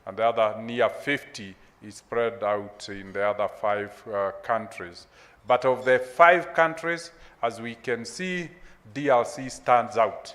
and the other near 50 is spread out in the other 5 countries. But of the 5 countries, as we can see, DRC stands out.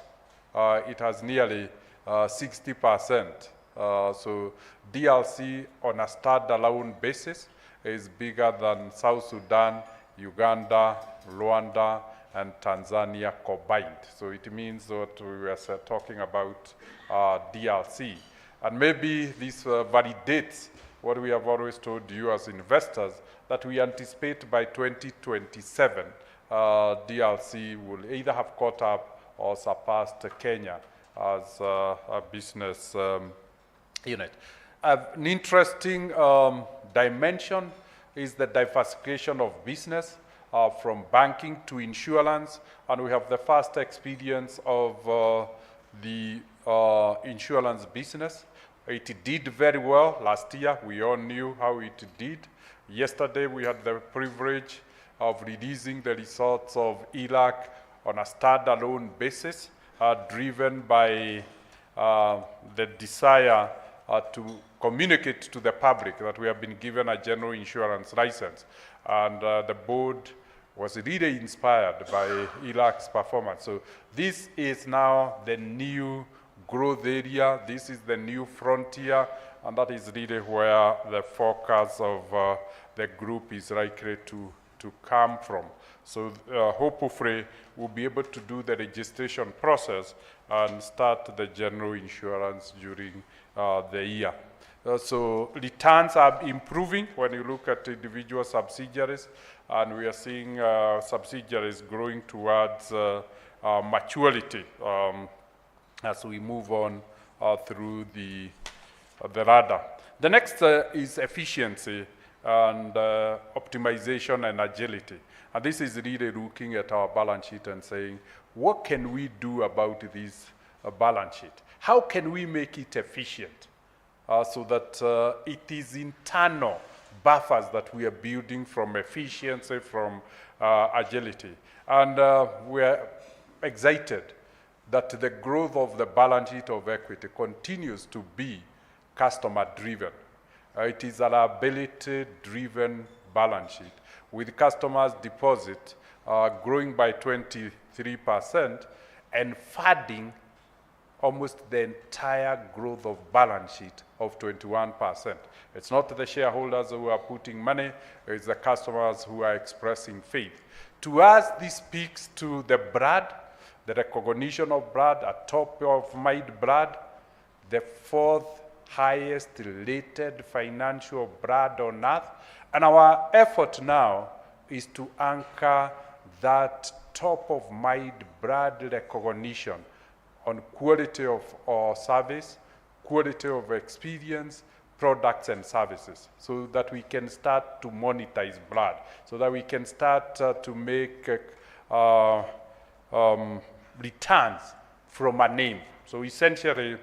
It has nearly 60%. So DRC on a standalone basis is bigger than South Sudan, Uganda, Rwanda, and Tanzania combined. So it means that we were talking about DRC. And maybe this validates what we have always told you as investors, that we anticipate by 2027, DRC will either have caught up or surpassed Kenya as a business unit. An interesting dimension is the diversification of business from banking to insurance, and we have the first experience of the insurance business. It did very well last year. We all knew how it did. Yesterday, we had the privilege of releasing the results of ILAC on a standalone basis, driven by the desire to communicate to the public that we have been given a general insurance license. And the board was really inspired by ILAC's performance. So this is now the new growth area. This is the new frontier, and that is really where the focus of the group is likely to come from. So hopefully we'll be able to do the registration process and start the general insurance during the year. So returns are improving when you look at individual subsidiaries, and we are seeing subsidiaries growing towards maturity as we move on through the radar. The next is efficiency and optimization and agility. And this is really looking at our balance sheet and saying, what can we do about this balance sheet? How can we make it efficient so that it is internal buffers that we are building from efficiency, from agility? And we're excited that the growth of the balance sheet of equity continues to be customer-driven. It is a liability-driven balance sheet, with customers' deposit growing by 23% and funding almost the entire growth of balance sheet of 21%. It's not the shareholders who are putting money, it's the customers who are expressing faith. To us, this speaks to the brand, the recognition of brand, a top-of-mind brand, the 4th highest rated financial brand on earth. And our effort now is to anchor that top-of-mind brand recognition on quality of our service, quality of experience, products and services, so that we can start to monetize brand, so that we can start to make returns from a name. So essentially,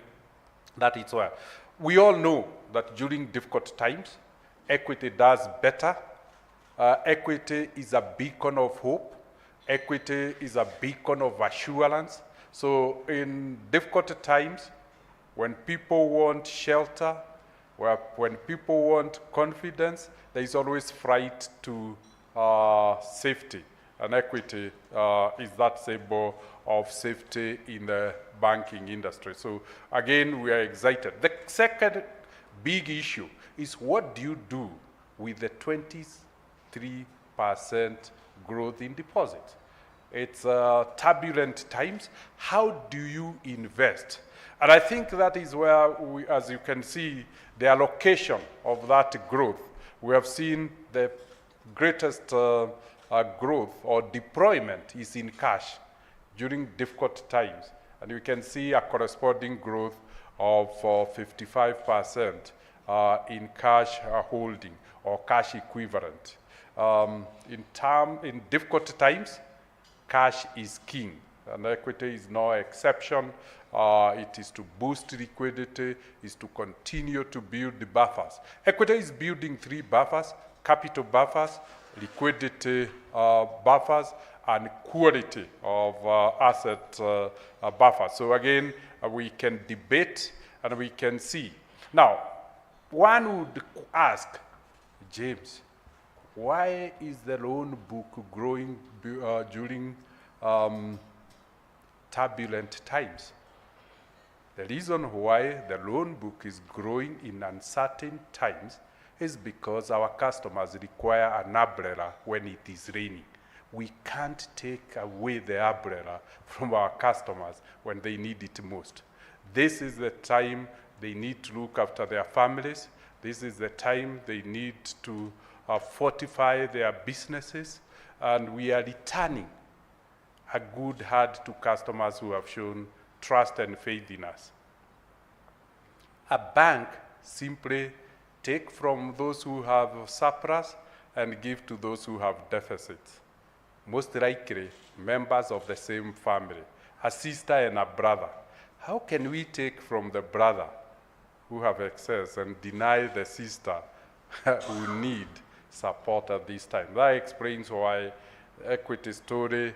that is where. We all know that during difficult times, equity does better. Equity is a beacon of hope. Equity is a beacon of assurance. So in difficult times, when people want shelter, when people want confidence, there is always flight to safety. And equity is that symbol of safety in the banking industry. So again, we are excited. The second big issue is, what do you do with the 23% growth in deposits? It's turbulent times. How do you invest? And I think that is where, as you can see, the allocation of that growth. We have seen the greatest growth or deployment is in cash during difficult times. And you can see a corresponding growth of 55% in cash holding or cash equivalent. In difficult times, cash is king, and equity is no exception. It is to boost liquidity, is to continue to build the buffers. Equity is building 3 buffers: capital buffers, liquidity buffers, and quality of asset buffers. So again, we can debate and we can see. Now, one would ask, James, why is the loan book growing during turbulent times? The reason why the loan book is growing in uncertain times is because our customers require an umbrella when it is raining. We can't take away the umbrella from our customers when they need it most. This is the time they need to look after their families. This is the time they need to fortify their businesses. And we are returning a good hand to customers who have shown trust and faith in us. A bank simply take from those who have surplus and give to those who have deficits. Most likely, members of the same family, a sister and a brother. How can we take from the brother who have excess and deny the sister who need support at this time? That explains why equity story,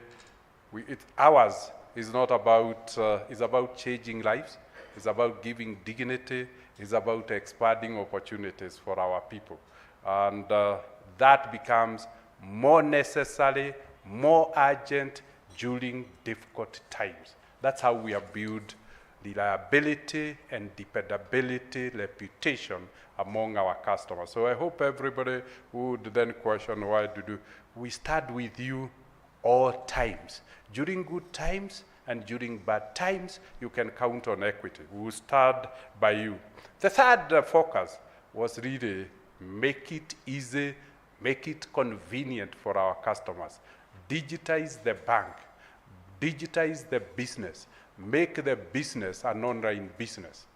ours is not about, is about changing lives. It's about giving dignity. It's about expanding opportunities for our people. And that becomes more necessary, more urgent during difficult times. That's how we have built reliability and dependability, reputation among our customers. So I hope everybody would then question why do we start with you all times. During good times and during bad times, you can count on equity. We will start by you. The third focus was really make it easy, make it convenient for our customers. Digitize the bank, digitize the business, make the business an online business.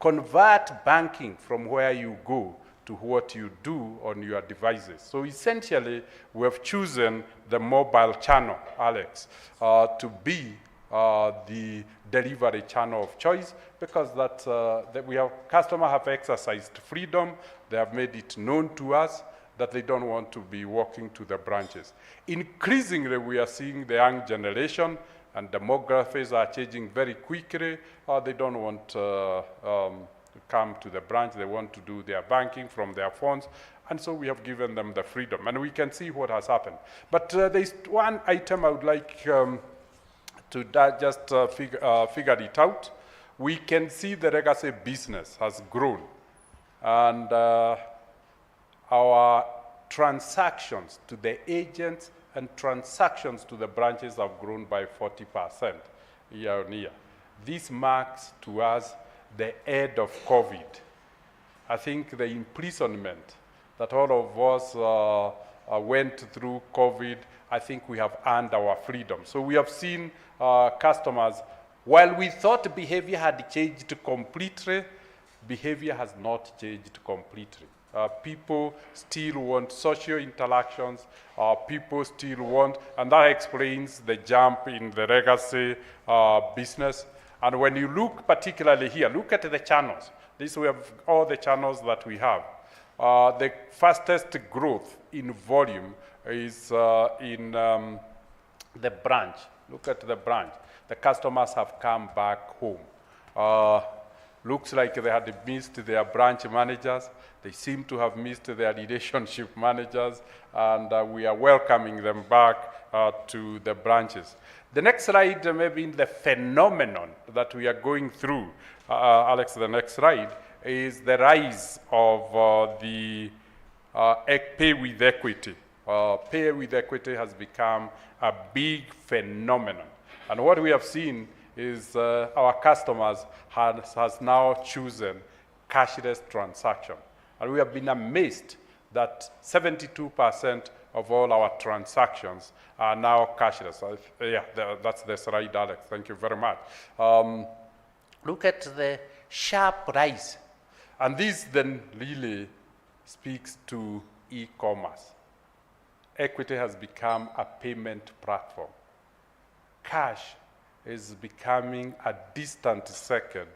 Convert banking from where you go to what you do on your devices. So essentially, we have chosen the mobile channel, Alex, to be the delivery channel of choice, because that we have customers have exercised freedom. They have made it known to us that they don't want to be walking to the branches. Increasingly, we are seeing the young generation and demographics are changing very quickly. They don't want to come to the branch. They want to do their banking from their phones. And so we have given them the freedom. And we can see what has happened. But there's one item I would like to just figure it out. We can see the legacy business has grown. And our transactions to the agents and transactions to the branches have grown by 40% year on year. This marks to us the end of COVID. I think the imprisonment that all of us went through COVID, I think we have earned our freedom. So we have seen customers, while we thought behavior had changed completely, behavior has not changed completely. People still want social interactions. People still want, and that explains the jump in the legacy business. And when you look particularly here, look at the channels. This we have all the channels that we have. The fastest growth in volume is in the branch. Look at the branch. The customers have come back home. Looks like they had missed their branch managers. They seem to have missed their relationship managers, and we are welcoming them back to the branches. The next slide, maybe in the phenomenon that we are going through, Alex, the next slide, is the rise of the pay with equity. Pay with equity has become a big phenomenon. And what we have seen is our customers has now chosen cashless transaction. And we have been amazed that 72% of all our transactions are now cashless. That's the slide, Alex. Thank you very much. Look at the sharp rise. And this then really speaks to e-commerce. Equity has become a payment platform. Cash is becoming a distant second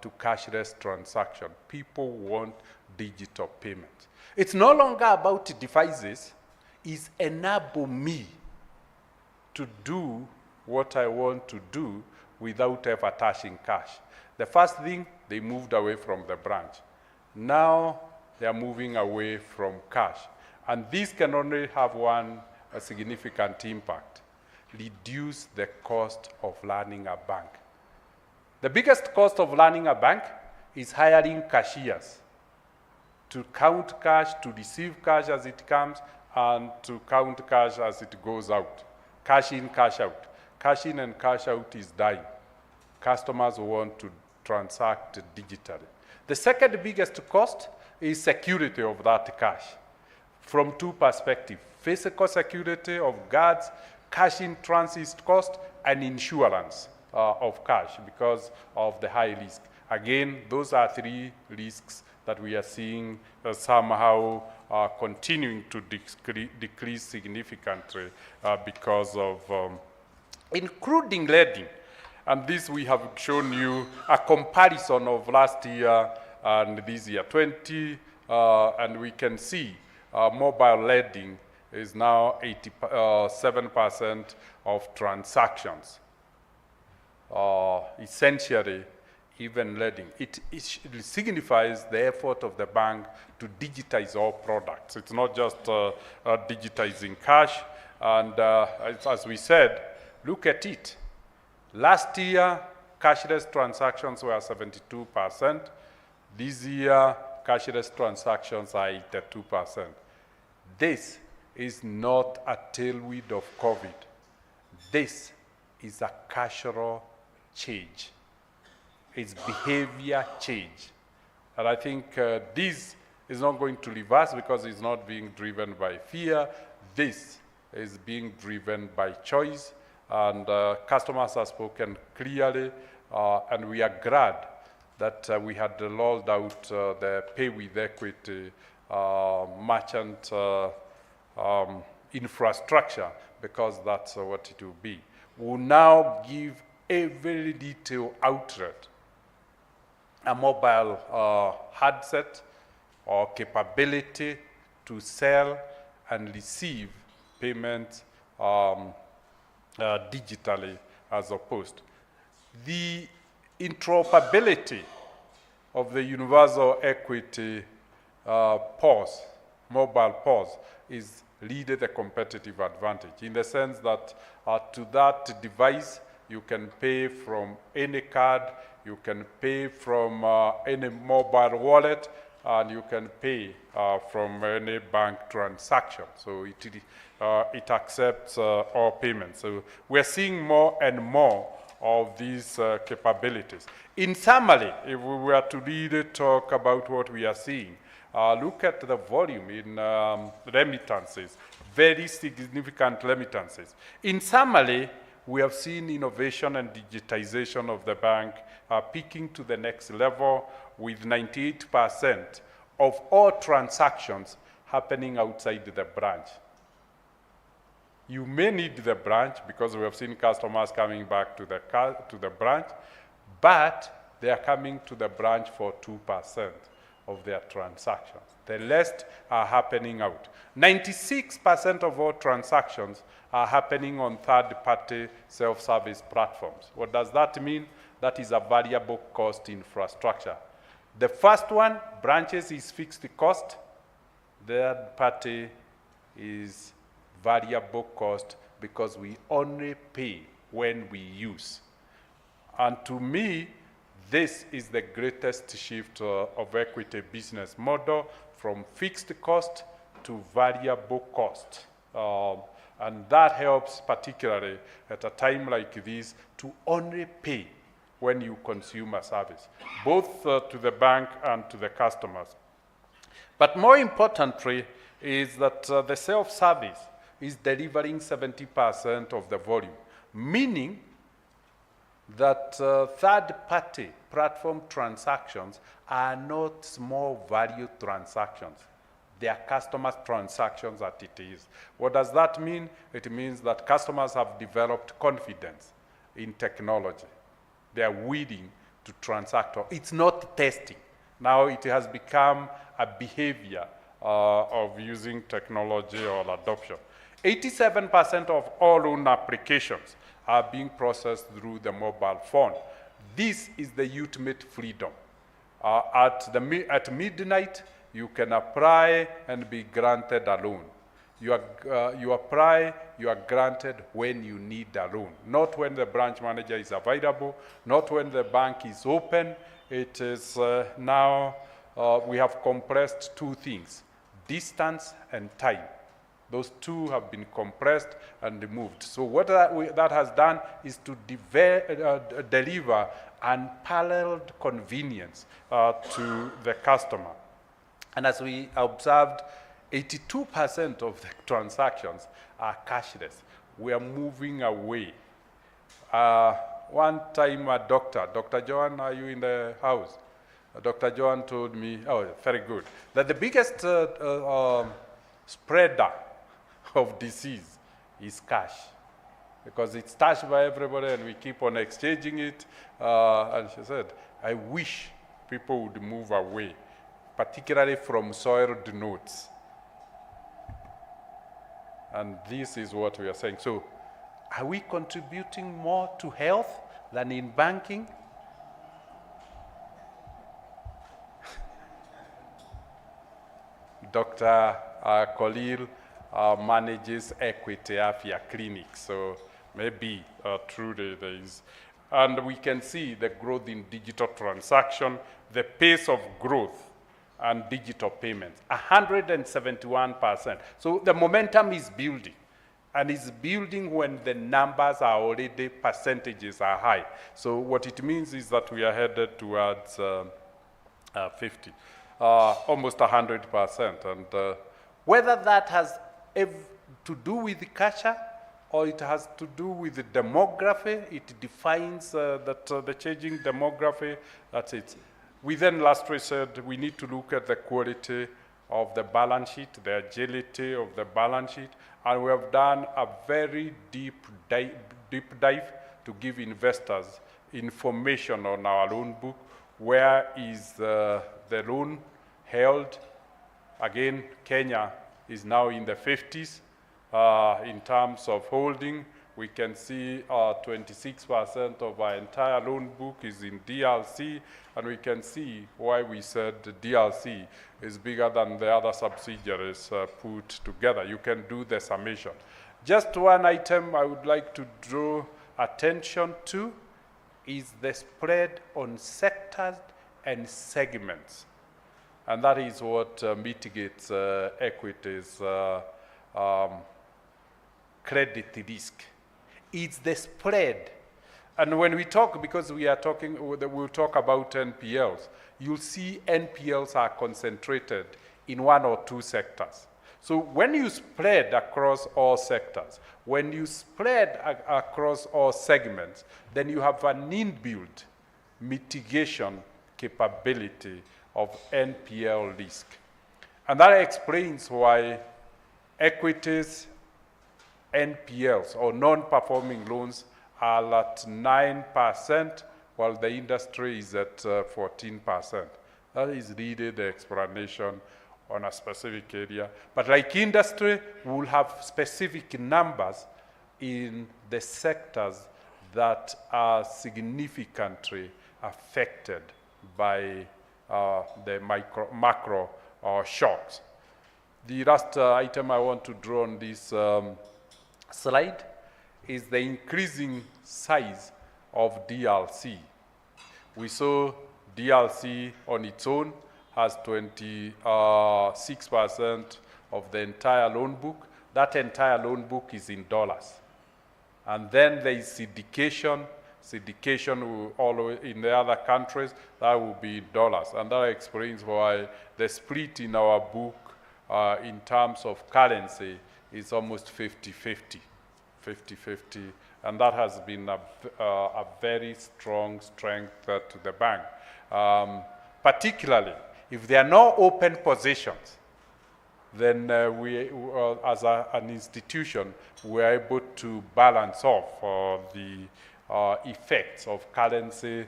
to cashless transaction. People want digital payment. It's no longer about devices. It's enable me to do what I want to do without ever touching cash. The first thing, they moved away from the branch. Now they are moving away from cash. And this can only have a significant impact: reduce the cost of running a bank. The biggest cost of running a bank is hiring cashiers to count cash, to receive cash as it comes, and to count cash as it goes out. Cash in, cash out. Cash in and cash out is dying. Customers want to transact digitally. The second biggest cost is security of that cash, from two perspectives: physical security of guards, cash in transit cost, and insurance of cash because of the high risk. Again, those are three risks that we are seeing somehow continuing to decrease significantly because of including lending. And this, we have shown you a comparison of last year and this year, and we can see mobile lending is now 87% of transactions. Essentially, even lending. It signifies the effort of the bank to digitize all products. It's not just digitizing cash. And as we said, look at it. Last year, cashless transactions were 72%. This year, cashless transactions are 82%. This is not a tailwind of COVID. This is a cultural change. It's behavior change. And I think this is not going to reverse because it's not being driven by fear. This is being driven by choice. And customers have spoken clearly, and we are glad that we had rolled out the Pay with Equity merchant infrastructure, because that's what it will be. We'll now give every retail outlet a mobile handset or capability to sell and receive payments digitally as opposed. The interoperability of the universal equity POS, mobile POS, is really the competitive advantage, in the sense that to that device, you can pay from any card, you can pay from any mobile wallet, and you can pay from any bank transaction. So it accepts all payments. So we're seeing more and more of these capabilities. In summary, if we were to really talk about what we are seeing, look at the volume in remittances, very significant remittances. In summary, we have seen innovation and digitization of the bank peaking to the next level, with 98% of all transactions happening outside the branch. You may need the branch because we have seen customers coming back to the branch, but they are coming to the branch for 2% of their transactions. The rest are happening out. 96% of all transactions are happening on third-party self-service platforms. What does that mean? That is a variable cost infrastructure. The first one, branches, is fixed cost. Third party is variable cost, because we only pay when we use. And to me, this is the greatest shift of equity business model, from fixed cost to variable cost. And that helps, particularly at a time like this, to only pay when you consume a service, both to the bank and to the customers. But more importantly is that the self-service is delivering 70% of the volume, meaning that third-party platform transactions are not small value transactions. They are customers' transactions that it is. What does that mean? It means that customers have developed confidence in technology. They are willing to transact. It's not testing. Now it has become a behavior of using technology or adoption. 87% of all loan applications are being processed through the mobile phone. This is the ultimate freedom. At midnight, you can apply and be granted a loan. You apply, you are granted when you need a loan, not when the branch manager is available, not when the bank is open. It is now, we have compressed two things, distance and time. Those two have been compressed and removed. So what that has done is to deliver unparalleled convenience to the customer. And as we observed, 82% of the transactions are cashless. We are moving away. One time a Dr. Joan, are you in the house? Dr. Joan told me, oh, very good, that the biggest spreader of disease is cash, because it's touched by everybody and we keep on exchanging it. And she said, I wish people would move away, particularly from soiled notes. And this is what we are saying. So are we contributing more to health than in banking? Dr. Khalil manages Equity Afia Clinic, so maybe truly there is. And we can see the growth in digital transaction, the pace of growth and digital payments, 171%. So the momentum is building, and it's building when the numbers are already, percentages are high. So what it means is that we are headed towards 50, almost 100%. And whether that has to do with the culture or it has to do with the demography, it defines the changing demography, that's it. We then lastly said we need to look at the quality of the balance sheet, the agility of the balance sheet, and we have done a very deep dive to give investors information on our loan book. Where is the loan held? Again, Kenya is now in the 50s in terms of holding. We can see 26% of our entire loan book is in DRC, and we can see why we said the DRC is bigger than the other subsidiaries put together. You can do the summation. Just one item I would like to draw attention to is the spread on sectors and segments. And that is what mitigates Equity's credit risk. It's the spread. And when we talk, because we are talking, we'll talk about NPLs, you'll see NPLs are concentrated in one or two sectors. So when you spread across all sectors, when you spread across all segments, then you have an inbuilt mitigation capability of NPL risk. And that explains why Equity's NPLs, or non-performing loans, are at 9%, while the industry is at 14%. That is really the explanation on a specific area. But like industry, we will have specific numbers in the sectors that are significantly affected by the macro shocks. The last item I want to draw on this slide is the increasing size of DRC. We saw DRC on its own has 26% of the entire loan book. That entire loan book is in dollars. And then there is syndication. Syndication will always, in the other countries, that will be in dollars. And that explains why the split in our book in terms of currency is almost 50-50. 50-50, and that has been a very strong strength to the bank. Particularly, if there are no open positions, then we, as an institution, we're able to balance off the effects of currency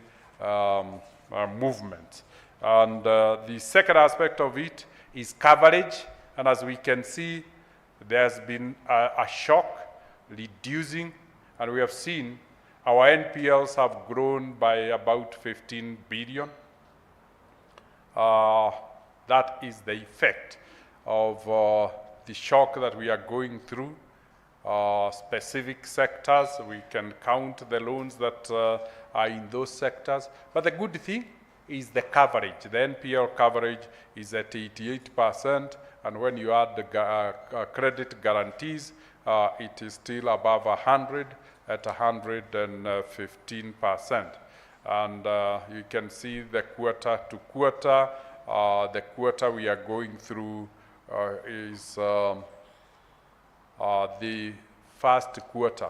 movement. And the second aspect of it is coverage, and as we can see, there's been a shock reducing, and we have seen our NPLs have grown by about 15 billion. that is the effect of the shock that we are going through. Specific sectors, we can count the loans that are in those sectors. But the good thing is the coverage. The NPL coverage is at 88%, and when you add the credit guarantees, it is still above 100 at 115%. And you can see the quarter to quarter. The quarter we are going through is the first quarter.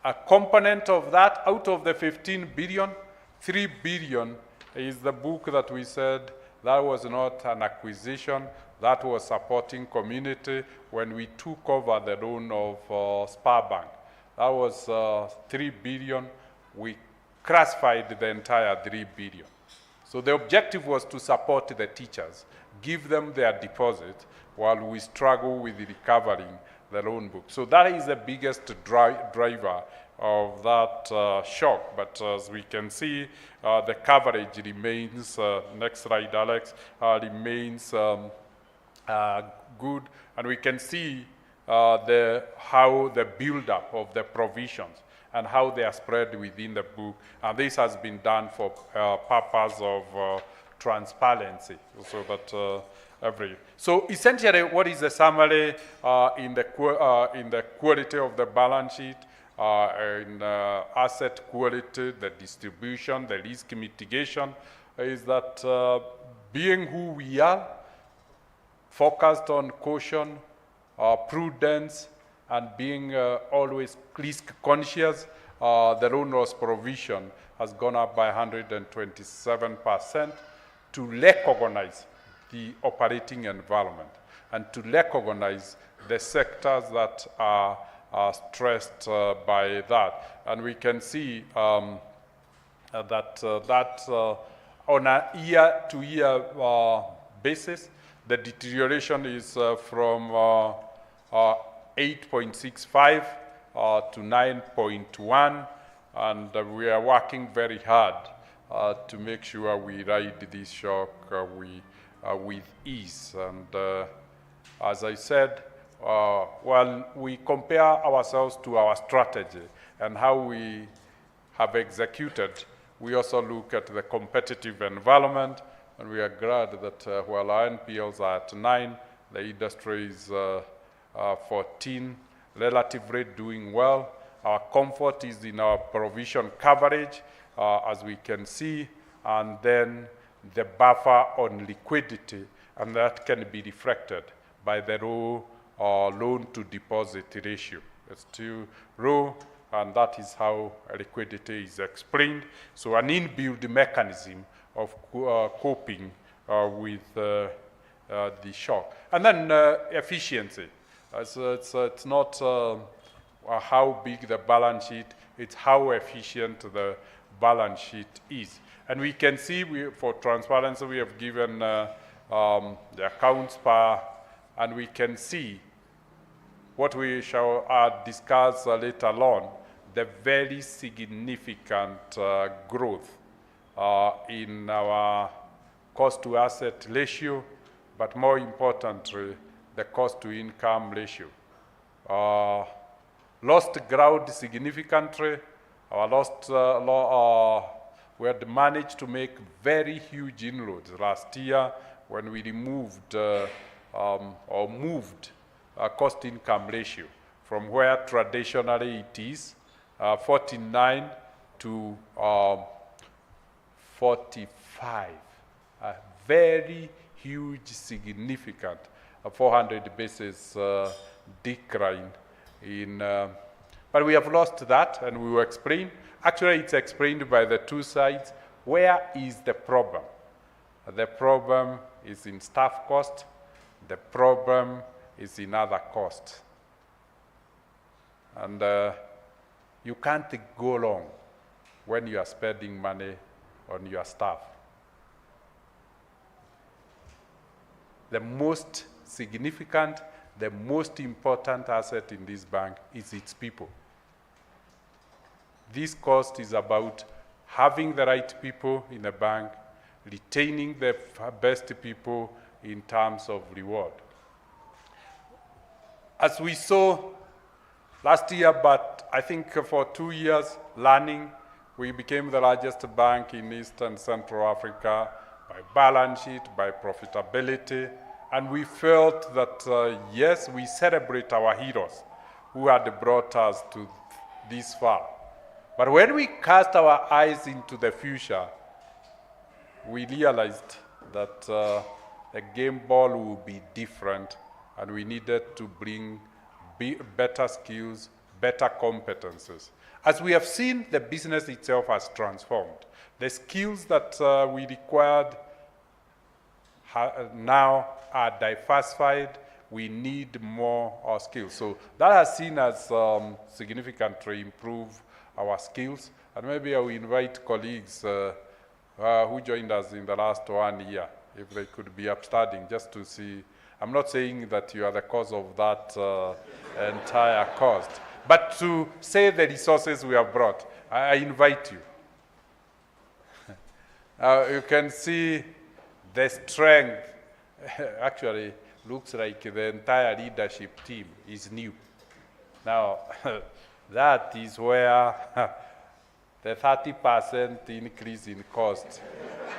A component of that, out of the 15 billion, 3 billion is the book that we said that was not an acquisition, that was supporting community when we took over the loan of Spar Bank. That was 3 billion. We classified the entire 3 billion. So the objective was to support the teachers, give them their deposit while we struggle with recovering the loan book. So that is the biggest driver of that shock. But as we can see, the coverage remains, next slide, Alex, remains good. And we can see how the buildup of the provisions and how they are spread within the book. And this has been done for purpose of transparency, so that So essentially, what is the summary in the quality of the balance sheet, in asset quality, the distribution, the risk mitigation, is that being who we are, focused on caution, prudence, and being always risk conscious, the loan loss provision has gone up by 127% to recognize the operating environment and to recognize the sectors that are stressed by that. And we can see that on a year-to-year basis, the deterioration is from 8.65 to 9.1, and we are working very hard to make sure we ride this shock with ease. And as I said, while we compare ourselves to our strategy and how we have executed, we also look at the competitive environment, and we are glad that while our NPLs are at 9, the industry is 14, relatively doing well. Our comfort is in our provision coverage, as we can see, and then the buffer on liquidity, and that can be reflected by the low loan-to-deposit ratio. It's too low, and that is how liquidity is explained. So an inbuilt mechanism of coping with the shock. And then efficiency. It's not how big the balance sheet, it's how efficient the balance sheet is. And we can see, for transparency, we have given the accounts per, and we can see what we shall discuss later on, the very significant growth in our cost-to-asset ratio, but more importantly, the cost-to-income ratio. Lost ground significantly. We had managed to make very huge inroads last year when we removed or moved a cost-income ratio from where traditionally it is 49 to 45. A very huge, significant 400 basis decline in. But we have lost that, and we will explain. Actually, it's explained by the two sides. Where is the problem? The problem is in staff cost. The problem is in other costs. And you can't go wrong when you are spending money on your staff. The most significant, the most important asset in this bank is its people. This cost is about having the right people in the bank, retaining the best people in terms of reward. As we saw last year, but I think for 2 years, learning, we became the largest bank in East and Central Africa by balance sheet, by profitability, and we felt that, yes, we celebrate our heroes who had brought us to this far. But when we cast our eyes into the future, we realized that the game ball will be different, and we needed to bring better skills, better competences. As we have seen, the business itself has transformed. The skills that we required now are diversified. We need more skills. So that has seen us significantly improve our skills. And maybe I will invite colleagues who joined us in the last 1 year, if they could be upstanding, just to see. I'm not saying that you are the cause of that entire cost, but to say the resources we have brought. I invite you. You can see the strength. Actually, looks like the entire leadership team is new. Now, that is where the 30% increase in cost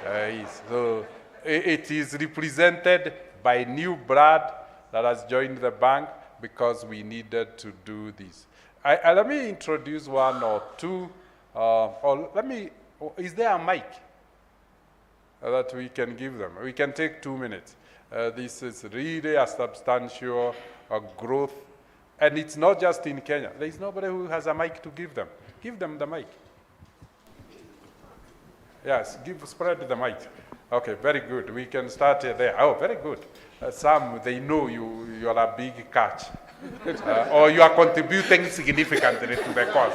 is. So it is represented by new blood that has joined the bank because we needed to do this. Let me introduce one or two, is there a mic that we can give them? We can take 2 minutes. This is really a substantial growth, and it's not just in Kenya. There is nobody who has a mic to give them. Give them the mic. Yes, spread the mic. Okay, very good. We can start there. Oh, very good. Some, they know you are a big catch. Or you are contributing significantly to the cause,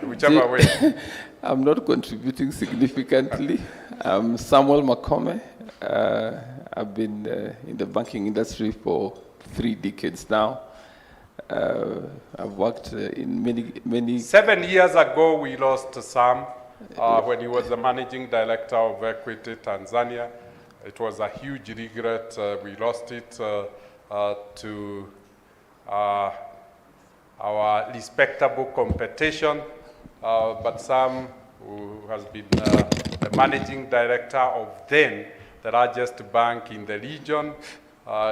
whichever way. I'm not contributing significantly. I'm Samuel Makome. I've been in the banking industry for 3 decades now. I've worked in many... 7 years ago, we lost Sam when he was the managing director of Equity Tanzania. It was a huge regret. We lost it to our respectable competition. But Sam, who has been the managing director of then the largest bank in the region,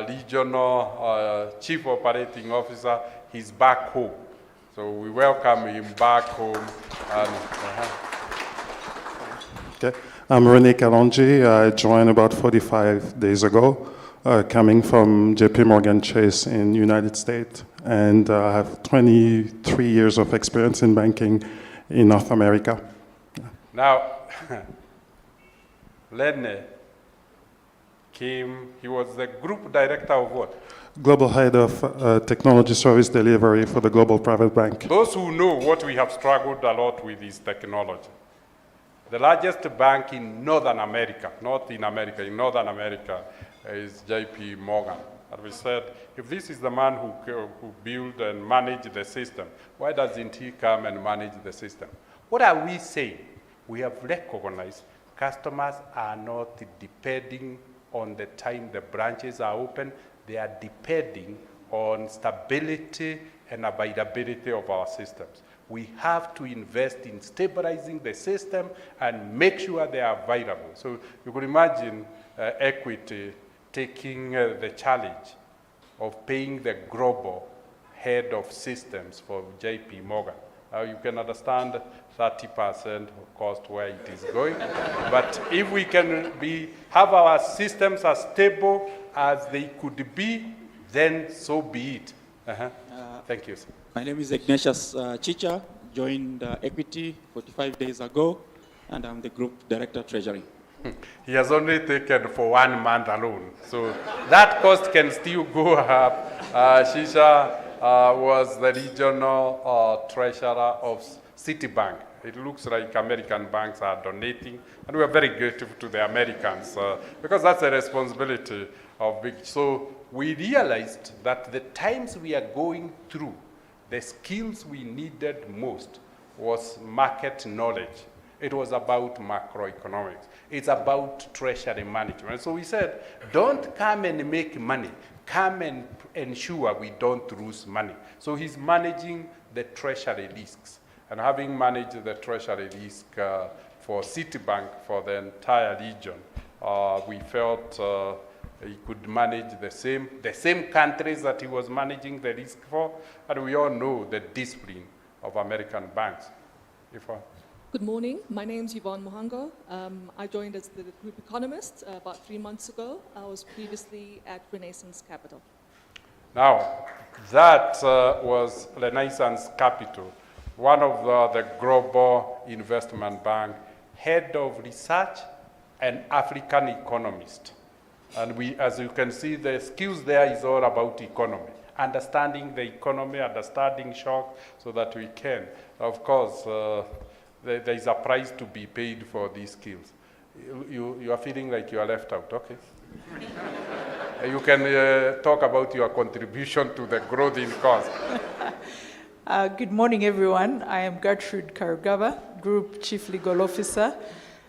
regional chief operating officer, he's back home. So we welcome him back home. And, Okay. I'm René Kalonji. I joined about 45 days ago, coming from JP Morgan Chase in the United States. And I have 23 years of experience in banking in North America. Now, René came, he was the group director of what? Global head of technology service delivery for the Global Private Bank. Those who know what we have struggled a lot with is technology. The largest bank in Northern America, not in America, in Northern America, is JP Morgan. And we said, if this is the man who built and managed the system, why doesn't he come and manage the system? What are we saying? We have recognized customers are not depending on the time the branches are open. They are depending on stability and availability of our systems. We have to invest in stabilizing the system and make sure they are available. So you could imagine Equity taking the challenge of paying the global head of systems for JP Morgan. You can understand 30% cost where it is going. But if we can have our systems as stable as they could be, then so be it. Thank you, sir. My name is Ignatius Chicha, joined Equity 45 days ago, and I'm the Group Director Treasury. He has only taken for 1 month alone, so that cost can still go up. Shisha was the regional treasurer of Citibank. It looks like American banks are donating, and we are very grateful to the Americans because that's a responsibility of big. So we realized that the times we are going through, the skills we needed most was market knowledge It was about macroeconomics. It's about treasury management. So we said, don't come and make money. Come and ensure we don't lose money. So he's managing the treasury risks. And having managed the treasury risk for Citibank for the entire region, we felt he could manage the same countries that he was managing the risk for, and we all know the discipline of American banks. Good morning. My name is Yvonne Muhango. I joined as the group economist about 3 months ago. I was previously at Renaissance Capital. Now, that was Renaissance Capital, one of the global investment bank, head of research and African economist. And we, as you can see, the skills there is all about economy, understanding the economy, understanding shock, so that we can. Of course, there is a price to be paid for these skills. You are feeling like you are left out, okay? You can talk about your contribution to the growth in cost. Good morning, everyone. I am Gertrude Karugaba, Group Chief Legal Officer.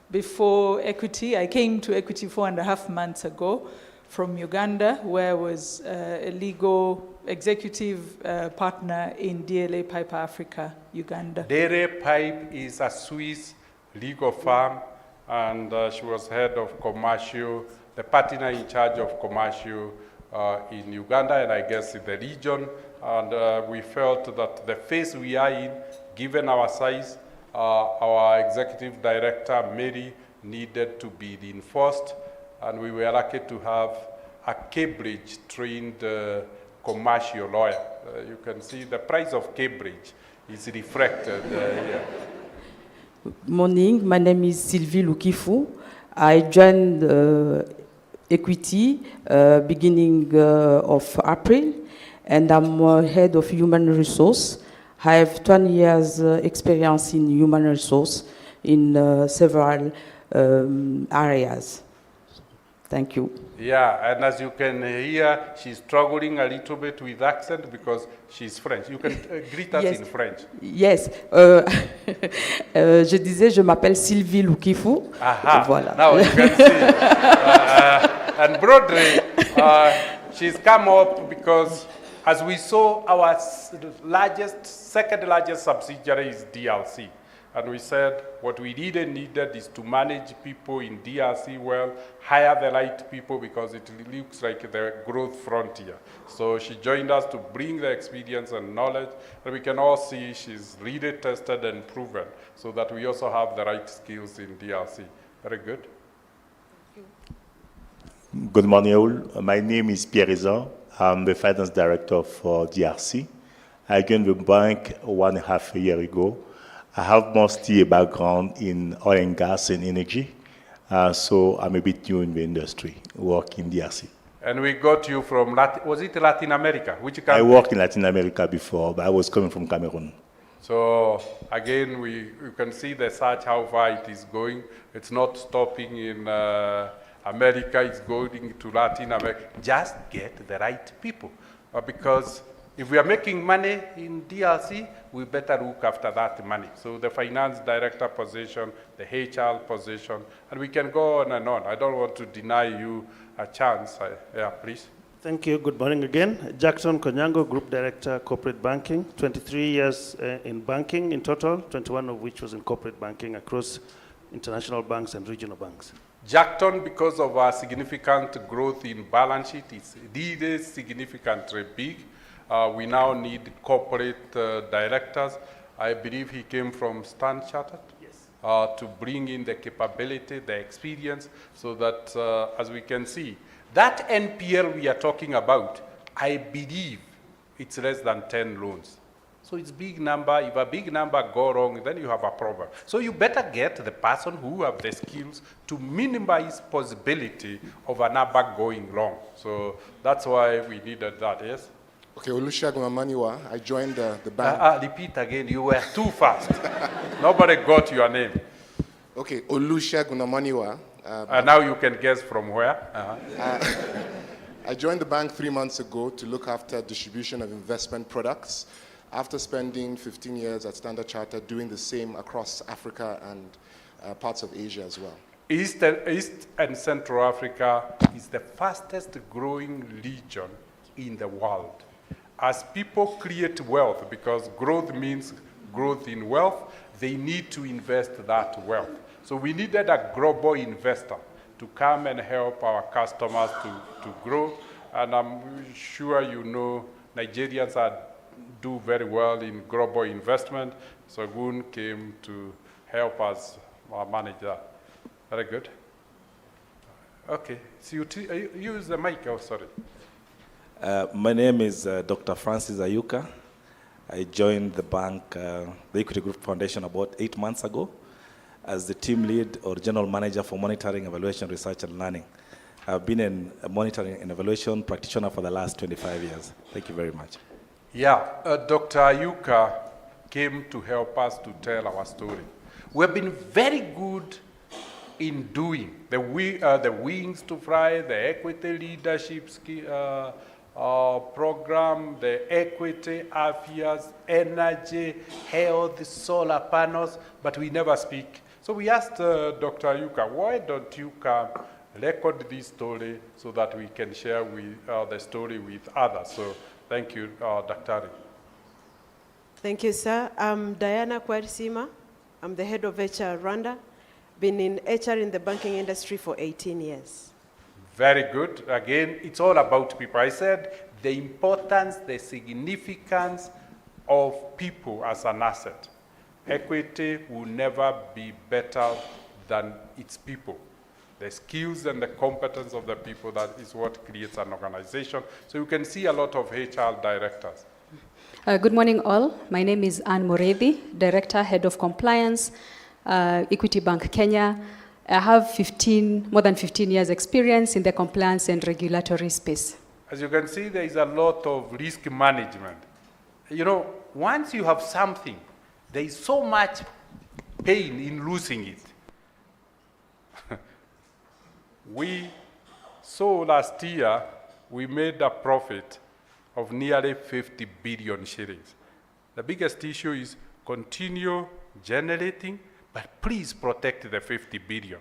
Before Equity, I came to Equity 4.5 months ago from Uganda, where I was a legal executive partner in DLA Pipe Africa, Uganda. DLA Pipe is a Swiss legal firm, and she was head of commercial, the partner in charge of commercial in Uganda, and I guess in the region. And we felt that the phase we are in, given our size, our executive director, Mary, needed to be reinforced, and we were lucky to have a Cambridge-trained commercial lawyer. You can see the price of Cambridge is reflected here. Good morning, my name is Sylvie Lukifu. I joined Equity beginning of April, and I'm head of human resource. I have 20 years experience in human resource in several areas. Thank you. Yeah, and as you can hear, she's struggling a little bit with accent because she's French. You can greet us in French. Yes. Je disais, je m'appelle Sylvie Lukifu. Aha. Voilà. Now you can see. And broadly, she's come up because, as we saw, our second largest subsidiary is DRC. And we said what we really needed is to manage people in DRC well, hire the right people, because it looks like the growth frontier. So she joined us to bring the experience and knowledge, and we can all see she's really tested and proven, so that we also have the right skills in DRC. Very good. Good morning, all. My name is Pierre Rizan. I'm the finance director for DRC. I joined the bank 1.5 years ago. I have mostly a background in oil and gas and energy, so I'm a bit new in the industry, work in DRC. And we got you from, was it Latin America? Which country? I worked in Latin America before, but I was coming from Cameroon. So again, you can see the search, how far it is going. It's not stopping in America, it's going to Latin America. Just get the right people, because if we are making money in DRC, we better look after that money. So the finance director position, the HR position, and we can go on and on. I don't want to deny you a chance. Yeah, please. Thank you. Good morning again. Jackson Konyango, Group Director, Corporate Banking. 23 years in banking in total, 21 of which was in corporate banking across international banks and regional banks. Jackson, because of our significant growth in balance sheet, is really significantly big. We now need corporate directors. I believe he came from Standard Chartered. Yes. To bring in the capability, the experience, so that, as we can see, that NPL we are talking about, I believe it's less than 10 loans. So it's big number. If a big number go wrong, then you have a problem. So you better get the person who have the skills to minimize possibility of a number going wrong. So that's why we needed that, yes? Okay, Olusegun Amaniwa, I joined the bank. Repeat again, you were too fast. Nobody got your name. Okay, Olusegun Amaniwa. Now you can guess from where. I joined the bank 3 months ago to look after distribution of investment products. After spending 15 years at Standard Chartered doing the same across Africa and parts of Asia as well. East and Central Africa is the fastest growing region in the world. As people create wealth, because growth means growth in wealth, they need to invest that wealth. So we needed a global investor to come and help our customers to grow. And I'm sure you know Nigerians do very well in global investment. So Gun came to help us manage that. Very good. Okay, so you use the mic, oh, sorry. My name is Dr. Francis Ayuka. I joined the bank, the Equity Group Foundation, about 8 months ago as the team lead or general manager for monitoring, evaluation, research, and learning. I've been a monitoring and evaluation practitioner for the last 25 years. Thank you very much. Yeah, Dr. Ayuka came to help us to tell our story. We've been very good in doing the Wings to Fly, the Equity Leadership program, the Equity Affairs, Energy, Health, Solar Panels, but we never speak. So we asked Dr. Ayuka, why don't you come record this story so that we can share the story with others? So thank you, Dr. Thank you, sir. I'm Diana Kwarisima. I'm the head of HR Rwanda. Been in HR in the banking industry for 18 years. Very good. Again, it's all about people. I said the importance, the significance of people as an asset. Equity will never be better than its people. The skills and the competence of the people, that is what creates an organization. So you can see a lot of HR directors. Good morning, all. My name is Anne Morethi, Director, Head of Compliance, Equity Bank Kenya. I have more than 15 years experience in the compliance and regulatory space. As you can see, there is a lot of risk management. You know, once you have something, there is so much pain in losing it. We saw last year, we made a profit of nearly 50 billion shillings. The biggest issue is continue generating, but please protect the 50 billion.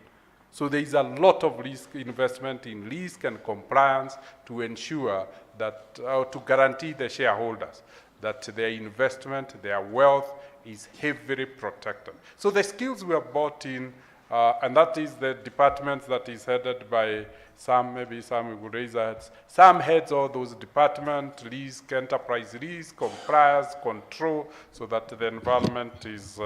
So there is a lot of risk investment in risk and compliance to ensure that, to guarantee the shareholders that their investment, their wealth is heavily protected. So the skills we have brought in, and that is the department that is headed by some, maybe some will raise their heads. Some heads all those departments, risk, enterprise risk, compliance, control, so that the environment is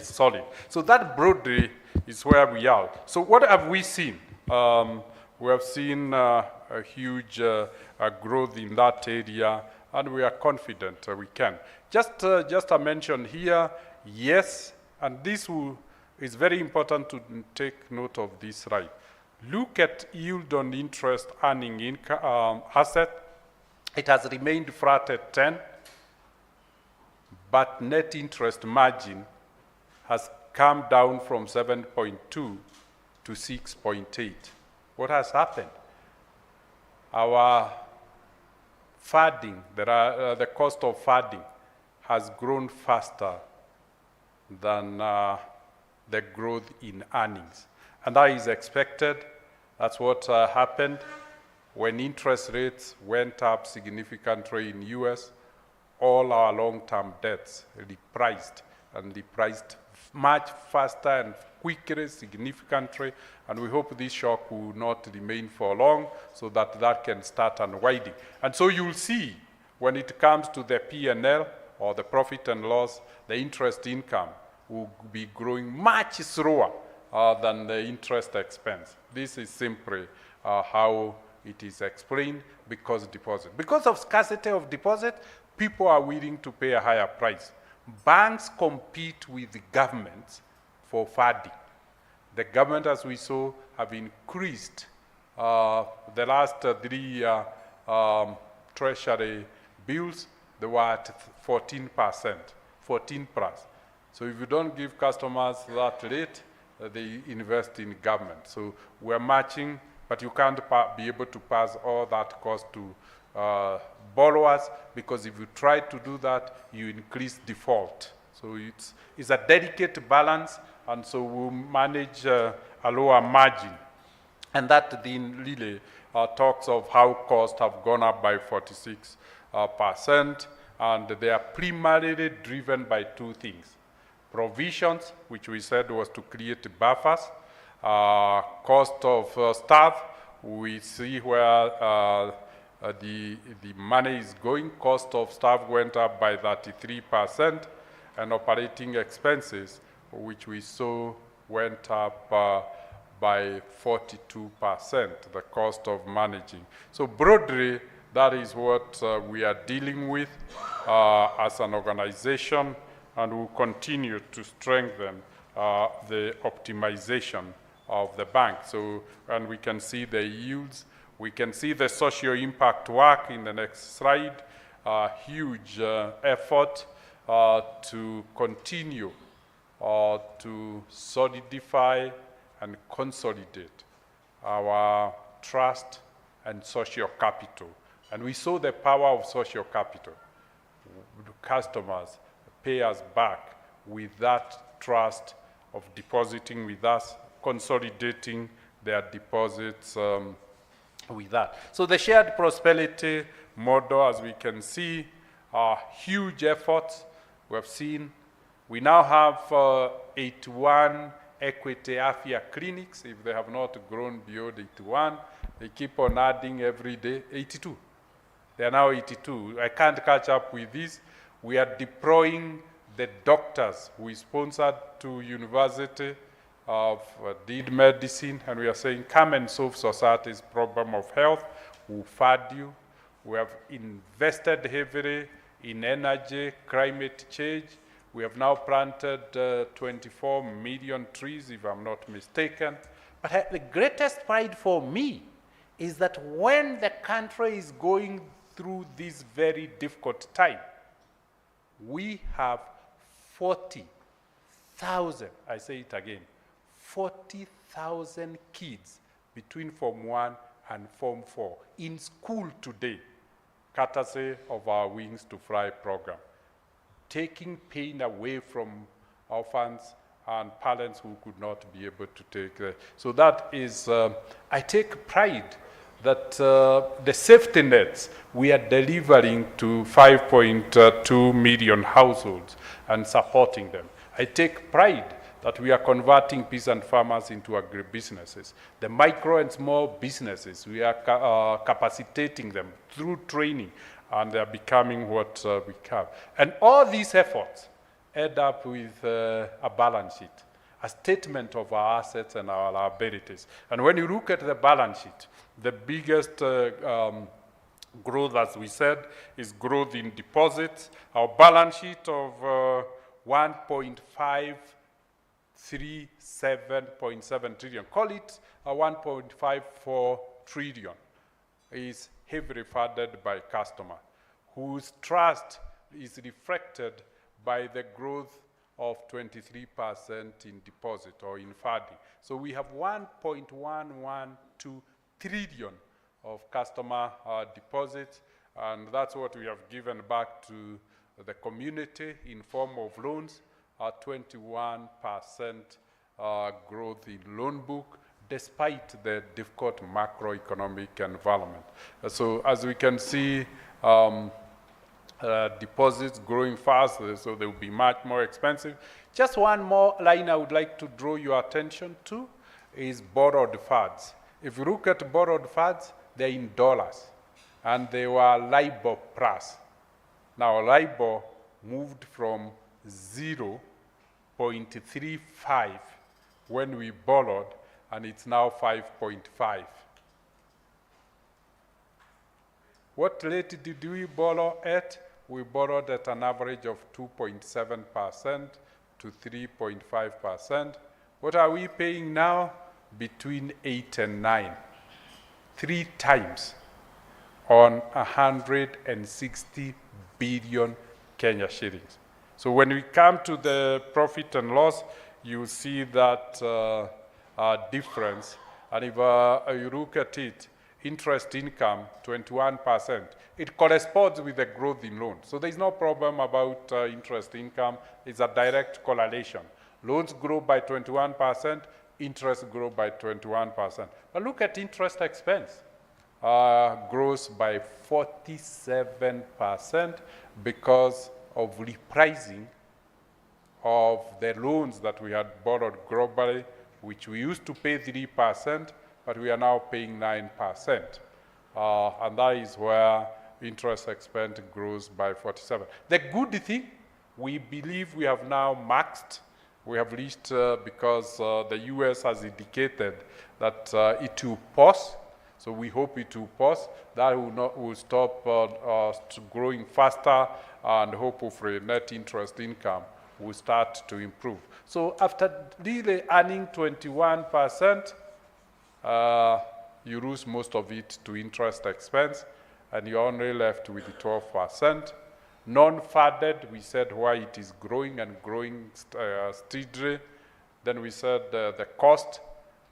solid. So that broadly is where we are. So what have we seen? We have seen a huge growth in that area, and we are confident we can. Just a mention here, yes, and this is very important to take note of this, right? Look at yield on interest earning income asset. It has remained flat at 10, but net interest margin has come down from 7.2 to 6.8. What has happened? Our funding, the cost of funding has grown faster than the growth in earnings. And that is expected. That's what happened when interest rates went up significantly in US. All our long-term debts repriced, and repriced much faster and quicker, significantly, and we hope this shock will not remain for long so that can start unwinding. And so you'll see when it comes to the P&L or the profit and loss, the interest income will be growing much slower than the interest expense. This is simply how it is explained because deposit. Because of scarcity of deposit, people are willing to pay a higher price. Banks compete with the governments for funding. The government, as we saw, have increased the last 3 treasury bills. They were at 14%, 14 plus. So if you don't give customers that rate, they invest in government. So we're matching, but you can't be able to pass all that cost to borrowers, because if you try to do that, you increase default. So it's a delicate balance, and so we manage a lower margin. And that then really talks of how costs have gone up by 46%, and they are primarily driven by two things. Provisions, which we said was to create buffers, cost of staff, we see where the money is going. Cost of staff went up by 33%, and operating expenses, which we saw went up by 42%, the cost of managing. So broadly, that is what we are dealing with as an organization, and we'll continue to strengthen the optimization of the bank. So, and we can see the yields, we can see the social impact work in the next slide, huge effort to continue to solidify and consolidate our trust and social capital. And we saw the power of social capital. Customers pay us back with that trust of depositing with us, consolidating their deposits with that. So the shared prosperity model, as we can see, are huge efforts we have seen. We now have 81 equity Afia clinics. If they have not grown beyond 81, they keep on adding every day. 82. They are now 82. I can't catch up with this. We are deploying the doctors we sponsored to university did medicine, and we are saying, come and solve society's problem of health. We'll fund you. We have invested heavily in energy, climate change. We have now planted 24 million trees, if I'm not mistaken. But the greatest pride for me is that when the country is going through this very difficult time, we have 40,000, I say it again, 40,000 kids between Form 1 and Form 4 in school today, courtesy of our Wings to Fly program, taking pain away from orphans and parents who could not be able to take. So that is, I take pride that the safety nets we are delivering to 5.2 million households and supporting them. I take pride that we are converting peasant farmers into agribusinesses. The micro and small businesses, we are capacitating them through training, and they are becoming what we have. And all these efforts add up with a balance sheet, a statement of our assets and our liabilities. And when you look at the balance sheet, the biggest growth, as we said, is growth in deposits. Our balance sheet of 1.537.7 trillion, call it a 1.54 trillion, is heavily funded by customer, whose trust is reflected by the growth of 23% in deposit or in funding. So we have 1.112 trillion of customer deposits, and that's what we have given back to the community in form of loans, 21% growth in loan book, despite the difficult macroeconomic environment. So as we can see, deposits growing faster, so they will be much more expensive. Just one more line I would like to draw your attention to is borrowed funds. If you look at borrowed funds, they're in dollars, and they were LIBOR plus. Now LIBOR moved from 0.35 when we borrowed, and it's now 5.5. What rate did we borrow at? We borrowed at an average of 2.7% to 3.5%. What are we paying now? Between 8 and 9. 3 times on 160 billion Kenya shillings. So when we come to the profit and loss, you see that difference. And if you look at it, interest income, 21%. It corresponds with the growth in loans. So there's no problem about interest income. It's a direct correlation. Loans grow by 21%, interest grow by 21%. But look at interest expense. Grows by 47% because of repricing of the loans that we had borrowed globally, which we used to pay 3%, but we are now paying 9%. And that is where interest expense grows by 47%. The good thing, we believe we have now maxed. We have reached, because the US has indicated that it will pause. So we hope it will pause. That will stop growing faster, and hopefully net interest income will start to improve. So after really earning 21%, you lose most of it to interest expense, and you're only left with 12%. Non-funded, we said why it is growing and growing steadily. Then we said the cost,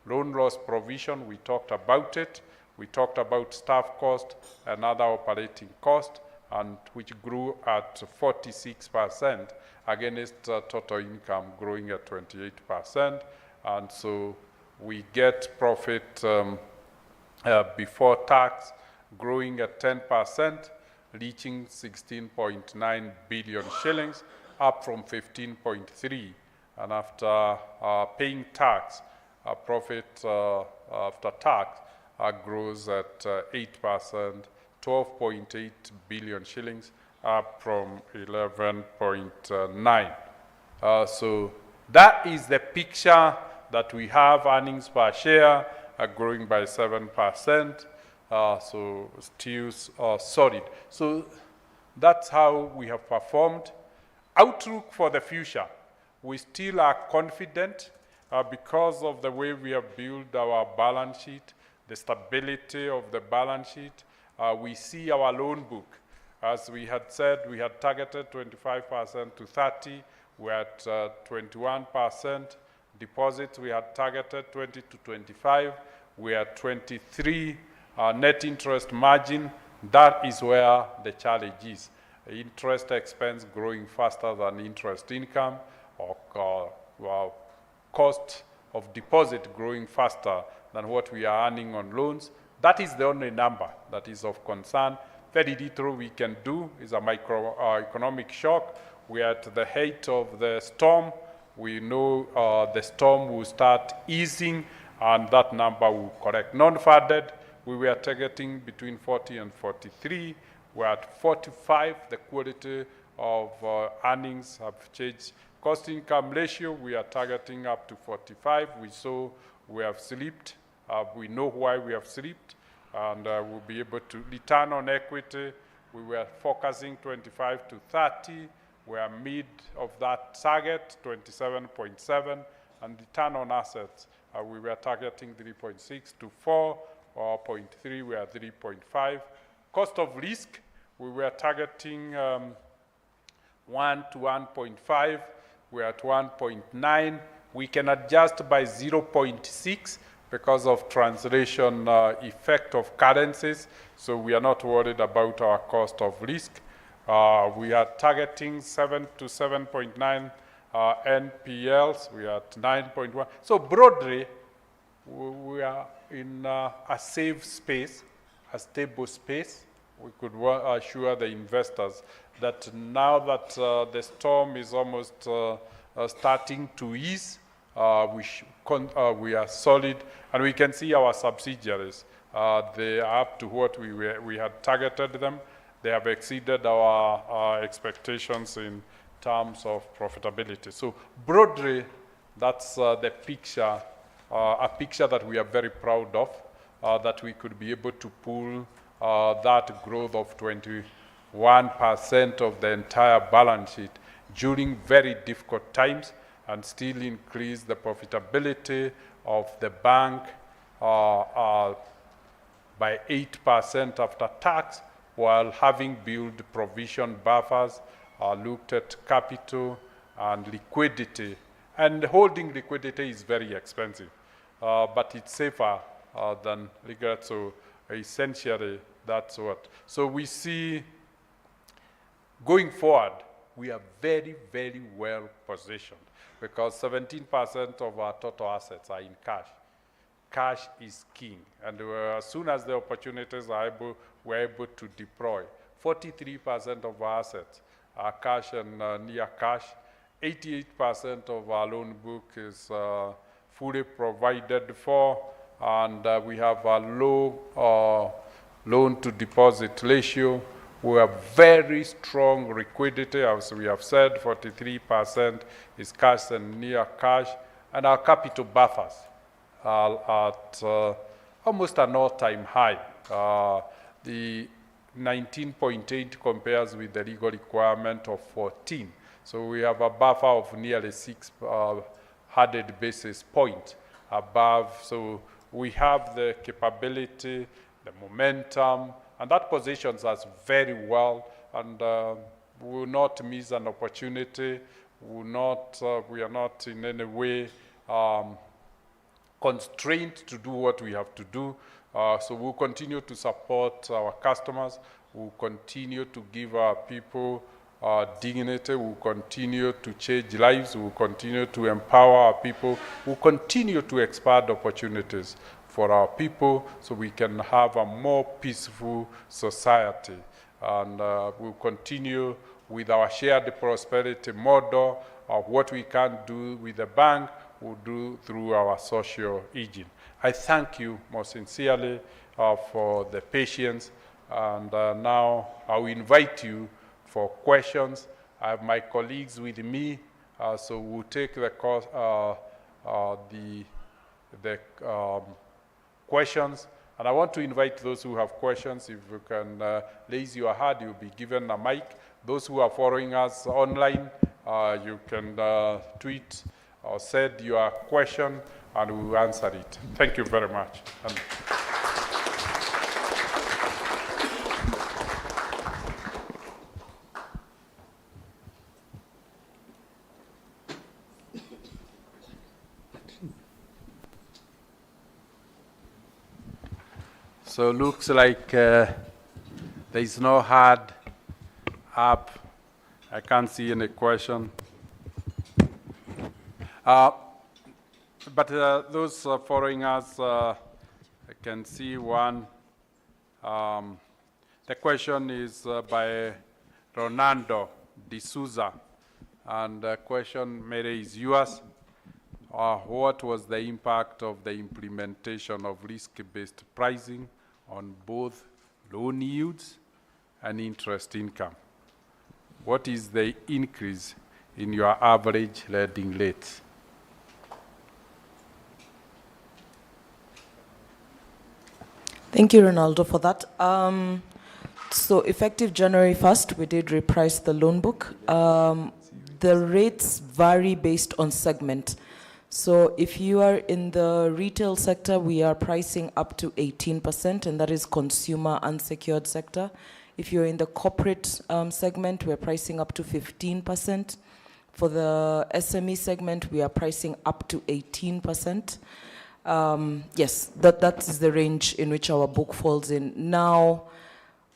loan loss provision, we talked about it. We talked about staff cost and other operating cost, and which grew at 46% against total income growing at 28%. And so we get profit before tax growing at 10%, reaching 16.9 billion shillings, up from 15.3. And after paying tax, profit after tax grows at 8%, 12.8 billion shillings, up from 11.9. So that is the picture that we have. Earnings per share are growing by 7%, so still solid. So that's how we have performed. Outlook for the future, we still are confident because of the way we have built our balance sheet, the stability of the balance sheet. We see our loan book. As we had said, we had targeted 25% to 30%. We're at 21%. Deposits, we had targeted 20 to 25. We are at 23. Net interest margin, that is where the challenge is. Interest expense growing faster than interest income, or cost of deposit growing faster than what we are earning on loans. That is the only number that is of concern. Very little we can do. Is a microeconomic shock. We are at the height of the storm. We know the storm will start easing, and that number will correct. Non-funded, we were targeting between 40 and 43. We're at 45. The quality of earnings have changed. Cost-income ratio, we are targeting up to 45. We saw we have slipped. We know why we have slipped, and we'll be able to return on equity. We were focusing 25 to 30. We are mid of that target, 27.7, and return on assets, we were targeting 3.6 to 4, or 0.3, we are 3.5. Cost of risk, we were targeting 1 to 1.5, we are at 1.9. We can adjust by 0.6 because of translation effect of currencies, so we are not worried about our cost of risk. We are targeting 7 to 7.9 NPLs. We are at 9.1. So broadly, we are in a safe space, a stable space. We could assure the investors that now that the storm is almost starting to ease, we are solid, and we can see our subsidiaries. They are up to what we had targeted them. They have exceeded our expectations in terms of profitability. So broadly, that's the picture, a picture that we are very proud of, that we could be able to pull that growth of 21% of the entire balance sheet during very difficult times, and still increase the profitability of the bank by 8% after tax, while having built provision buffers, looked at capital and liquidity. And holding liquidity is very expensive, but it's safer than liquidity, so essentially that's what. So we see going forward, we are very, very well positioned because 17% of our total assets are in cash. Cash is king, and as soon as the opportunities are we're able to deploy. 43% of our assets are cash and near cash. 88% of our loan book is fully provided for, and we have a low loan-to-deposit ratio. We have very strong liquidity, as we have said. 43% is cash and near cash, and our capital buffers are at almost an all-time high. The 19.8 compares with the legal requirement of 14. So we have a buffer of nearly 600 basis points above. So we have the capability, the momentum, and that positions us very well, and we will not miss an opportunity. We are not in any way constrained to do what we have to do. So we'll continue to support our customers. We'll continue to give our people dignity. We'll continue to change lives. We'll continue to empower our people. We'll continue to expand opportunities for our people so we can have a more peaceful society. And we'll continue with our shared prosperity model of what we can't do with the bank, we'll do through our social agent. I thank you most sincerely for the patience, and now I will invite you for questions. I have my colleagues with me, so we'll take the questions. And I want to invite those who have questions, if you can raise your hand, you'll be given a mic. Those who are following us online, you can tweet or send your question, and we will answer it. Thank you very much. So looks like there is no hand up. I can't see any question. But those following us, I can see one. The question is by Ronaldo de Souza, and the question, Mary, is yours. What was the impact of the implementation of risk-based pricing on both loan yields and interest income? What is the increase in your average lending rates? Thank you, Ronaldo, for that. So effective January 1st, we did reprice the loan book. The rates vary based on segment. So if you are in the retail sector, we are pricing up to 18%, and that is consumer unsecured sector. If you're in the corporate segment, we're pricing up to 15%. For the SME segment, we are pricing up to 18%. Yes, that is the range in which our book falls in. Now,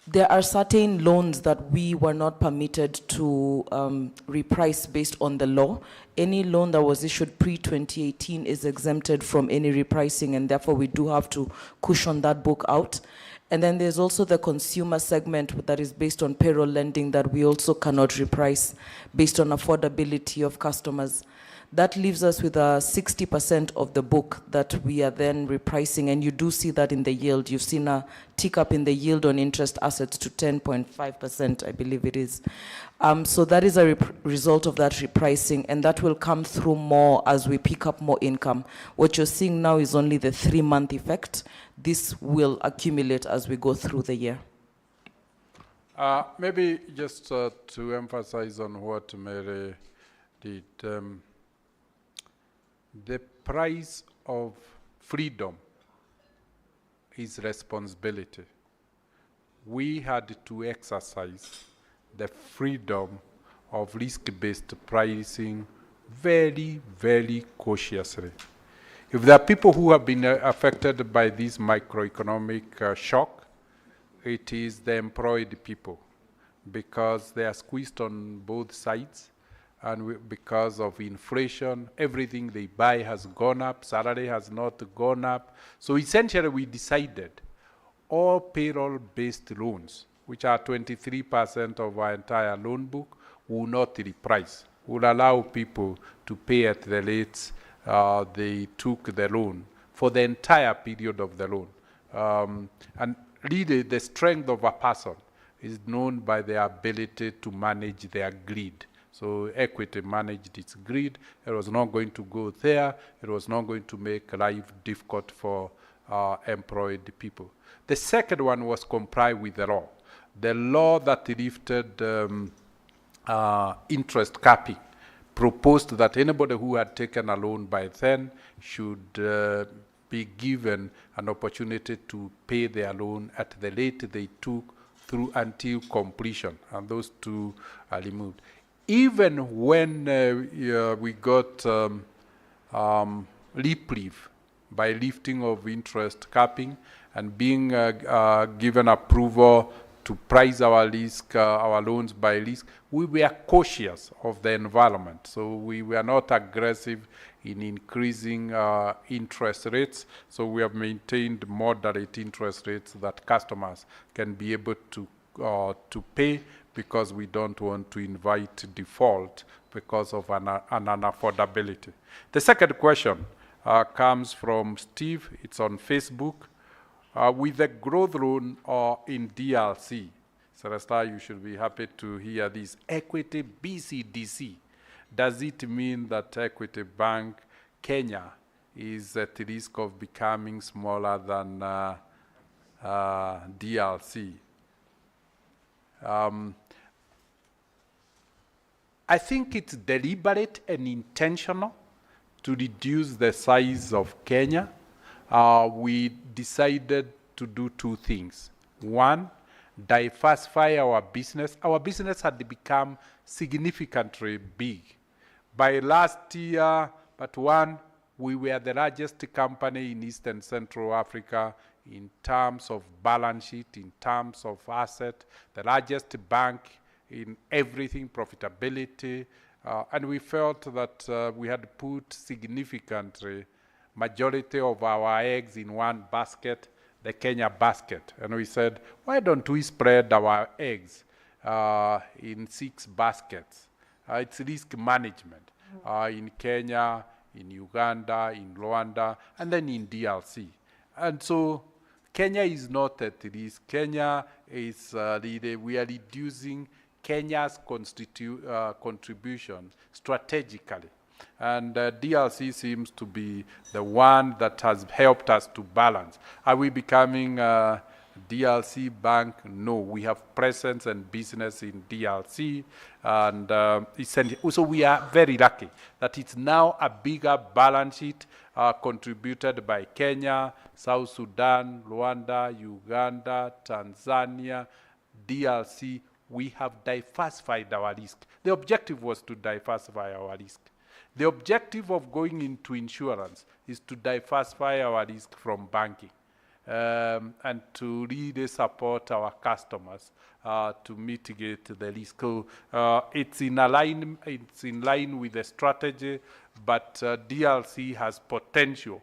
there are certain loans that we were not permitted to reprice based on the law. Any loan that was issued pre-2018 is exempted from any repricing, and therefore we do have to cushion that book out. And then there's also the consumer segment that is based on payroll lending that we also cannot reprice based on affordability of customers. That leaves us with 60% of the book that we are then repricing, and you do see that in the yield. You've seen a tick up in the yield on interest assets to 10.5%, I believe it is. So that is a result of that repricing, and that will come through more as we pick up more income. What you're seeing now is only the 3-month effect. This will accumulate as we go through the year. Maybe just to emphasize on what Mary did, the price of freedom is responsibility. We had to exercise the freedom of risk-based pricing very, very cautiously. If there are people who have been affected by this microeconomic shock, it is the employed people. because they are squeezed on both sides. And because of inflation, everything they buy has gone up, salary has not gone up. So essentially we decided all payroll-based loans, which are 23% of our entire loan book, will not reprice, will allow people to pay at the rates they took the loan for the entire period of the loan. And really the strength of a person is known by their ability to manage their greed. So Equity managed its greed. It was not going to go there. It was not going to make life difficult for employed people. The second one was comply with the law. The law that lifted interest capping proposed that anybody who had taken a loan by then should be given an opportunity to pay their loan at the rate they took through until completion, and those two are removed. Even when we got reprieve by lifting of interest capping and being given approval to price our risk, our loans by risk, we were cautious of the environment. So we were not aggressive in increasing interest rates. So we have maintained moderate interest rates that customers can be able to pay, because we don't want to invite default because of an unaffordability. The second question comes from Steve. It's on Facebook. With the growth loan in DRC, Celesta, you should be happy to hear this. Equity BCDC, does it mean that Equity Bank Kenya is at risk of becoming smaller than DRC? I think it's deliberate and intentional to reduce the size of Kenya. We decided to do two things. One, diversify our business. Our business had become significantly big. By last year, we were the largest company in East and Central Africa in terms of balance sheet, in terms of asset, the largest bank in everything, profitability, and we felt that we had put significantly majority of our eggs in one basket, the Kenya basket. And we said, why don't we spread our eggs in 6 baskets? It's risk management in Kenya, in Uganda, in Rwanda, and then in DRC. And so Kenya is not at risk. Kenya is, we are reducing Kenya's contribution strategically. And DRC seems to be the one that has helped us to balance. Are we becoming a DRC bank? No, we have presence and business in DRC. And so we are very lucky that it's now a bigger balance sheet contributed by Kenya, South Sudan, Rwanda, Uganda, Tanzania, DRC. We have diversified our risk. The objective was to diversify our risk. The objective of going into insurance is to diversify our risk from banking and to really support our customers to mitigate the risk. So it's in line with the strategy, but DRC has potential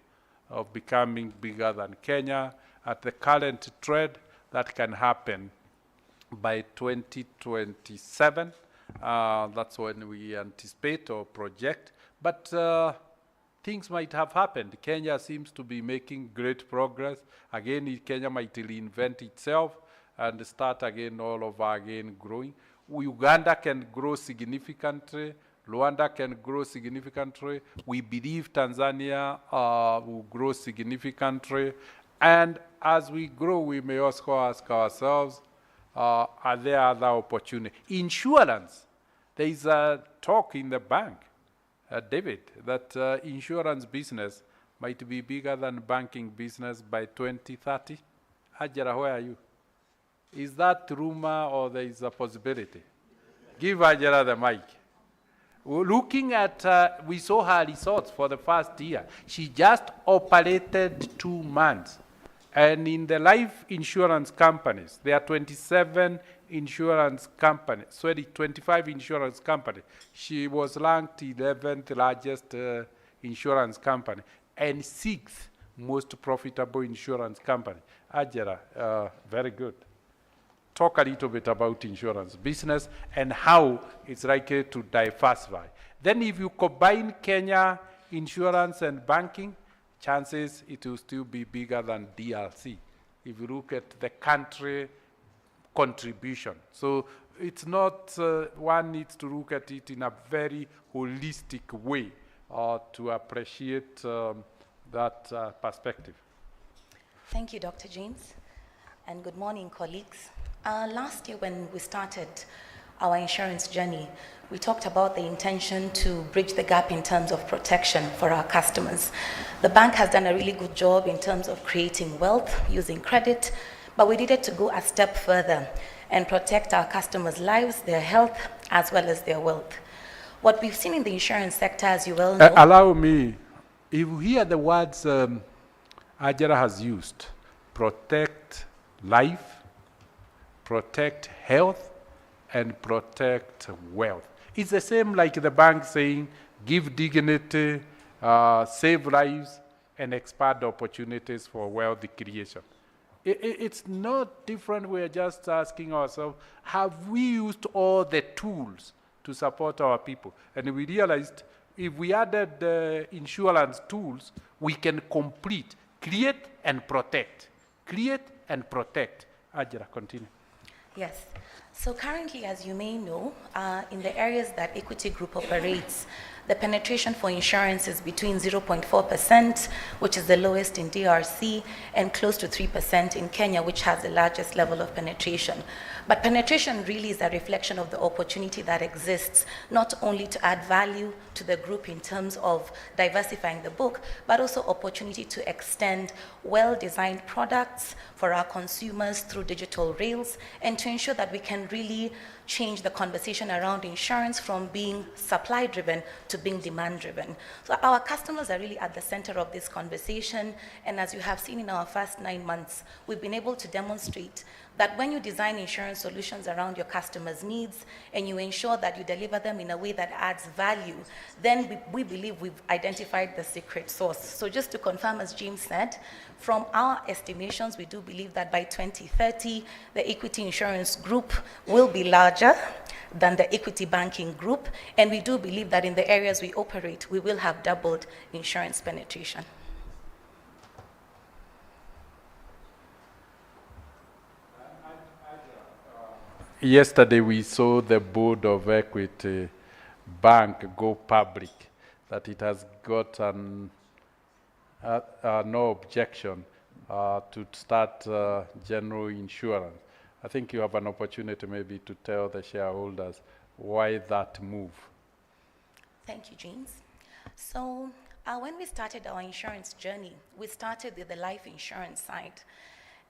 of becoming bigger than Kenya. At the current trend, that can happen by 2027. That's when we anticipate or project. But things might have happened. Kenya seems to be making great progress. Again, Kenya might reinvent itself and start again all over again growing. Uganda can grow significantly. Rwanda can grow significantly. We believe Tanzania will grow significantly. And as we grow, we may also ask ourselves, are there other opportunities? Insurance, there is a talk in the bank, David, that insurance business might be bigger than banking business by 2030. Ajara, where are you? Is that rumor or there is a possibility? Give Ajara the mic. Looking at, we saw her results for the first year. She just operated 2 months. And in the life insurance companies, there are 27 insurance companies, 25 insurance companies. She was ranked 11th largest insurance company and 6th most profitable insurance company. Ajara, very good. Talk a little bit about insurance business and how it's likely to diversify. Then if you combine Kenya insurance and banking, chances it will still be bigger than DRC if you look at the country contribution. So it's not, one needs to look at it in a very holistic way to appreciate that perspective. Thank you, Dr. James, and good morning, colleagues. Last year when we started our insurance journey, we talked about the intention to bridge the gap in terms of protection for our customers. The bank has done a really good job in terms of creating wealth using credit, but we needed to go a step further and protect our customers' lives, their health, as well as their wealth. What we've seen in the insurance sector, as you well know... Allow me, if you hear the words Ajara has used, protect life, protect health, and protect wealth. It's the same like the bank saying, give dignity, save lives, and expand opportunities for wealth creation. It's not different. We're just asking ourselves, have we used all the tools to support our people? And we realized if we added the insurance tools, we can complete, create and protect. Create and protect. Ajara, continue. Yes. So currently, as you may know, in the areas that Equity Group operates, the penetration for insurance is between 0.4%, which is the lowest in DRC, and close to 3% in Kenya, which has the largest level of penetration. But penetration really is a reflection of the opportunity that exists, not only to add value to the group in terms of diversifying the book, but also opportunity to extend well-designed products for our consumers through digital rails, and to ensure that we can really change the conversation around insurance from being supply-driven to being demand-driven. So our customers are really at the center of this conversation, and as you have seen in our first 9 months, we've been able to demonstrate that when you design insurance solutions around your customers' needs and you ensure that you deliver them in a way that adds value, then we believe we've identified the secret sauce. So just to confirm, as James said, from our estimations, we do believe that by 2030, the Equity Insurance Group will be larger than the Equity Banking Group, and we do believe that in the areas we operate, we will have doubled insurance penetration. Yesterday we saw the board of Equity Bank go public, that it has got no objection to start general insurance. I think you have an opportunity maybe to tell the shareholders why that move. Thank you, James. So when we started our insurance journey, we started with the life insurance side.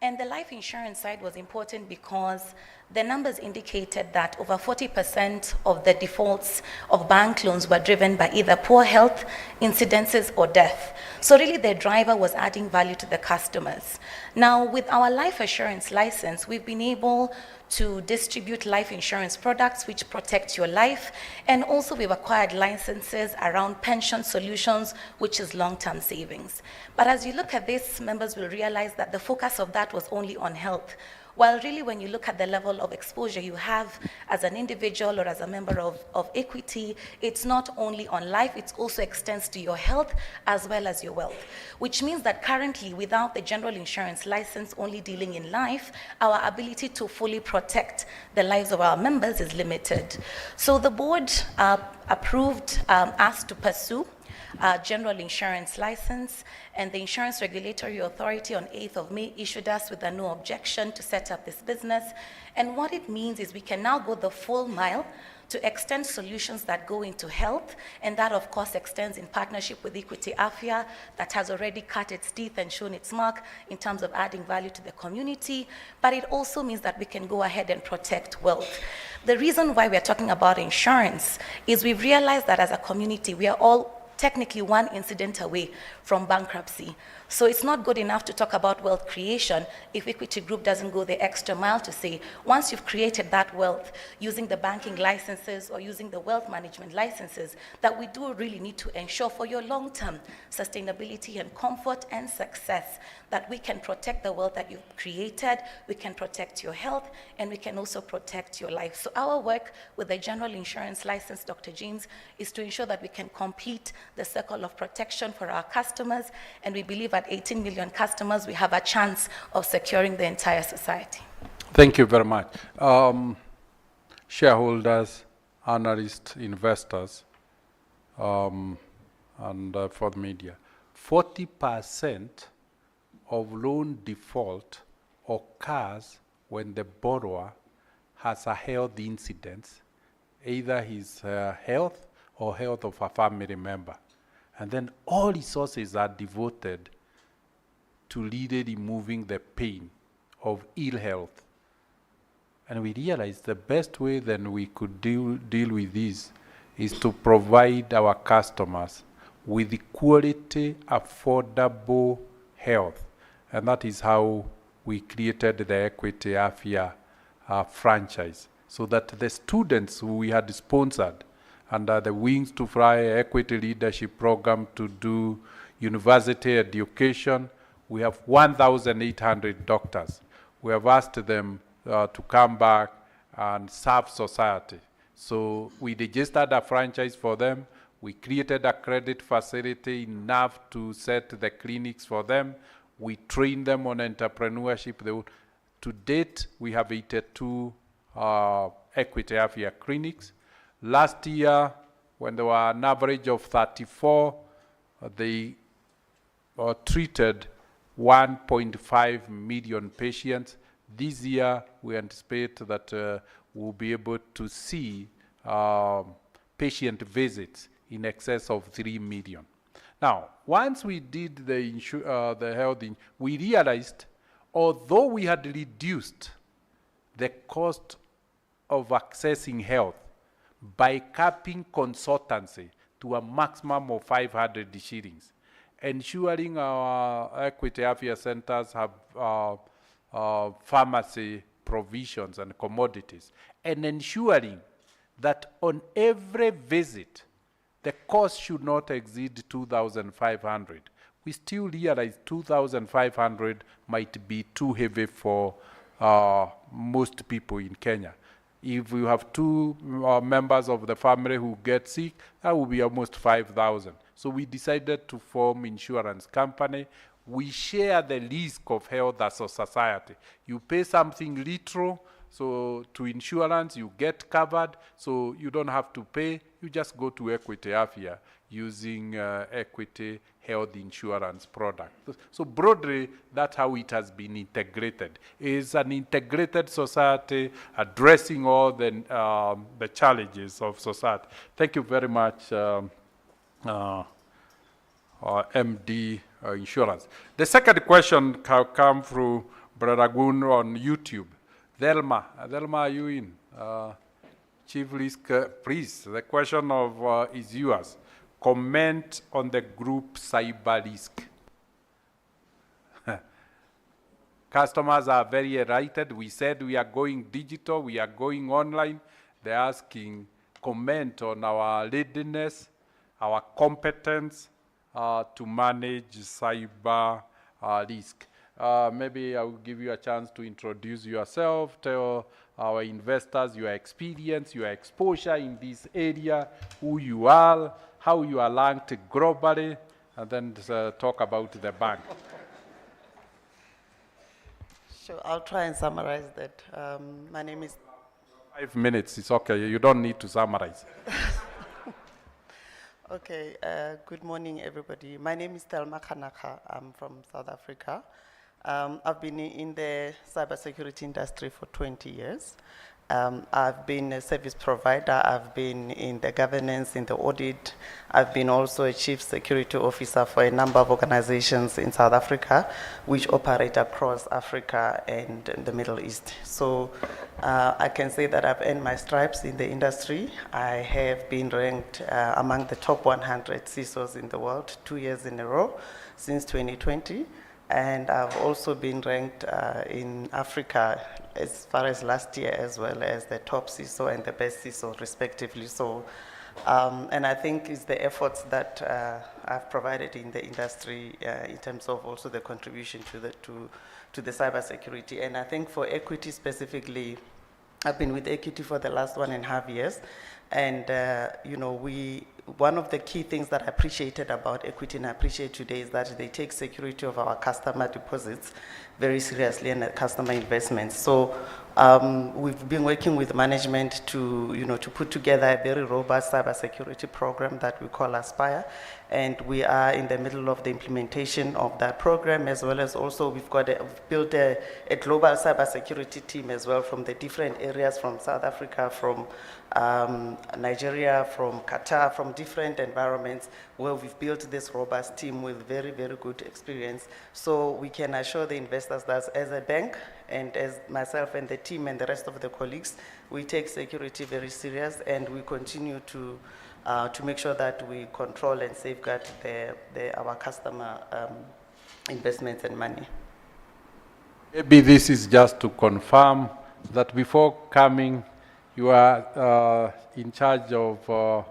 And the life insurance side was important because the numbers indicated that over 40% of the defaults of bank loans were driven by either poor health, incidences, or death. So really the driver was adding value to the customers. Now with our life assurance license, we've been able to distribute life insurance products which protect your life, and also we've acquired licenses around pension solutions, which is long-term savings. But as you look at this, members will realize that the focus of that was only on health, while really when you look at the level of exposure you have as an individual or as a member of Equity, it's not only on life, it also extends to your health as well as your wealth, which means that currently without the general insurance license only dealing in life, our ability to fully protect the lives of our members is limited. So the board approved us to pursue general insurance license, and the Insurance Regulatory Authority on 8th of May issued us with a no objection to set up this business. And what it means is we can now go the full mile to extend solutions that go into health, and that of course extends in partnership with Equity Afia that has already cut its teeth and shown its mark in terms of adding value to the community, but it also means that we can go ahead and protect wealth. The reason why we're talking about insurance is we've realized that as a community we are all technically one incident away from bankruptcy. So it's not good enough to talk about wealth creation if Equity Group doesn't go the extra mile to say, once you've created that wealth using the banking licenses or using the wealth management licenses, that we do really need to ensure for your long-term sustainability and comfort and success that we can protect the wealth that you've created, we can protect your health, and we can also protect your life. So our work with the General Insurance License, Dr. James, is to ensure that we can complete the circle of protection for our customers, and we believe at 18 million customers, we have a chance of securing the entire society. Thank you very much. Shareholders, analysts, investors, and for the media, 40% of loan default occurs when the borrower has a health incident, either his health or health of a family member. And then all resources are devoted to really removing the pain of ill health. And we realized the best way then we could deal with this is to provide our customers with quality, affordable health. And that is how we created the Equity Afya franchise, so that the students who we had sponsored under the Wings to Fly Equity Leadership Program to do university education, we have 1,800 doctors. We have asked them to come back and serve society. So we registered a franchise for them. We created a credit facility enough to set the clinics for them. We train them on entrepreneurship. To date, we have 82 Equity Afya clinics. Last year, when there were an average of 34, they treated 1.5 million patients. This year, we anticipate that we'll be able to see patient visits in excess of 3 million. Now, once we did the health, we realized, although we had reduced the cost of accessing health by capping consultancy to a maximum of 500 shillings, ensuring our Equity Afya centers have pharmacy provisions and commodities, and ensuring that on every visit, the cost should not exceed 2,500. We still realize 2,500 might be too heavy for most people in Kenya. If you have two members of the family who get sick, that will be almost 5,000. So we decided to form insurance company. We share the risk of health as a society. You pay something little, so to insurance, you get covered, so you don't have to pay. You just go to Equity Afya using Equity Health Insurance product. So broadly, that's how it has been integrated. It's an integrated society addressing all the challenges of society. Thank you very much, MD Insurance. The second question come through Brother Gun on YouTube. Delma, are you in? Chief Risk, please, the question is yours. Comment on the group cyber risk. Customers are very excited. We said we are going digital, we are going online. They're asking comment on our readiness, our competence to manage cyber risk. Maybe I will give you a chance to introduce yourself, tell our investors your experience, your exposure in this area, who you are, how you are ranked globally, and then talk about the bank. Sure, I'll try and summarize that. My name is... 5 minutes, it's okay. You don't need to summarize. Okay, good morning, everybody. My name is Thelma Kanaka. I'm from South Africa. I've been in the cybersecurity industry for 20 years. I've been a service provider. I've been in the governance, in the audit. I've been also a chief security officer for a number of organizations in South Africa, which operate across Africa and the Middle East. So I can say that I've earned my stripes in the industry. I have been ranked among the top 100 CISOs in the world 2 years in a row since 2020. And I've also been ranked in Africa as far as last year, as well as the top CISO and the best CISO respectively. So, and I think it's the efforts that I've provided in the industry in terms of also the contribution to the cybersecurity. And I think for equity specifically, I've been with equity for the last 1.5 years. And, you know, one of the key things that I appreciated about equity and I appreciate today is that they take security of our customer deposits very seriously and customer investments. So we've been working with management to, you know, to put together a very robust cybersecurity program that we call Aspire. And we are in the middle of the implementation of that program, as well as also we've built a global cybersecurity team as well from the different areas, from South Africa, from Nigeria, from Qatar, from different environments, where we've built this robust team with very, very good experience. So we can assure the investors that as a bank, and as myself and the team and the rest of the colleagues, we take security very serious, and we continue to make sure that we control and safeguard our customer investments and money. Maybe this is just to confirm that before coming, you are in charge of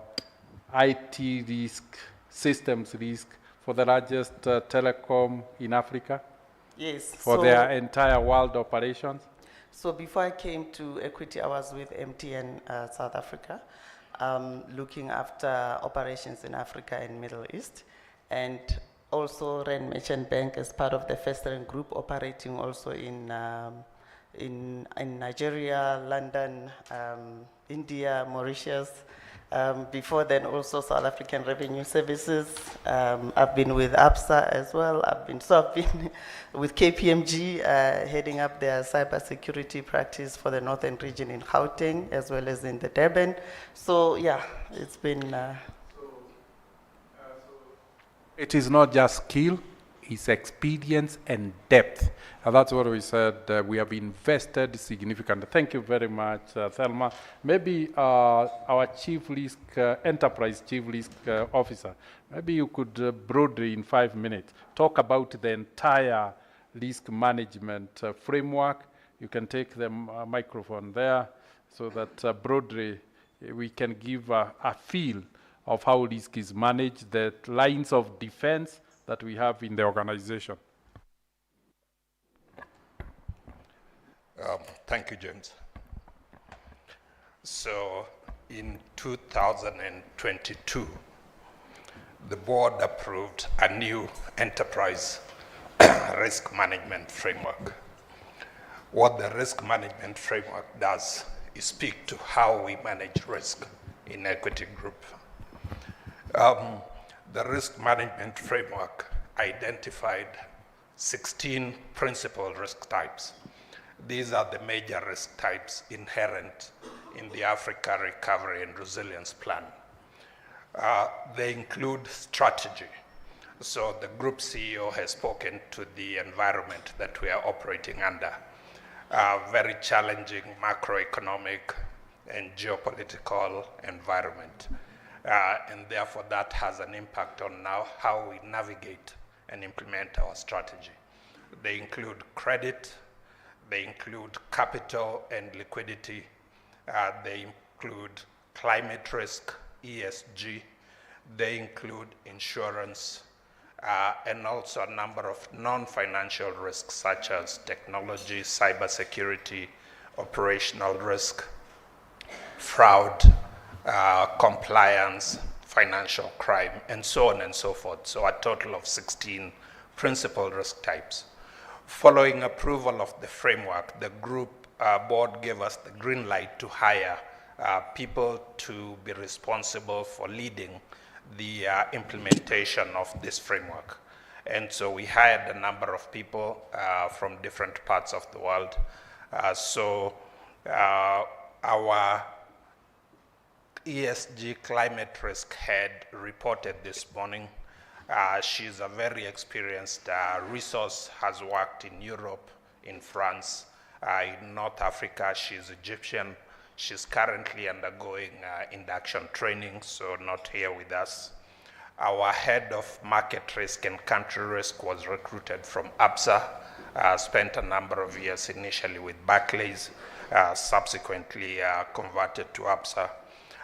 IT risk, systems risk for the largest telecom in Africa? Yes. For their entire world operations? So before I came to Equity, I was with MTN South Africa, looking after operations in Africa and Middle East, and also ran Merchant Bank as part of the FirstRand Group, operating also in Nigeria, London, India, Mauritius. Before then, also South African Revenue Services. I've been with ABSA as well. I've been with KPMG, heading up their cybersecurity practice for the Northern region in Gauteng, as well as in the Durban. So yeah, it's been... It is not just skill, it's experience and depth. And that's what we said, we have invested significantly. Thank you very much, Thelma. Maybe our Chief Risk, Enterprise Chief Risk Officer, maybe you could broadly, in 5 minutes, talk about the entire risk management framework. You can take the microphone there so that broadly we can give a feel of how risk is managed, the lines of defense that we have in the organization. Thank you, James. So in 2022, the board approved a new enterprise risk management framework. What the risk management framework does is speak to how we manage risk in Equity Group. The risk management framework identified 16 principal risk types. These are the major risk types inherent in the Africa Recovery and Resilience Plan. They include strategy. So the group CEO has spoken to the environment that we are operating under. Very challenging macroeconomic and geopolitical environment. And therefore that has an impact on now how we navigate and implement our strategy. They include credit, they include capital and liquidity, they include climate risk, ESG, they include insurance, and also a number of non-financial risks such as technology, cybersecurity, operational risk, fraud, compliance, financial crime, and so on and so forth. So a total of 16 principal risk types. Following approval of the framework, the group board gave us the green light to hire people to be responsible for leading the implementation of this framework. And so we hired a number of people from different parts of the world. Our ESG climate risk head reported this morning. She's a very experienced resource, has worked in Europe, in France, In North Africa, she's Egyptian. She's currently undergoing induction training, so not here with us. Our head of market risk and country risk was recruited from ABSA, spent a number of years initially with Barclays, subsequently converted to ABSA.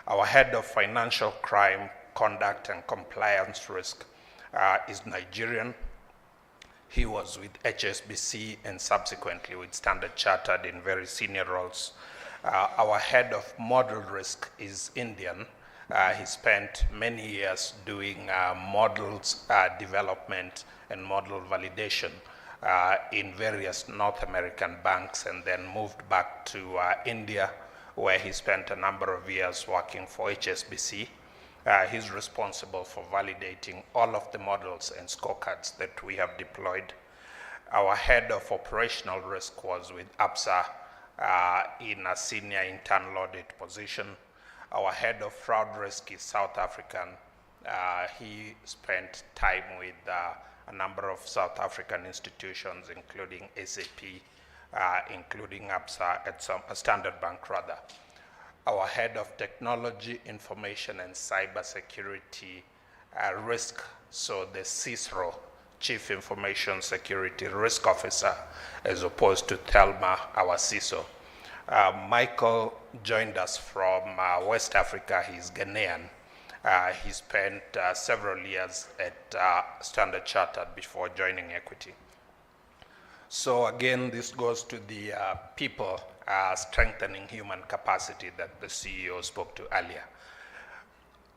Our head of financial crime, conduct and compliance risk is Nigerian. He was with HSBC and subsequently with Standard Chartered in very senior roles. Our head of model risk is Indian. He spent many years doing models development and model validation in various North American banks, and then moved back to India, where he spent a number of years working for HSBC. He's responsible for validating all of the models and scorecards that we have deployed. Our head of operational risk was with ABSA in a senior internal audit position. Our head of fraud risk is South African. He spent time with a number of South African institutions, including SAP, including ABSA, at Standard Bank rather. Our head of technology, information and cybersecurity risk, so the CISRO, Chief Information Security Risk Officer, as opposed to Thelma, our CISO. Michael joined us from West Africa. He's Ghanaian. He spent several years at Standard Chartered before joining Equity. So again, this goes to the people strengthening human capacity that the CEO spoke to earlier.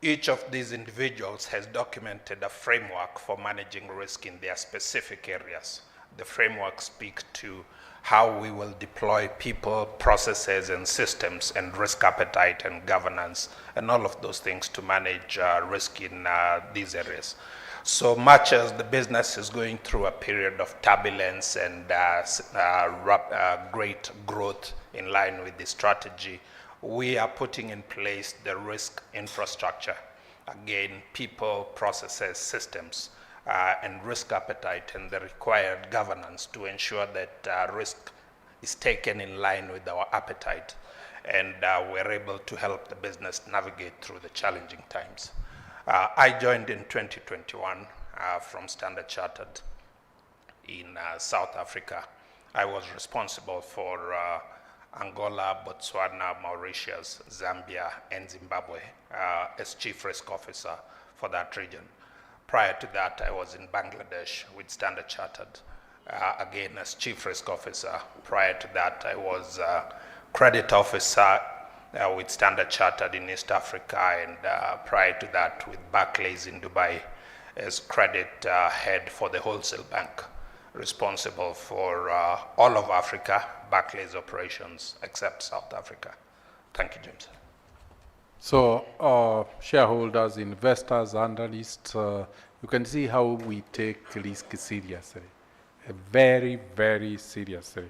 Each of these individuals has documented a framework for managing risk in their specific areas. The framework speaks to how we will deploy people, processes, and systems, and risk appetite and governance, and all of those things to manage risk in these areas. So much as the business is going through a period of turbulence and great growth in line with the strategy, we are putting in place the risk infrastructure. Again, people, processes, systems, and risk appetite and the required governance to ensure that risk is taken in line with our appetite, and we're able to help the business navigate through the challenging times. I joined in 2021 from Standard Chartered in South Africa. I was responsible for Angola, Botswana, Mauritius, Zambia, and Zimbabwe as Chief Risk Officer for that region. Prior to that, I was in Bangladesh with Standard Chartered, again as Chief Risk Officer. Prior to that, I was Credit Officer with Standard Chartered in East Africa, and prior to that with Barclays in Dubai as Credit Head for the Wholesale Bank, responsible for all of Africa, Barclays operations, except South Africa. Thank you, James. So shareholders, investors, analysts, you can see how we take risk seriously, very, very seriously.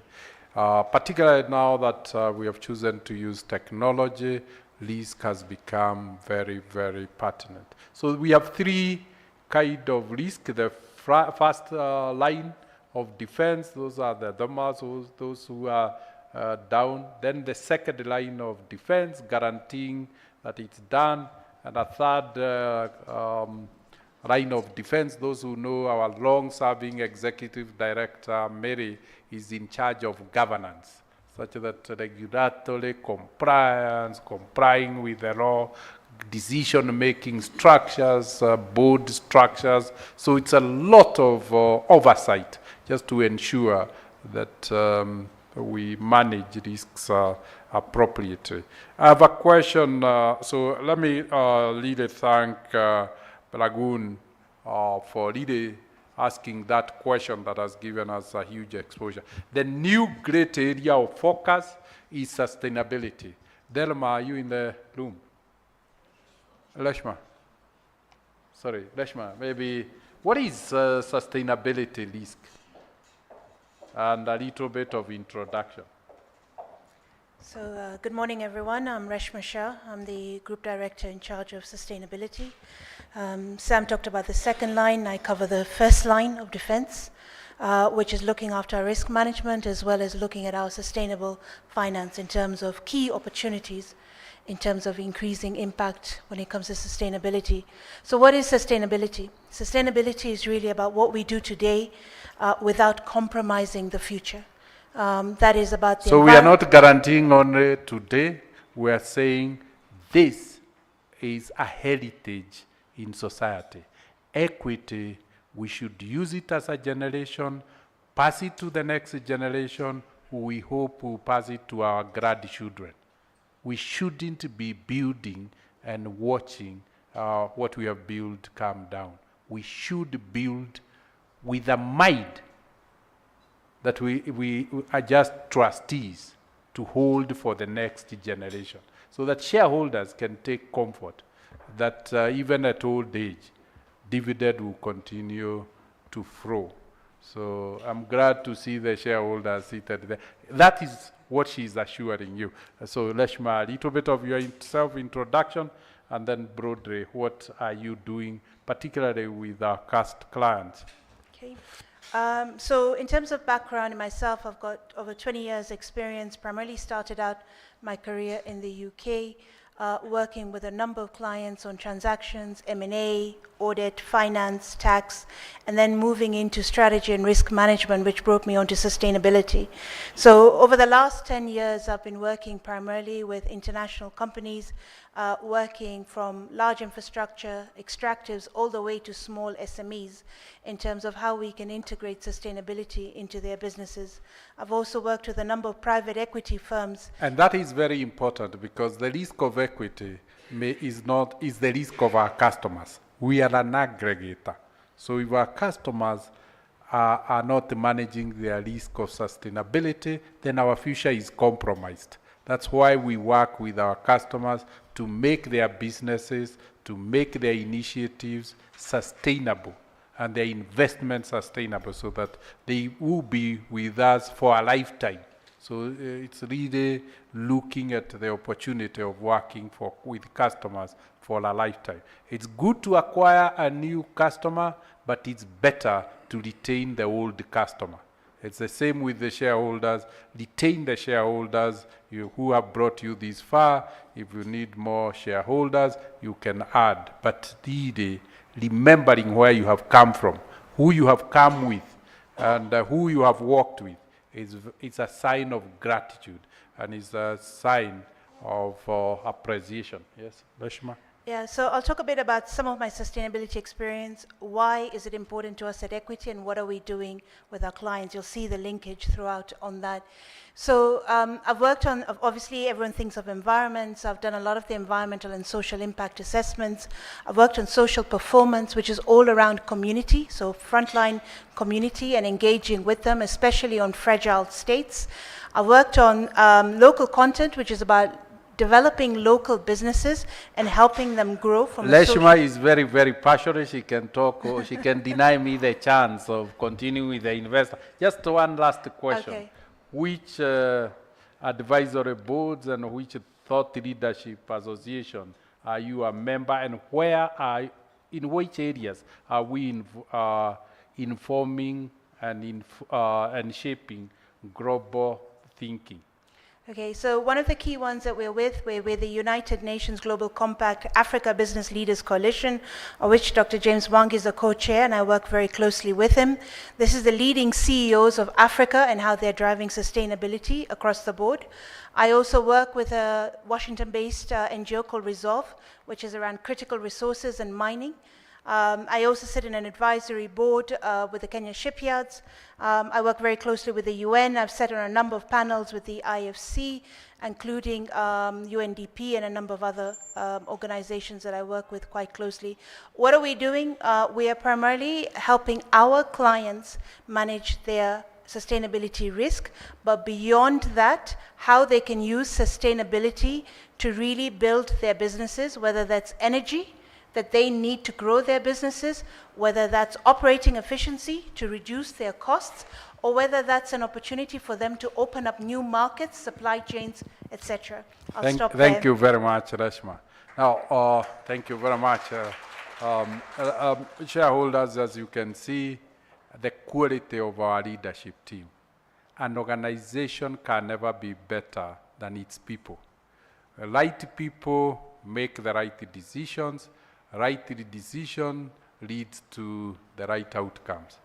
Particularly now that we have chosen to use technology, risk has become very, very pertinent. So we have three kinds of risk. The first line of defense, those are the DOMAs, those who are down. Then the second line of defense, guaranteeing that it's done. And a third line of defense, those who know our long-serving executive director, Mary, is in charge of governance, such that regulatory compliance, complying with the law, decision-making structures, board structures. So it's a lot of oversight just to ensure that we manage risks appropriately. I have a question, so let me really thank Lagoon for really asking that question that has given us a huge exposure. The new great area of focus is sustainability. Delma, are you in the room? Leshma. Sorry, Leshma, maybe, what is sustainability risk? And a little bit of introduction. So good morning, everyone. I'm Reshma Shah. I'm the Group Director in charge of sustainability. Sam talked about the second line. I cover the first line of defense. which is looking after our risk management as well as looking at our sustainable finance in terms of key opportunities in terms of increasing impact when it comes to sustainability. So what is sustainability? Sustainability is really about what we do today without compromising the future. That is about the So we are not guaranteeing only today, we are saying this is a heritage in society. Equity, we should use it as a generation, pass it to the next generation, who we hope will pass it to our grandchildren. We shouldn't be building and watching what we have built come down. We should build with a mind that we are just trustees to hold for the next generation, so that shareholders can take comfort that even at old age, dividend will continue to flow. So I'm glad to see the shareholders seated there. That is what she is assuring you. So Leshma, a little bit of your self-introduction, and then broadly, what are you doing, particularly with our clients? Okay. So in terms of background, myself, I've got over 20 years experience, primarily started out my career in the UK, working with a number of clients on transactions, M&A, audit, finance, tax, and then moving into strategy and risk management, which brought me onto sustainability. So over the last 10 years, I've been working primarily with international companies, working from large infrastructure, extractives, all the way to small SMEs in terms of how we can integrate sustainability into their businesses. I've also worked with a number of private equity firms. And that is very important, because the risk of equity is the risk of our customers. We are an aggregator. So if our customers are not managing their risk of sustainability, then our future is compromised. That's why we work with our customers to make their businesses, to make their initiatives sustainable and their investments sustainable, so that they will be with us for a lifetime. So it's really looking at the opportunity of working with customers for a lifetime. It's good to acquire a new customer, but it's better to retain the old customer. It's the same with the shareholders. Retain the shareholders who have brought you this far. If you need more shareholders, you can add. But really remembering where you have come from, who you have come with, and who you have worked with, it's a sign of gratitude, and it's a sign of appreciation. Yes, Leshma? Yeah, so I'll talk a bit about some of my sustainability experience. Why is it important to us at Equity, and what are we doing with our clients? You'll see the linkage throughout on that. So I've worked on, obviously everyone thinks of environments. I've done a lot of the environmental and social impact assessments. I've worked on social performance, which is all around community, so frontline community and engaging with them, especially on fragile states. I've worked on local content, which is about developing local businesses and helping them grow from Leshma is very, very passionate. She can talk, or she can deny me the chance of continuing with the investor. Just one last question. Okay. Which advisory boards and which thought leadership association are you a member, and in which areas are we informing and shaping global thinking? Okay, so one of the key ones that we're with the United Nations Global Compact Africa Business Leaders Coalition, of which Dr. James Wang is the co-chair, and I work very closely with him. This is the leading CEOs of Africa and how they're driving sustainability across the board. I also work with a Washington-based NGO called Resolve, which is around critical resources and mining. I also sit in an advisory board with the Kenya shipyards. I work very closely with the UN. I've sat on a number of panels with the IFC, including UNDP and a number of other organizations that I work with quite closely. What are we doing? We are primarily helping our clients manage their sustainability risk, but beyond that, how they can use sustainability to really build their businesses, whether that's energy that they need to grow their businesses, whether that's operating efficiency to reduce their costs, or whether that's an opportunity for them to open up new markets, supply chains, etc. Thank you very much, Reshma. Now, thank you very much. Shareholders, as you can see, the quality of our leadership team. An organization can never be better than its people. Right people make the right decisions. Right decision leads to the right outcomes.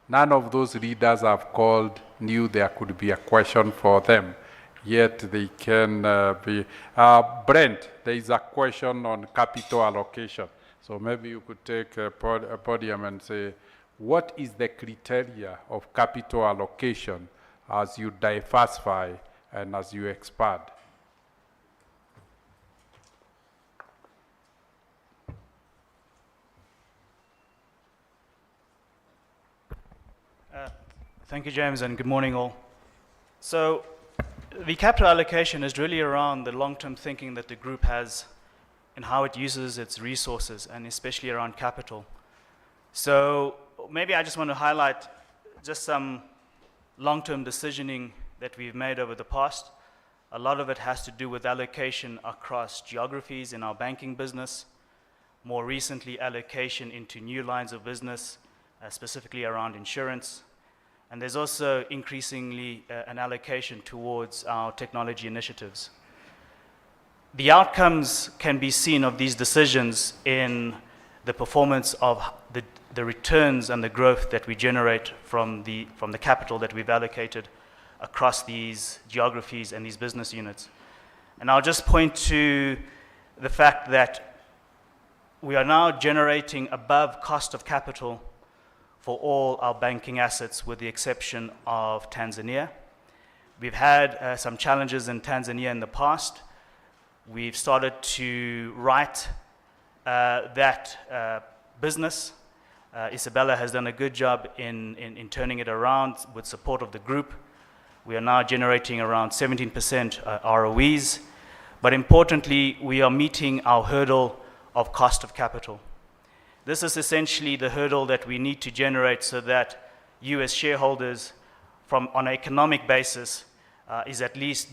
None of those leaders I've called knew there could be a question for them, yet they can be. Brent, there is a question on capital allocation. So maybe you could take a podium and say, what is the criteria of capital allocation as you diversify and as you expand? Thank you, James, and good morning, all. So the capital allocation is really around the long-term thinking that the group has and how it uses its resources, and especially around capital. So maybe I just want to highlight just some long-term decisioning that we've made over the past. A lot of it has to do with allocation across geographies in our banking business, more recently allocation into new lines of business, specifically around insurance. And there's also increasingly an allocation towards our technology initiatives. The outcomes can be seen of these decisions in the performance of the returns and the growth that we generate from the capital that we've allocated across these geographies and these business units. And I'll just point to the fact that we are now generating above cost of capital for all our banking assets, with the exception of Tanzania. We've had some challenges in Tanzania in the past. We've started to right that business. Isabella has done a good job in turning it around with support of the group. We are now generating around 17% ROEs. But importantly, we are meeting our hurdle of cost of capital. This is essentially the hurdle that we need to generate so that you as shareholders, on an economic basis, is at least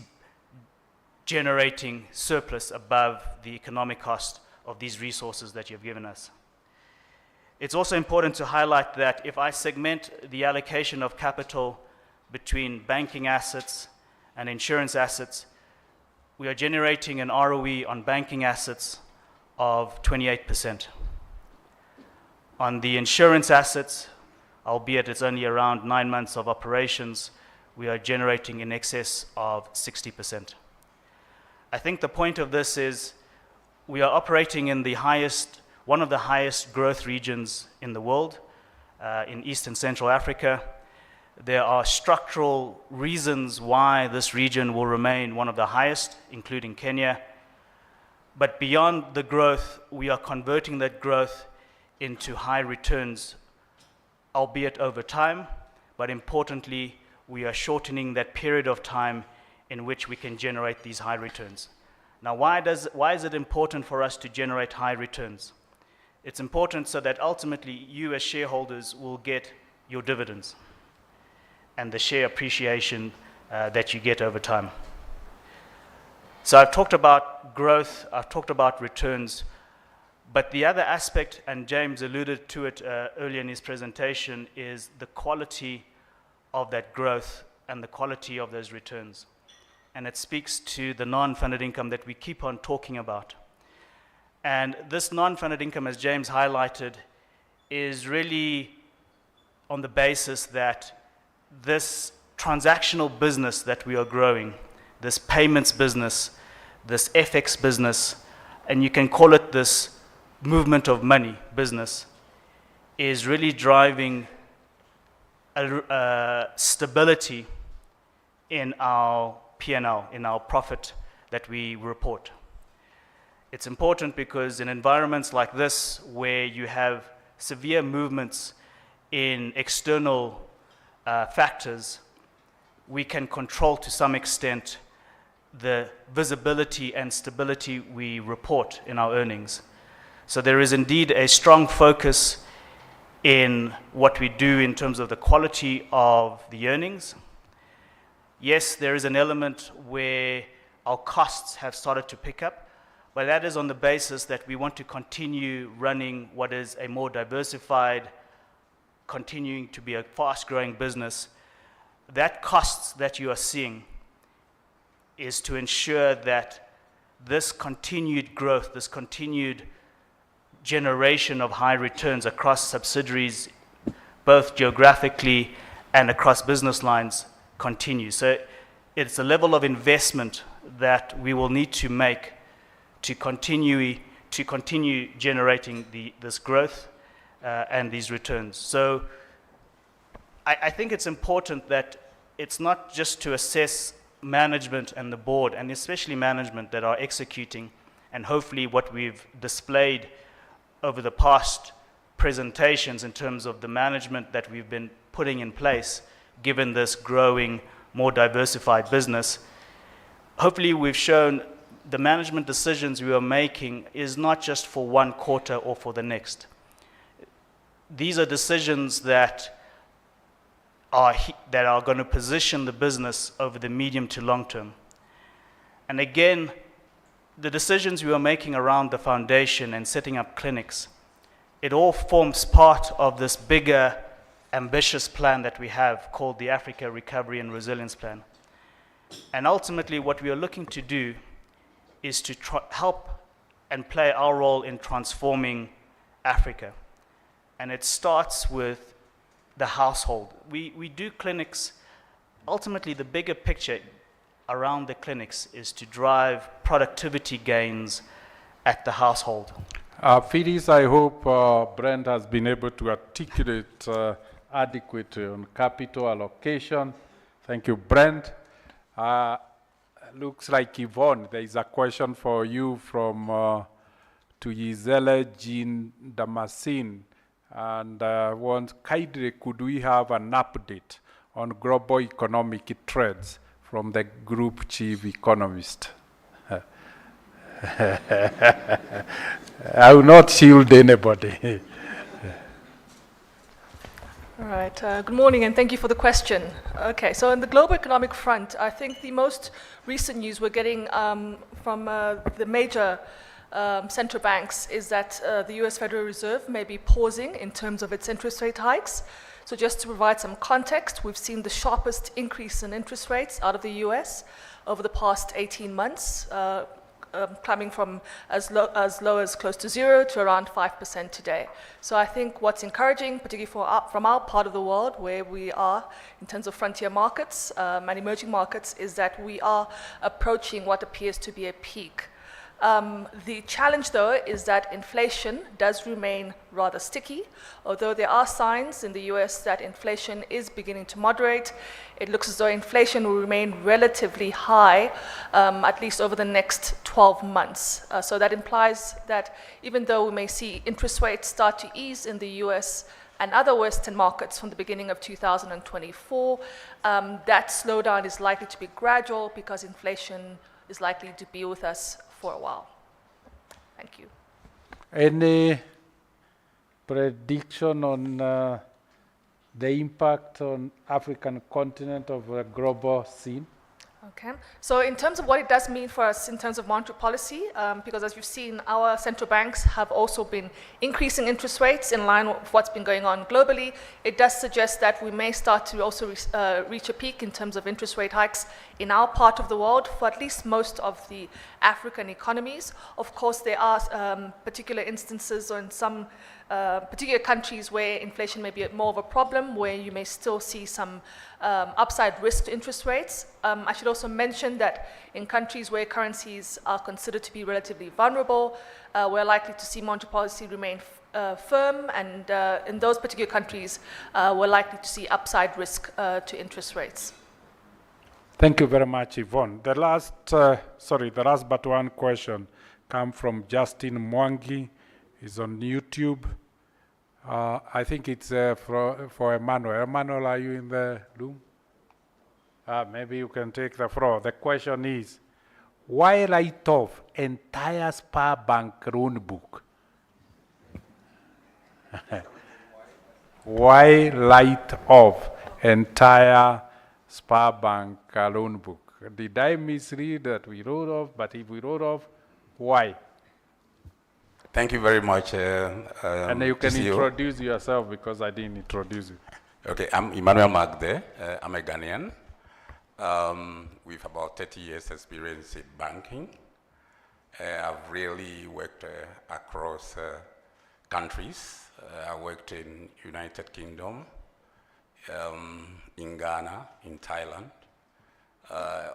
generating surplus above the economic cost of these resources that you've given us. It's also important to highlight that if I segment the allocation of capital between banking assets and insurance assets, we are generating an ROE on banking assets of 28%. On the insurance assets, albeit it's only around 9 months of operations, we are generating in excess of 60%. I think the point of this is we are operating in one of the highest growth regions in the world, in East and Central Africa. There are structural reasons why this region will remain one of the highest, including Kenya. But beyond the growth, we are converting that growth into high returns, albeit over time, but importantly, we are shortening that period of time in which we can generate these high returns. Now, why is it important for us to generate high returns? It's important so that ultimately you as shareholders will get your dividends and the share appreciation that you get over time. So I've talked about growth, I've talked about returns, but the other aspect, and James alluded to it earlier in his presentation, is the quality of that growth and the quality of those returns. And it speaks to the non-funded income that we keep on talking about. And this non-funded income, as James highlighted, is really on the basis that this transactional business that we are growing, this payments business, this FX business, and you can call it this movement of money business, is really driving a stability in our P&L, in our profit that we report. It's important because in environments like this, where you have severe movements in external factors, we can control to some extent the visibility and stability we report in our earnings. So there is indeed a strong focus in what we do in terms of the quality of the earnings. Yes, there is an element where our costs have started to pick up, but that is on the basis that we want to continue running what is a more diversified continuing to be a fast-growing business, that costs that you are seeing is to ensure that this continued growth, this continued generation of high returns across subsidiaries, both geographically and across business lines, continues. So it's a level of investment that we will need to make to continue generating this growth and these returns. So I think it's important that it's not just to assess management and the board, and especially management that are executing, and hopefully what we've displayed over the past presentations in terms of the management that we've been putting in place, given this growing, more diversified business. Hopefully we've shown the management decisions we are making is not just for one quarter or for the next. These are decisions that are going to position the business over the medium to long term. And again, the decisions we are making around the foundation and setting up clinics, it all forms part of this bigger, ambitious plan that we have called the Africa Recovery and Resilience Plan. And ultimately, what we are looking to do is to help and play our role in transforming Africa. And it starts with the household. We do clinics. Ultimately, the bigger picture around the clinics is to drive productivity gains at the household. Phyllis, I hope Brent has been able to articulate adequately on capital allocation. Thank you, Brent. Looks like Yvonne, there is a question for you from to Gisele Jean Damascene, and kindly could we have an update on global economic trends from the group chief economist? I will not shield anybody. All right, good morning and thank you for the question. Okay, so in the global economic front, I think the most recent news we're getting from the major central banks is that the US Federal Reserve may be pausing in terms of its interest rate hikes. So just to provide some context, we've seen the sharpest increase in interest rates out of the US over the past 18 months, climbing from as low as close to 0 to around 5% today. So I think what's encouraging, particularly from our part of the world where we are in terms of frontier markets and emerging markets, is that we are approaching what appears to be a peak. The challenge, though, is that inflation does remain rather sticky. Although there are signs in the US that inflation is beginning to moderate, it looks as though inflation will remain relatively high, at least over the next 12 months. So that implies that even though we may see interest rates start to ease in the US and other Western markets from the beginning of 2024, that slowdown is likely to be gradual because inflation is likely to be with us for a while. Thank you. Any prediction on the impact on African continent of the global scene? Okay, so in terms of what it does mean for us in terms of monetary policy, because as you've seen, our central banks have also been increasing interest rates in line with what's been going on globally. It does suggest that we may start to also reach a peak in terms of interest rate hikes in our part of the world for at least most of the African economies. Of course, there are particular instances or in some particular countries where inflation may be more of a problem, where you may still see some upside risk to interest rates. I should also mention that in countries where currencies are considered to be relatively vulnerable, we're likely to see monetary policy remain firm, and in those particular countries, we're likely to see upside risk to interest rates. Thank you very much, Yvonne. The last but one question comes from Justin Mwangi. It's on YouTube. I think it's for Emmanuel. Emmanuel, are you in the room? Maybe you can take the floor. The question is, why write off entire Spar Bank loan book? Why write off entire Spar Bank loan book? Did I misread that we wrote off? But if we wrote off, why? Thank you very much. And you can introduce yourself because I didn't introduce you. Okay, I'm Emmanuel Magde. I'm a Ghanaian with about 30 years experience in banking. I've really worked across countries. I worked in United Kingdom, in Ghana, in Thailand,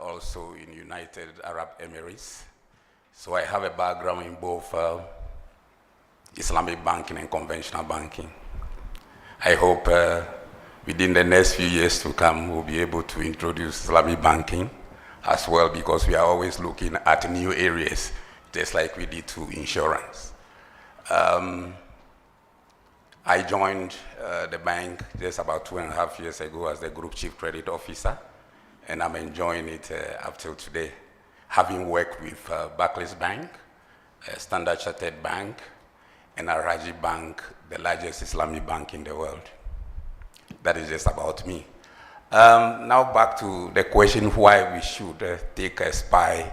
also in United Arab Emirates. So I have a background in both Islamic banking and conventional banking. I hope within the next few years to come, we'll be able to introduce Islamic banking as well, because we are always looking at new areas, just like we did to insurance. I joined the bank just about 2.5 years ago as the Group Chief Credit Officer, and I'm enjoying it up till today, having worked with Barclays Bank, Standard Chartered Bank, and Al-Rajhi Bank, the largest Islamic bank in the world. That is just about me. Now back to the question why we should take a spy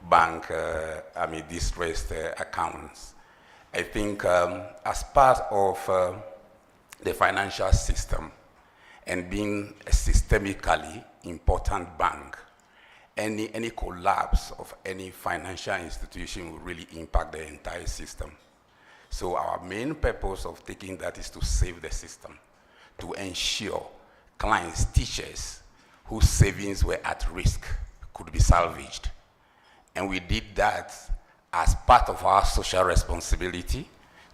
bank, distressed accounts. I think as part of the financial system and being a systemically important bank, any collapse of any financial institution will really impact the entire system. So our main purpose of taking that is to save the system, to ensure clients, teachers whose savings were at risk could be salvaged. And we did that as part of our social responsibility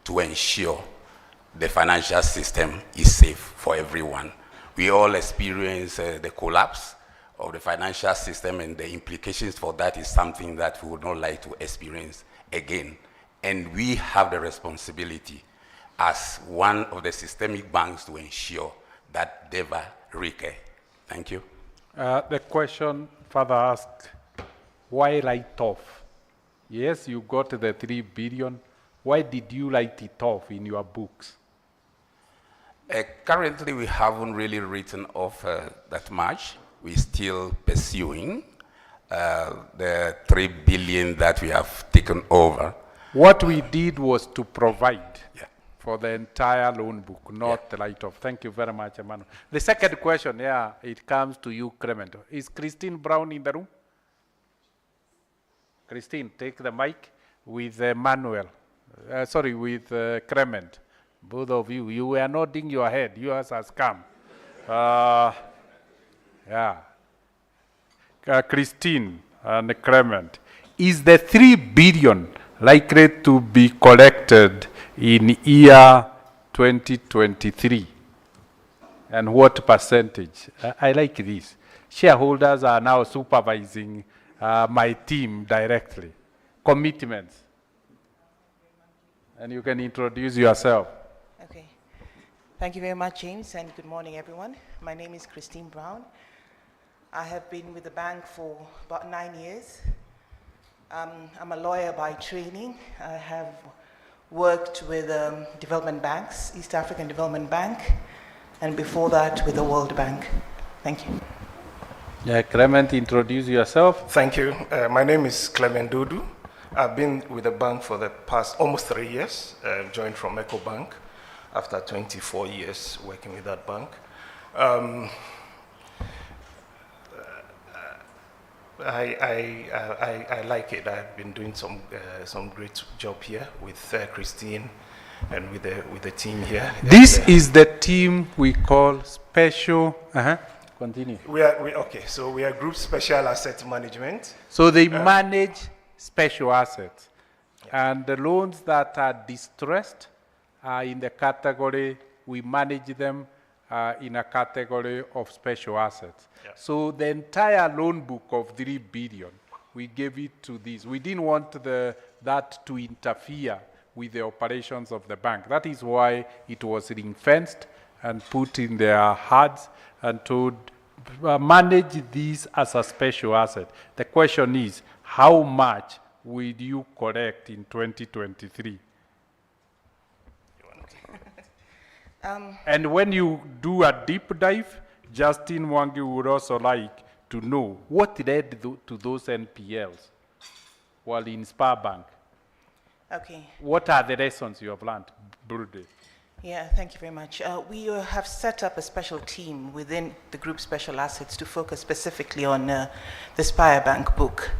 to ensure the financial system is safe for everyone. We all experience the collapse of the financial system, and the implications for that is something that we would not like to experience again. And we have the responsibility as one of the systemic banks to ensure that never recur. Thank you. The question further asked, why write off? Yes, you got the 3 billion. Why did you write it off in your books? Currently, we haven't really written off that much. We're still pursuing the 3 billion that we have taken over. What we did was to provide for the entire loan book, not the write-off. Thank you very much, Emmanuel. The second question, it comes to you, Clement. Is Christine Brown in the room? Christine, take the mic with Emmanuel. With Clement. Both of you, you were nodding your head. Yours has come. Christine and Clement, is the 3 billion likely to be collected in year 2023? And what percentage? I like this. Shareholders are now supervising my team directly. Commitments. And you can introduce yourself. Okay. Thank you very much, James, and good morning, everyone. My name is Christine Brown. I have been with the bank for about 9 years. I'm a lawyer by training. I have worked with development banks, East African Development Bank, and before that with the World Bank. Thank you. Clement, introduce yourself. Thank you. My name is Clement Dudu. I've been with the bank for the past almost 3 years. Joined from EcoBank after 24 years working with that bank. I like it. I've been doing some great job here with Christine and with the team here. This is the team we call special. Continue. We are Group Special Asset Management. So they manage special assets, and the loans that are distressed are in the category, we manage them in a category of special assets. So the entire loan book of 3 billion, we gave it to this. We didn't want that to interfere with the operations of the bank. That is why it was ring-fenced and put in their hands and to manage this as a special asset. The question is, how much will you collect in 2023? And when you do a deep dive, Justin Mwangi would also like to know what led to those NPLs while in Spar Bank. Okay. What are the lessons you have learned, Burudi? Yeah, thank you very much. We have set up a special team within the group Special Assets to focus specifically on the Spire Bank book.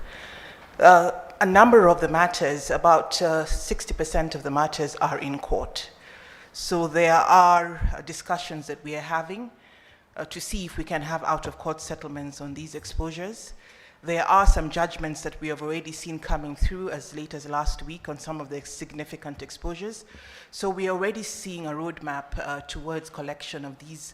A number of the matters, about 60% of the matters are in court. So there are discussions that we are having to see if we can have out-of-court settlements on these exposures. There are some judgments that we have already seen coming through as late as last week on some of the significant exposures. So we are already seeing a roadmap towards collection of these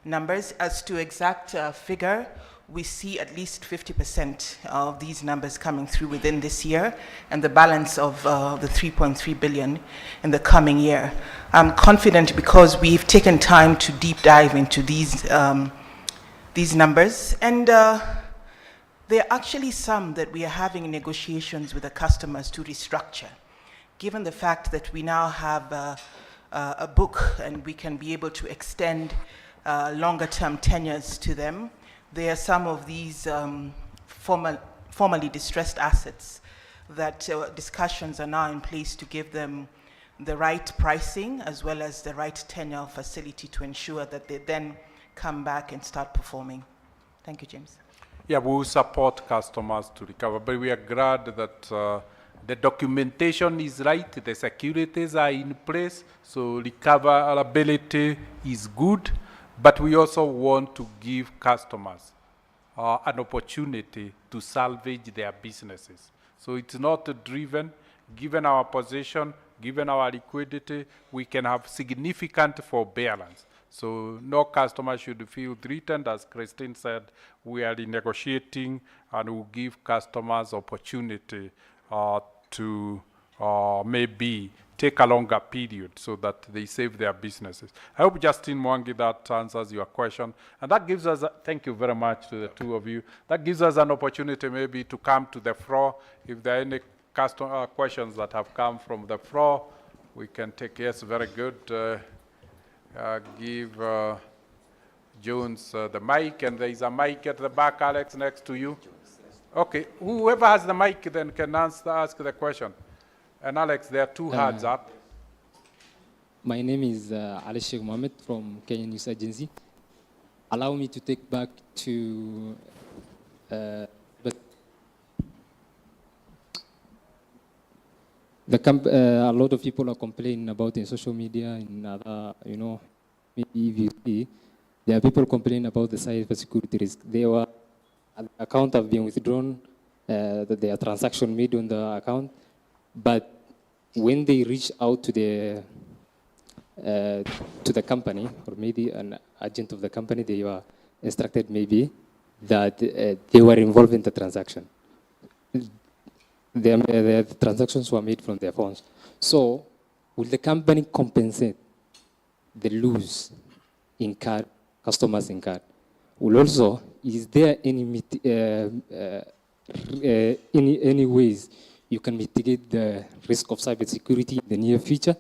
numbers. As to exact figure, we see at least 50% of these numbers coming through within this year, and the balance of the 3.3 billion in the coming year. I'm confident because we've taken time to deep dive into these numbers, and there are actually some that we are having negotiations with the customers to restructure. Given the fact that we now have a book and we can be able to extend longer term tenures to them, there are some of these formerly distressed assets that discussions are now in place to give them the right pricing as well as the right tenure facility to ensure that they then come back and start performing. Thank you, James. Yeah, we will support customers to recover, but we are glad that the documentation is right, the securities are in place, so recoverability is good, but we also want to give customers an opportunity to salvage their businesses. So it's not driven, given our position, given our liquidity, we can have significant forbearance. So no customer should feel threatened. As Christine said, we are negotiating and will give customers opportunity to maybe take a longer period so that they save their businesses. I hope, Justin Mwangi, that answers your question. And that gives us, thank you very much to the two of you. That gives us an opportunity maybe to come to the floor. If there are any questions that have come from the floor, we can take. Yes, very good. Give Jones the mic, and there is a mic at the back, Alex, next to you. Okay, whoever has the mic then can ask the question. And Alex, there are two hands up. My name is Ali Sheikh Mohammed from Kenya News Agency. Allow me to take back to a lot of people are complaining about in social media, in other, maybe if you see, there are people complaining about the cybersecurity risk. Their account have been withdrawn, their transaction made on the account, but when they reach out to the company, or maybe an agent of the company, they were instructed maybe that they were involved in the transaction. The transactions were made from their phones. So, will the company compensate the loss incurred, customers incurred? Will also, is there any ways you can mitigate the risk of cybersecurity in the near future?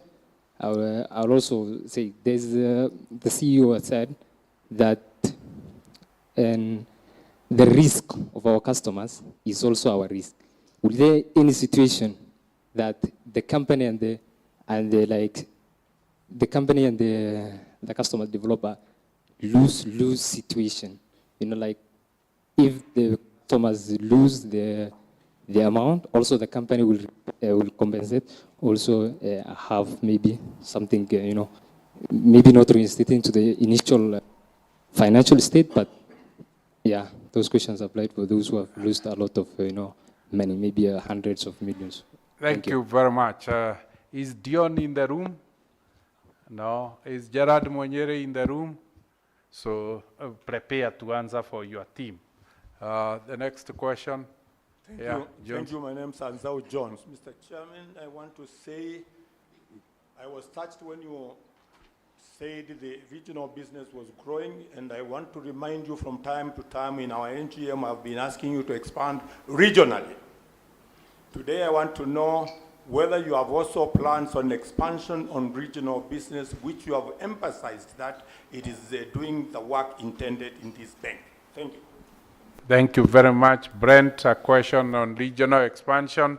I'll also say, there's the CEO has said that the risk of our customers is also our risk. Will there any situation that the company and the customer developer lose situation? Like if the customers lose the amount, also the company will compensate. Also have maybe something, maybe not reinstating to the initial financial state, but yeah, those questions applied for those who have lost a lot of, money, maybe hundreds of millions. Thank you very much. Is Dion in the room? No. Is Gerard Monyere in the room? So prepare to answer for your team. The next question. Thank you. Thank you. My name is Anzao Jones. Mr. Chairman, I want to say I was touched when you said the regional business was growing, and I want to remind you from time to time in our NGM, I've been asking you to expand regionally. Today, I want to know whether you have also plans on expansion on regional business, which you have emphasized that it is doing the work intended in this bank. Thank you. Thank you very much. Brent, a question on regional expansion.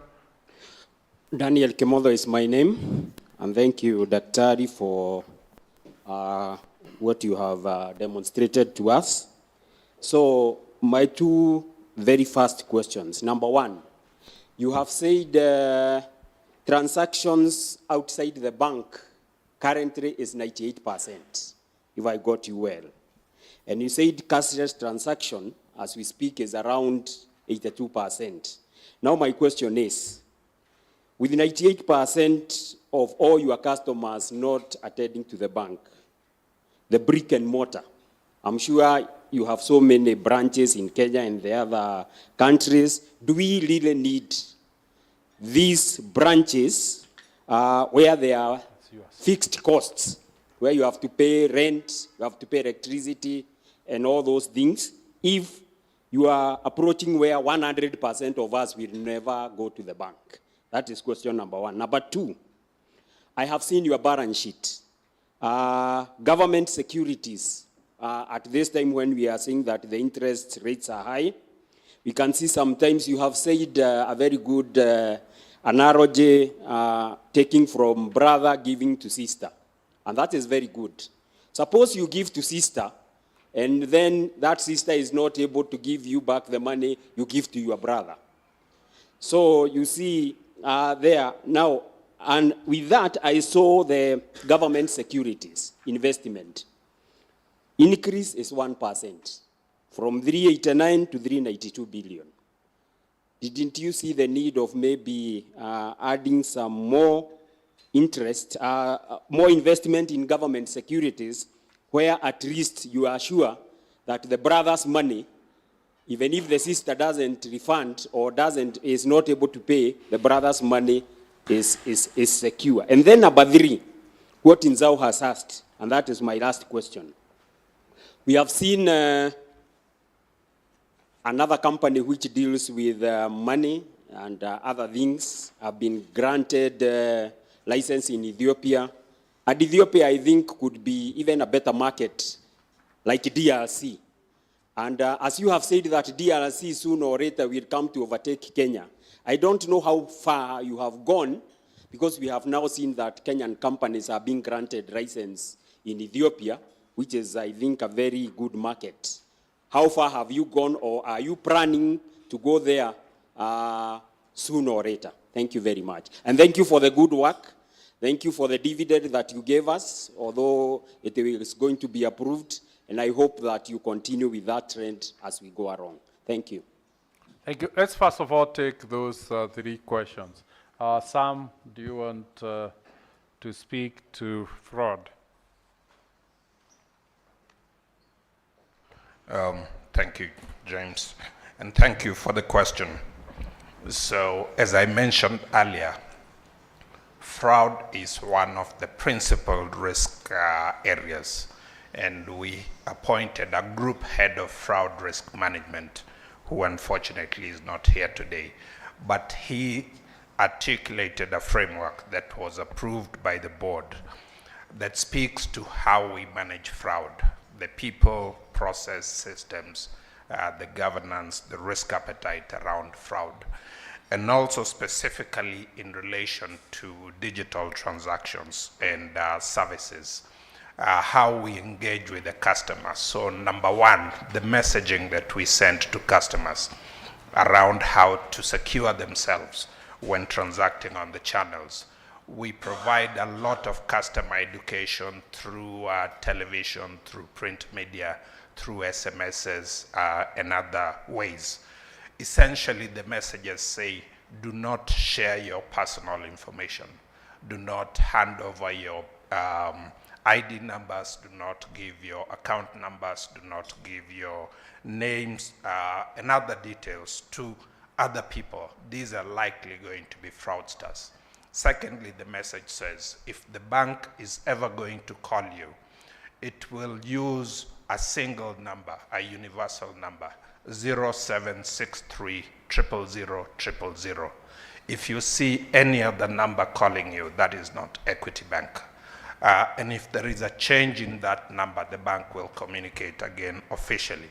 Daniel Kemodo is my name, and thank you, Daktari, for what you have demonstrated to us. So my two very first questions. Number one, you have said transactions outside the bank currently is 98%, if I got you well. And you said cashless transaction, as we speak, is around 82%. Now my question is, with 98% of all your customers not attending to the bank, the brick and mortar, I'm sure you have so many branches in Kenya and the other countries. Do we really need these branches where there are fixed costs, where you have to pay rent, you have to pay electricity, and all those things, if you are approaching where 100% of us will never go to the bank? That is question number one. Number two, I have seen your balance sheet. Government securities, at this time when we are seeing that the interest rates are high, we can see sometimes you have said a very good analogy, taking from brother, giving to sister. And that is very good. Suppose you give to sister, and then that sister is not able to give you back the money you give to your brother. So you see there now, and with that I saw the government securities investment increase is 1%, from 389 to 392 billion. Didn't you see the need of maybe adding some more interest, more investment in government securities, where at least you are sure that the brother's money, even if the sister doesn't refund or is not able to pay, the brother's money is secure? And then number three, what Inzao has asked, and that is my last question. We have seen another company which deals with money and other things have been granted license in Ethiopia. And Ethiopia, I think, could be even a better market like DRC. And as you have said that DRC sooner or later will come to overtake Kenya, I don't know how far you have gone, because we have now seen that Kenyan companies are being granted license in Ethiopia, which is, I think, a very good market. How far have you gone, or are you planning to go there sooner or later? Thank you very much. And thank you for the good work. Thank you for the dividend that you gave us, although it is going to be approved. And I hope that you continue with that trend as we go along. Thank you. Thank you. Let's first of all take those three questions. Sam, do you want to speak to fraud? Thank you, James, and thank you for the question. So, as I mentioned earlier, fraud is one of the principal risk areas, and we appointed a group head of fraud risk management, who unfortunately is not here today, but he articulated a framework that was approved by the board that speaks to how we manage fraud: the people, process, systems, the governance, the risk appetite around fraud, and also specifically in relation to digital transactions and services, how we engage with the customers. So number one, the messaging that we send to customers around how to secure themselves when transacting on the channels. We provide a lot of customer education through television, through print media, through SMSs, and other ways. Essentially, the messages say, do not share your personal information. Do not hand over your ID numbers. Do not give your account numbers. Do not give your names and other details to other people. These are likely going to be fraudsters. Secondly, the message says, if the bank is ever going to call you, it will use a single number, a universal number, 0763 000 000. If you see any other number calling you, that is not Equity Bank. And if there is a change in that number, the bank will communicate again officially.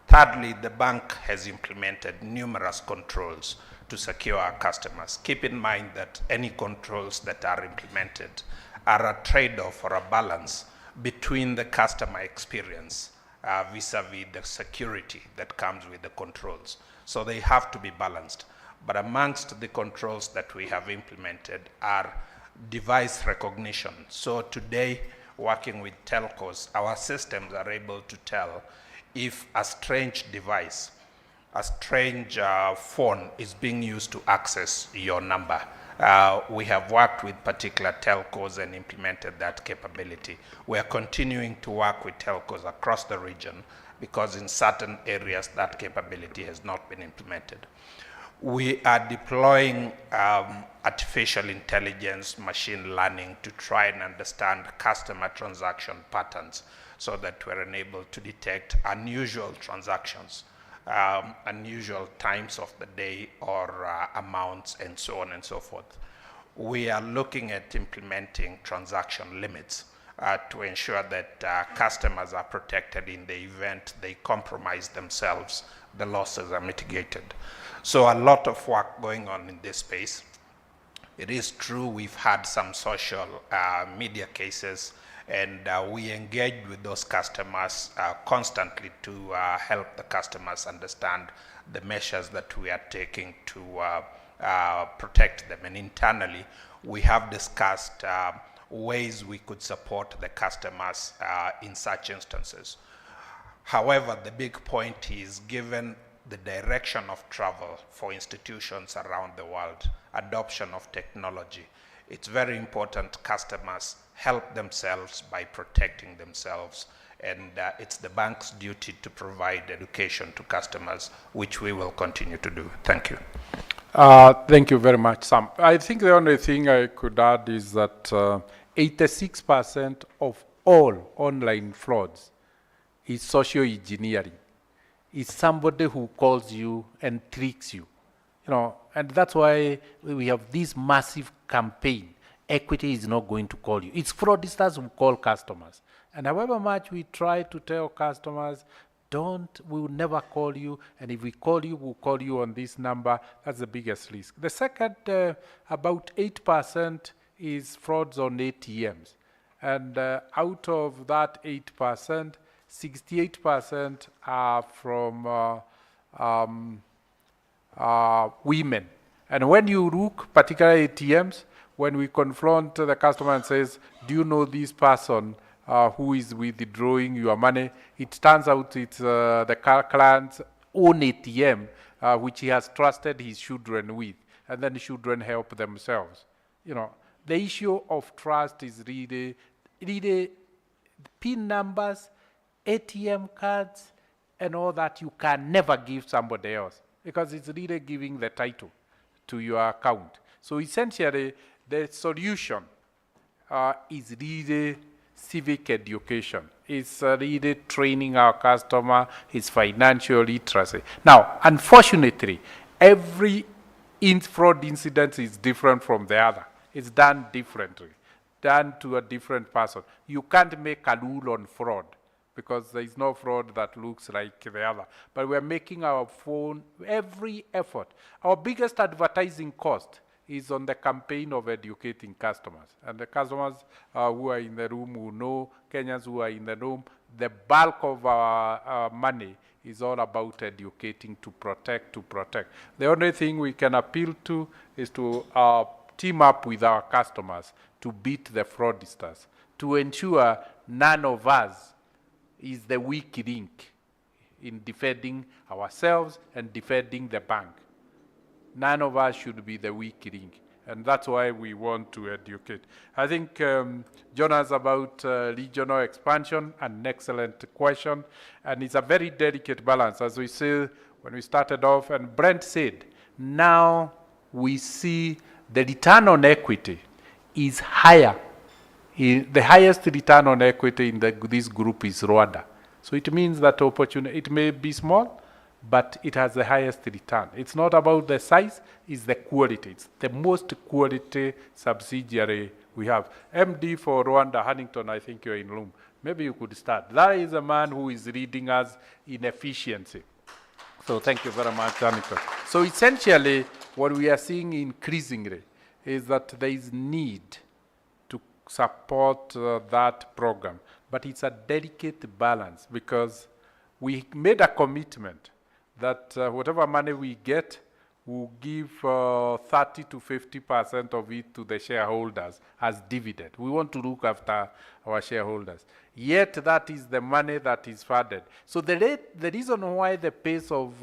Thirdly, the bank has implemented numerous controls to secure our customers. Keep in mind that any controls that are implemented are a trade-off or a balance between the customer experience vis-a-vis the security that comes with the controls. So they have to be balanced. But amongst the controls that we have implemented are device recognition. So today, working with telcos, our systems are able to tell if a strange device, a strange phone is being used to access your number. We have worked with particular telcos and implemented that capability. We are continuing to work with telcos across the region because in certain areas that capability has not been implemented. We are deploying artificial intelligence, machine learning to try and understand customer transaction patterns so that we're enabled to detect unusual transactions, unusual times of the day or amounts and so on and so forth. We are looking at implementing transaction limits to ensure that customers are protected in the event they compromise themselves, the losses are mitigated. So a lot of work going on in this space. It is true we've had some social media cases, and we engage with those customers constantly to help the customers understand the measures that we are taking to protect them. And internally, we have discussed ways we could support the customers in such instances. However, the big point is, given the direction of travel for institutions around the world, adoption of technology, it's very important customers help themselves by protecting themselves, and it's the bank's duty to provide education to customers, which we will continue to do. Thank you. Thank you very much, Sam. I think the only thing I could add is that 86% of all online frauds is social engineering. It's somebody who calls you and tricks you, and that's why we have this massive campaign. Equity is not going to call you. It's fraudsters who call customers. And however much we try to tell customers, we will never call you, and if we call you, we'll call you on this number. That's the biggest risk. The second, about 8% is frauds on ATMs. And out of that 8%, 68% are from women. And when you look, particularly ATMs, when we confront the customer and says, do you know this person who is withdrawing your money? It turns out it's the client's own ATM, which he has trusted his children with, and then the children help themselves. The issue of trust is really PIN numbers, ATM cards, and all that you can never give somebody else, because it's really giving the title to your account. So essentially, the solution is really civic education. It's really training our customer, his financial literacy. Now, unfortunately, every fraud incident is different from the other. It's done differently, done to a different person. You can't make a rule on fraud, because there is no fraud that looks like the other. But we're making our every effort. Our biggest advertising cost is on the campaign of educating customers. And the customers who are in the room who know, Kenyans who are in the room, the bulk of our money is all about educating to protect. The only thing we can appeal to is to team up with our customers to beat the fraudsters, to ensure none of us is the weak link in defending ourselves and defending the bank. None of us should be the weak link, and that's why we want to educate. I think John asked about regional expansion, an excellent question, and it's a very delicate balance, as we said when we started off, and Brent said, now we see the return on equity is higher. The highest return on equity in this group is Rwanda. So it means that opportunity, it may be small, but it has the highest return. It's not about the size, it's the quality. It's the most quality subsidiary we have. MD for Rwanda, Huntington, I think you're in room. Maybe you could start. That is a man who is leading us in efficiency. So thank you very much, Annika. So essentially, what we are seeing increasingly is that there is need to support that program. But it's a delicate balance because we made a commitment that whatever money we get, we'll give 30 to 50% of it to the shareholders as dividend. We want to look after our shareholders. Yet that is the money that is funded. So the reason why the pace of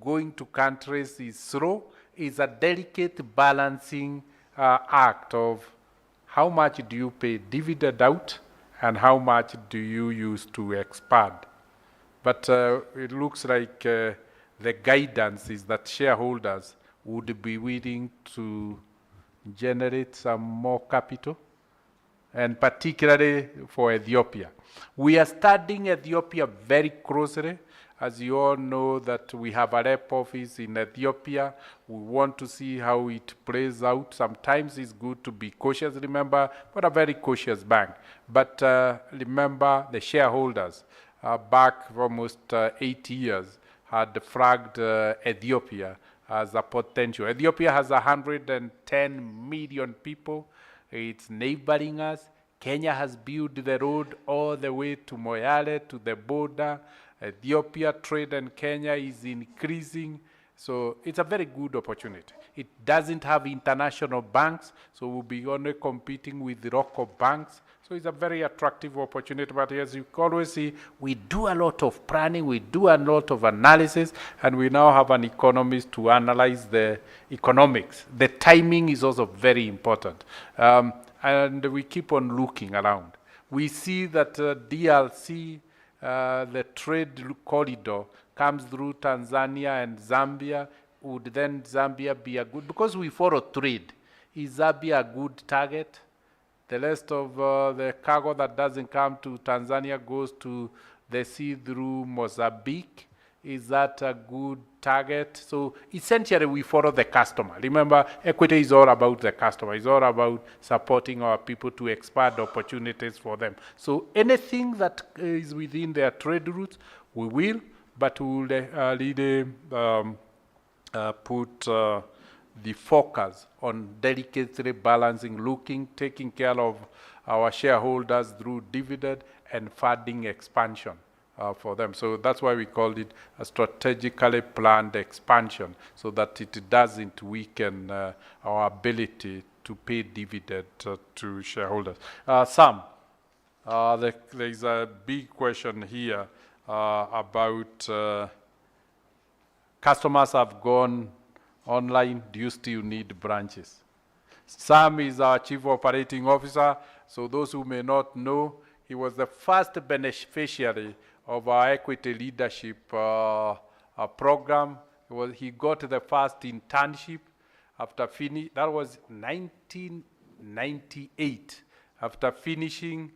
going to countries is slow is a delicate balancing act of how much do you pay dividend out and how much do you use to expand. But it looks like the guidance is that shareholders would be willing to generate some more capital, and particularly for Ethiopia. We are studying Ethiopia very closely. As you all know that we have a rep office in Ethiopia. We want to see how it plays out. Sometimes it's good to be cautious, remember, we're a very cautious bank. But remember the shareholders back for almost 8 years had flagged Ethiopia as a potential. Ethiopia has 110 million people. It's neighboring us. Kenya has built the road all the way to Moyale, to the border. Ethiopia trade and Kenya is increasing. So it's a very good opportunity. It doesn't have international banks, so we'll be only competing with the local banks. So it's a very attractive opportunity, but as you always see, we do a lot of planning, we do a lot of analysis, and we now have an economist to analyze the economics. The timing is also very important. And we keep on looking around. We see that DRC, the trade corridor, comes through Tanzania and Zambia. Would then Zambia be a good, because we follow trade, is Zambia a good target? The rest of the cargo that doesn't come to Tanzania goes to the sea through Mozambique. Is that a good target? So essentially we follow the customer. Remember, equity is all about the customer. It's all about supporting our people to expand opportunities for them. So anything that is within their trade routes, we will, but we will really put the focus on delicately balancing, taking care of our shareholders through dividend and funding expansion for them. So that's why we called it a strategically planned expansion, so that it doesn't weaken our ability to pay dividend to shareholders. Sam, there is a big question here about customers have gone online, do you still need branches? Sam is our Chief Operating Officer, so those who may not know, he was the first beneficiary of our equity leadership program. He got the first internship after finishing, that was 1998. After finishing,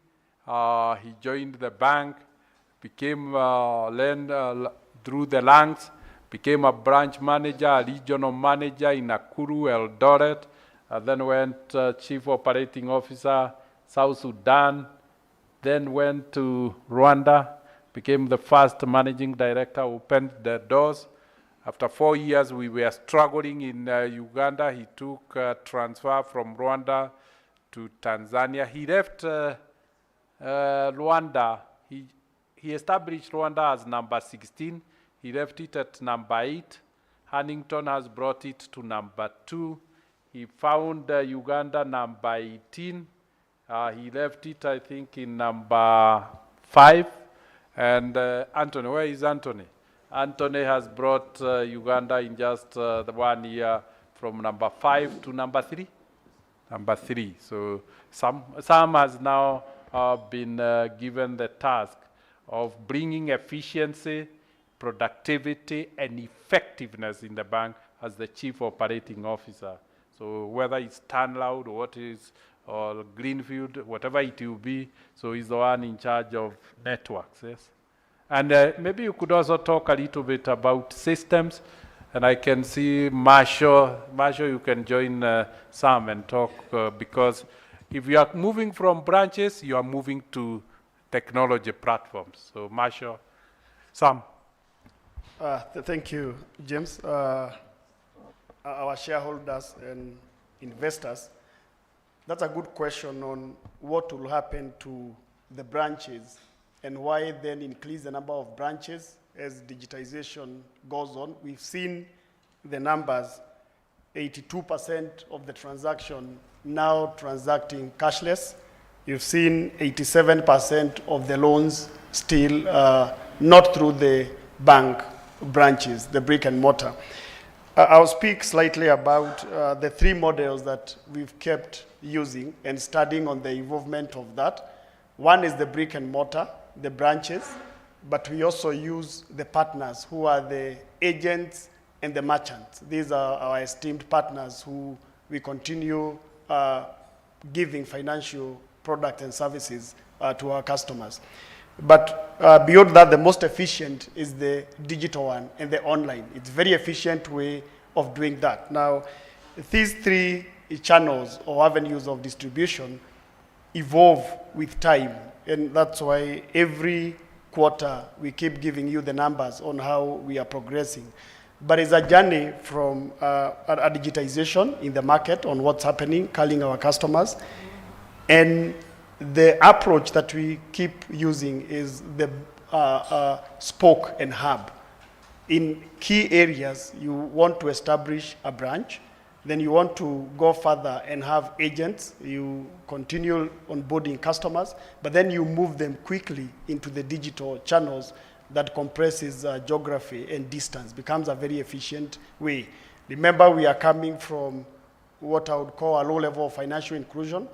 he joined the bank, became through the ranks, became a branch manager, a regional manager in Nakuru, Eldoret, then went Chief Operating Officer, South Sudan, then went to Rwanda, became the first managing director, opened the doors. After 4 years, we were struggling in Uganda. He took transfer from Rwanda to Tanzania. He left Rwanda. He established Rwanda as number 16. He left it at number 8. Huntington has brought it to number 2. He found Uganda number 18. He left it, I think, in number 5. And Anthony, where is Anthony? Anthony has brought Uganda in just the 1 year from number 5 to number 3. Number 3. So Sam has now been given the task of bringing efficiency, productivity, and effectiveness in the bank as the Chief Operating Officer. So whether it's Turnloud or what is, or Greenfield, whatever it will be, so he's the one in charge of networks, yes? And maybe you could also talk a little bit about systems, and I can see Marshall, you can join Sam and talk, because if you are moving from branches, you are moving to technology platforms. So Marshall, Sam. Thank you, James. Our shareholders and investors, that's a good question on what will happen to the branches and why then increase the number of branches as digitization goes on. We've seen the numbers, 82% of the transaction now transacting cashless. You've seen 87% of the loans still not through the bank branches, the brick and mortar. I'll speak slightly about the three models that we've kept using and studying on the involvement of that. One is the brick and mortar, the branches, but we also use the partners who are the agents and the merchants. These are our esteemed partners who we continue giving financial products and services to our customers. But beyond that, the most efficient is the digital one and the online. It's a very efficient way of doing that. Now, these three channels or avenues of distribution evolve with time, and that's why every quarter we keep giving you the numbers on how we are progressing. But it's a journey from a digitization in the market on what's happening, calling our customers, and the approach that we keep using is the spoke and hub. In key areas, you want to establish a branch, then you want to go further and have agents, you continue onboarding customers, but then you move them quickly into the digital channels that compresses geography and distance, becomes a very efficient way. Remember, we are coming from what I would call a low level of financial inclusion,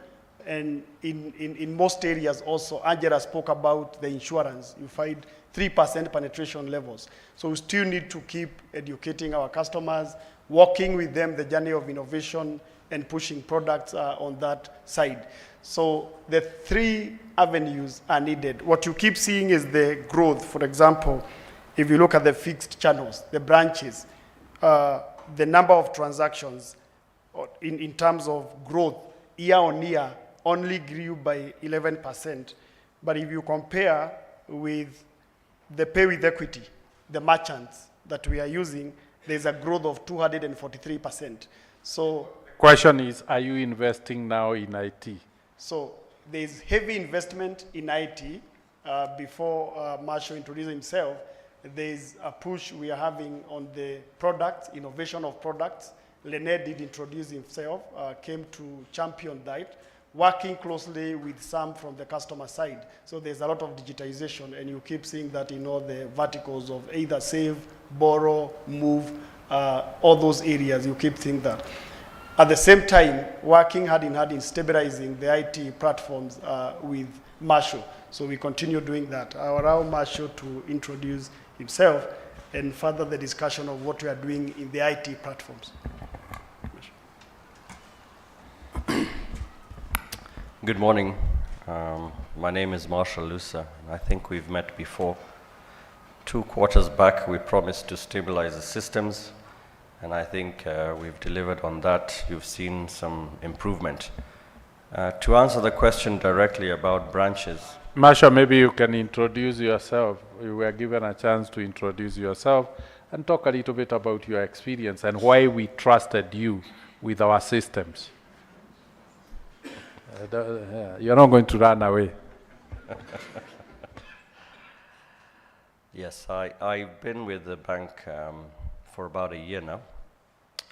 and in most areas also, Angela spoke about the insurance. You find 3% penetration levels. So we still need to keep educating our customers, working with them the journey of innovation and pushing products on that side. So the three avenues are needed. What you keep seeing is the growth. For example, if you look at the fixed channels, the branches, the number of transactions in terms of growth year on year only grew by 11%. But if you compare with the pay with equity, the merchants that we are using, there's a growth of 243%. So question is, are you investing now in IT? So there's heavy investment in IT. Before Marshall introduced himself, there's a push we are having on the products, innovation of products. Lene did introduce himself, came to champion that, working closely with some from the customer side. So there's a lot of digitization, and you keep seeing that in all the verticals of either save, borrow, move, all those areas, you keep seeing that. At the same time, working hand in hand in stabilizing the IT platforms with Marshall. So we continue doing that. I'll allow Marshall to introduce himself and further the discussion of what we are doing in the IT platforms. Good morning. My name is Marshall Lusa, and I think we've met before. 2 quarters back, we promised to stabilize the systems, and I think we've delivered on that. You've seen some improvement. To answer the question directly about branches. Marshall, maybe you can introduce yourself. You were given a chance to introduce yourself and talk a little bit about your experience and why we trusted you with our systems. You're not going to run away. Yes, I've been with the bank for about a year now.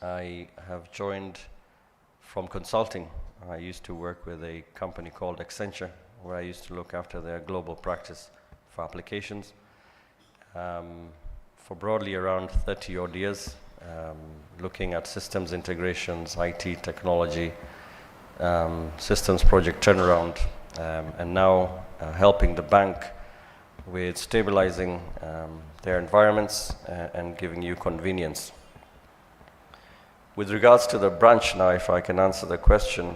I have joined from consulting. I used to work with a company called Accenture, where I used to look after their global practice for applications for broadly around 30 odd years, looking at systems integrations, IT technology, systems project turnaround, and now helping the bank with stabilizing their environments and giving you convenience. With regards to the branch now, if I can answer the question,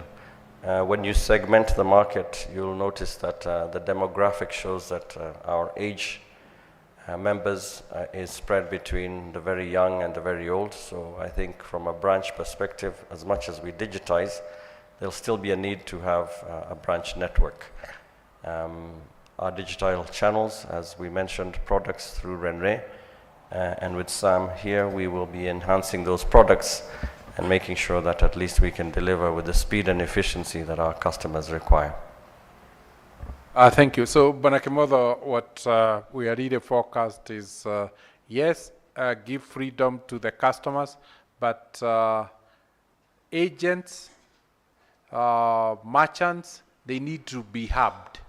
when you segment the market, you'll notice that the demographic shows that our age members is spread between the very young and the very old. So I think from a branch perspective, as much as we digitize, there'll still be a need to have a branch network. Our digital channels, as we mentioned, products through Renre, And with Sam here, we will be enhancing those products and making sure that at least we can deliver with the speed and efficiency that our customers require. Thank you. So, Banakimodo, what we are really forecast is, yes, give freedom to the customers, but agents, merchants, they need to be hubbed.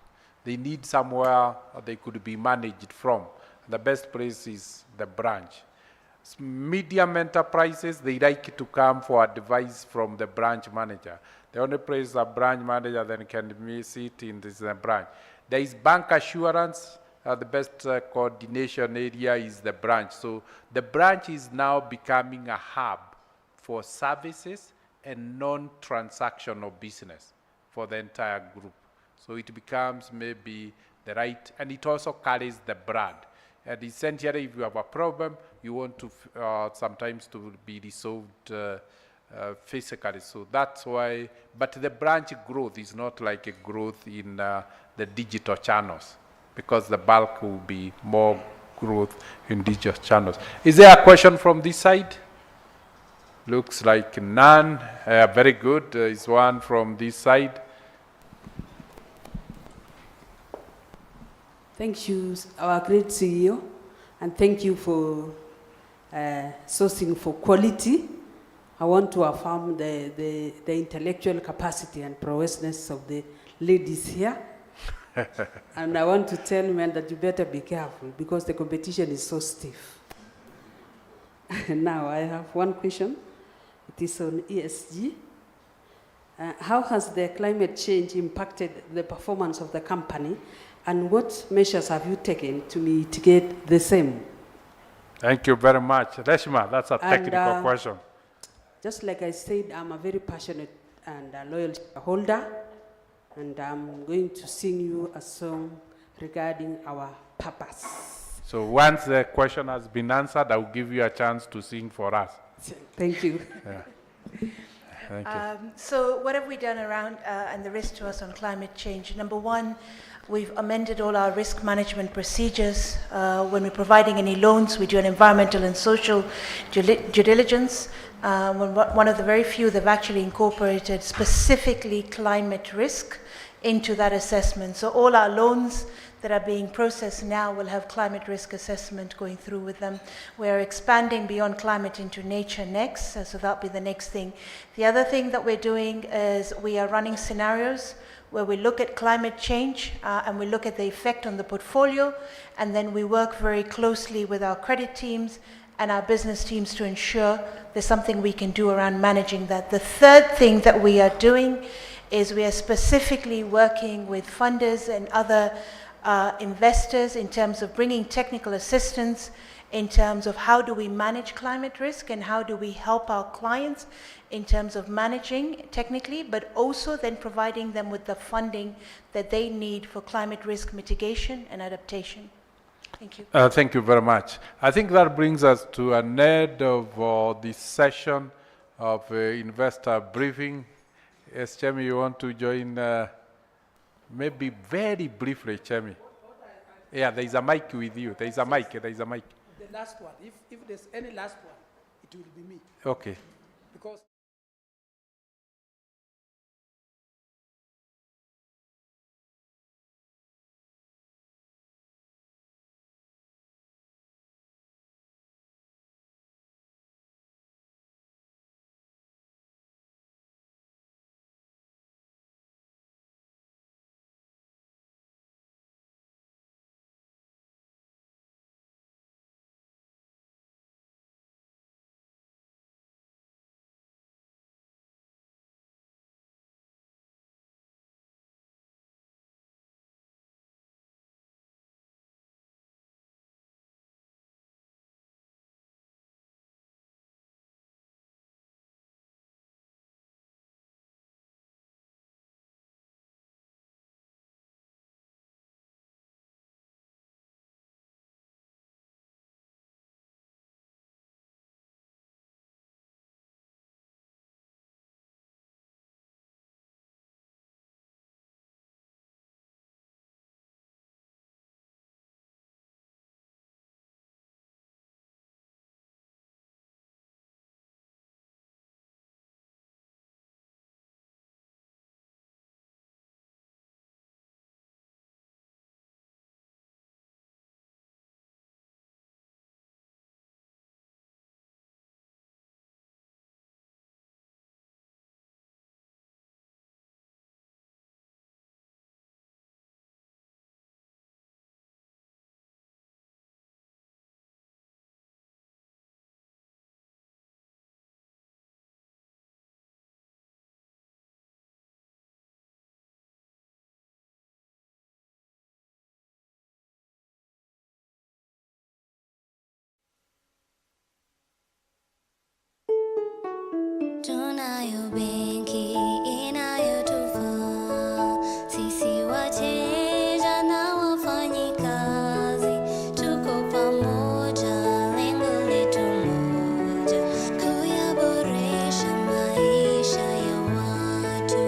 They need somewhere they could be managed from. The best place is the branch. Medium enterprises, they like to come for advice from the branch manager. The only place a branch manager then can sit in this branch. There is bank assurance. The best coordination area is the branch. So the branch is now becoming a hub for services and non-transactional business for the entire group. So it becomes maybe the right, and it also carries the brand. And essentially, if you have a problem, you want to sometimes to be resolved physically. So that's why, but the branch growth is not like a growth in the digital channels, because the bulk will be more growth in digital channels. Is there a question from this side? Looks like none. Very good. Is one from this side? Thank you, our great CEO, and thank you for sourcing for quality. I want to affirm the intellectual capacity and prowessness of the ladies here. And I want to tell men that you better be careful because the competition is so stiff. Now I have one question. It is on ESG. How has the climate change impacted the performance of the company, and what measures have you taken to mitigate the same? Thank you very much. Reshma, that's a technical question. Just like I said, I'm a very passionate and loyal shareholder, and I'm going to sing you a song regarding our purpose. So once the question has been answered, I'll give you a chance to sing for us. Thank you. Yeah. Thank you. So what have we done around and the risk to us on climate change? Number one, we've amended all our risk management procedures. When we're providing any loans, we do an environmental and social due diligence. One of the very few that have actually incorporated specifically climate risk into that assessment. So all our loans that are being processed now will have climate risk assessment going through with them. We're expanding beyond climate into nature next, so that'll be the next thing. The other thing that we're doing is we are running scenarios where we look at climate change and we look at the effect on the portfolio, and then we work very closely with our credit teams and our business teams to ensure there's something we can do around managing that. The third thing that we are doing is we are specifically working with funders and other investors in terms of bringing technical assistance in terms of how do we manage climate risk and how do we help our clients in terms of managing technically, but also then providing them with the funding that they need for climate risk mitigation and adaptation. Thank you. Thank you very much. I think that brings us to an end of this session of investor briefing. Yes, Chemi, you want to join? Maybe very briefly, Chemi. Yeah, there is a mic with you. There is a mic. There is a mic. The last one. If there's any last one, it will be me. Okay. Because tunayo benki inayotufaa sisi wateja na wafanyikazi, tuko pamoja, lengo letu moja, kuyaboresha maisha ya watu,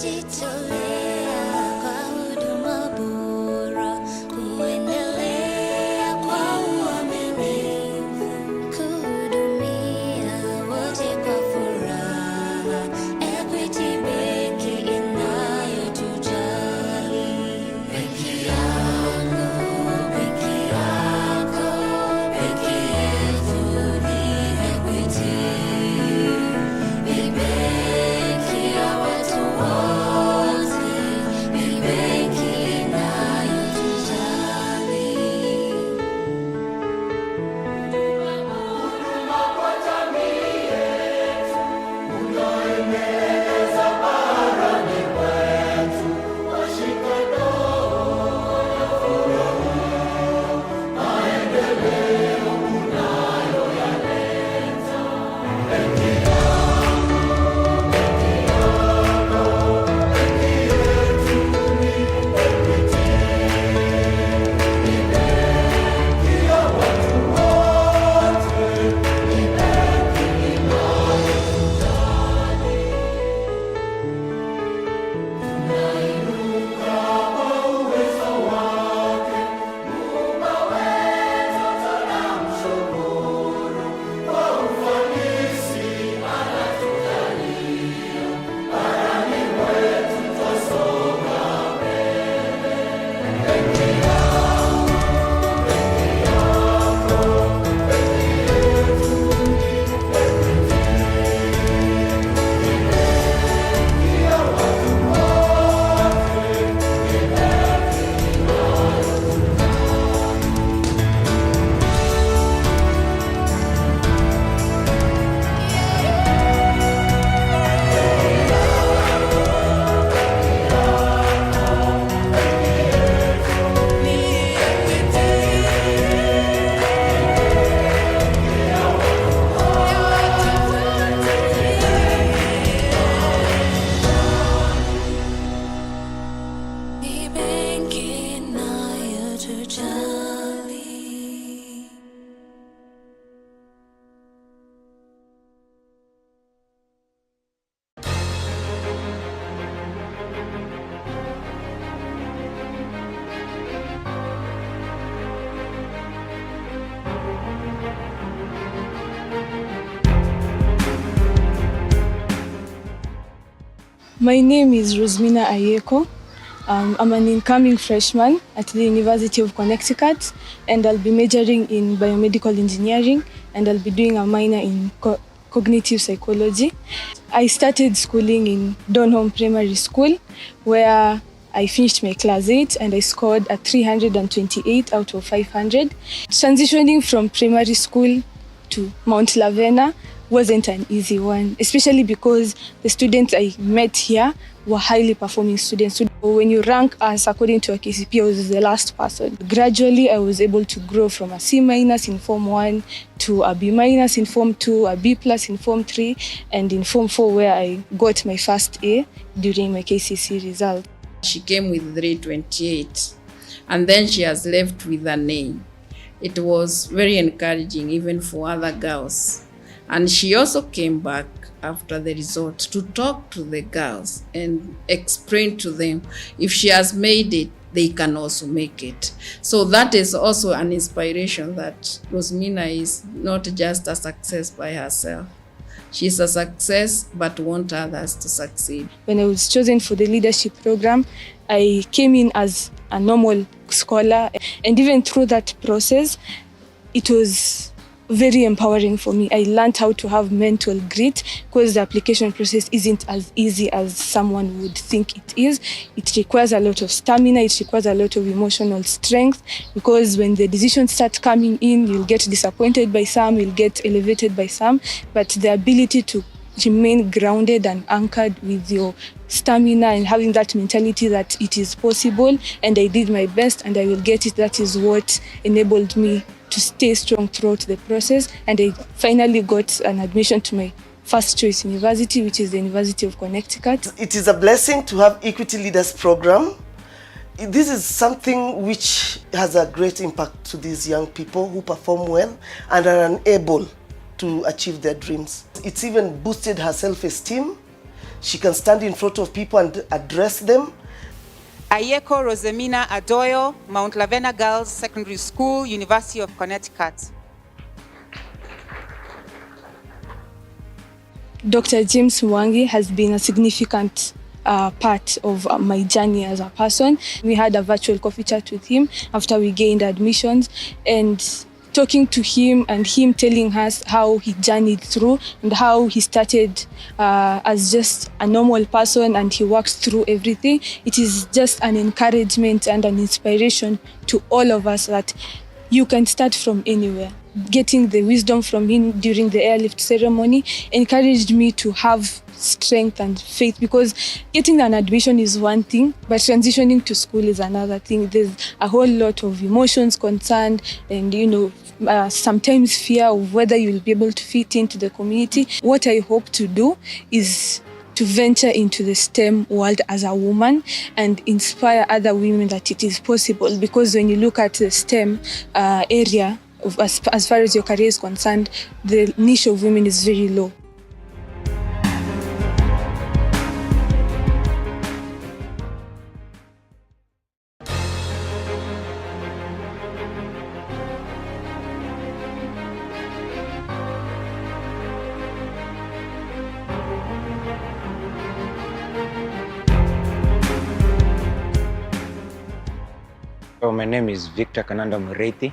kujitolea kwa huduma bora, kuendelea kwa uaminifu, kuhudumia wote kwa furaha. Equity benki inayotujali. Benki yako, benki yako, benki yetu ni Equity. Ni benki ya watu wote, ni benki inayotujali. Huduma kwa jamii yetu, unaendeleza barani kwetu, mashikano ya furaha, maendeleo unayoyaleta. Benki yako, benki yako, benki yetu ni Equity. Ni benki ya watu wote, ni benki inayotujali. Tunainuka kwa uwezo wake, Muumba wetu tunamshukuru, kwa ufanisi anatujalia, barani mwetu twasonga mbele. Benki yako, benki yako, benki yetu ni Equity. Ni benki ya watu wote, ni benki Ni benki inayotujali. My name is Rosmina Ayeko. I'm an incoming freshman at the University of Connecticut, and I'll be majoring in biomedical engineering, and I'll be doing a minor in cognitive psychology. I started schooling in Donholm Primary School, where I finished my class 8 and I scored a 328 out of 500. Transitioning from primary school to Mount Lavena wasn't an easy one, especially because the students I met here were highly performing students. So when you rank us according to a KCP, I was the last person. Gradually, I was able to grow from a C- in Form 1 to a B- in Form 2, a B+ in Form 3, and in Form 4 where I got my first A during my KCC result. She came with 328, and then she has left with a name. It was very encouraging even for other girls. And she also came back after the result to talk to the girls and explain to them if she has made it, they can also make it. So that is also an inspiration that Rosmina is not just a success by herself. She's a success, but want others to succeed. When I was chosen for the leadership program, I came in as a normal scholar, and even through that process, it was very empowering for me. I learned how to have mental grit, because the application process isn't as easy as someone would think it is. It requires a lot of stamina, it requires a lot of emotional strength, because when the decisions start coming in, you'll get disappointed by some, you'll get elevated by some, but the ability to remain grounded and anchored with your stamina and having that mentality that it is possible and I did my best and I will get it, that is what enabled me to stay strong throughout the process. And I finally got an admission to my first choice university, which is the University of Connecticut. It is a blessing to have Equity Leaders Program. This is something which has a great impact to these young people who perform well and are unable to achieve their dreams. It's even boosted her self-esteem. She can stand in front of people and address them. Ayeko Rosemina Adoyo, Mount Lavena Girls Secondary School, University of Connecticut. Dr. James Mwangi has been a significant part of my journey as a person. We had a virtual coffee chat with him after we gained admissions, and talking to him and him telling us how he journeyed through and how he started as just a normal person and he works through everything. It is just an encouragement and an inspiration to all of us that you can start from anywhere. Getting the wisdom from him during the airlift ceremony encouraged me to have strength and faith, because getting an admission is one thing, but transitioning to school is another thing. There's a whole lot of emotions concerned and, sometimes fear of whether you'll be able to fit into the community. What I hope to do is to venture into the STEM world as a woman and inspire other women that it is possible, because when you look at the STEM area, as far as your career is concerned, the niche of women is very low. So my name is Victor Kananda Mureithi.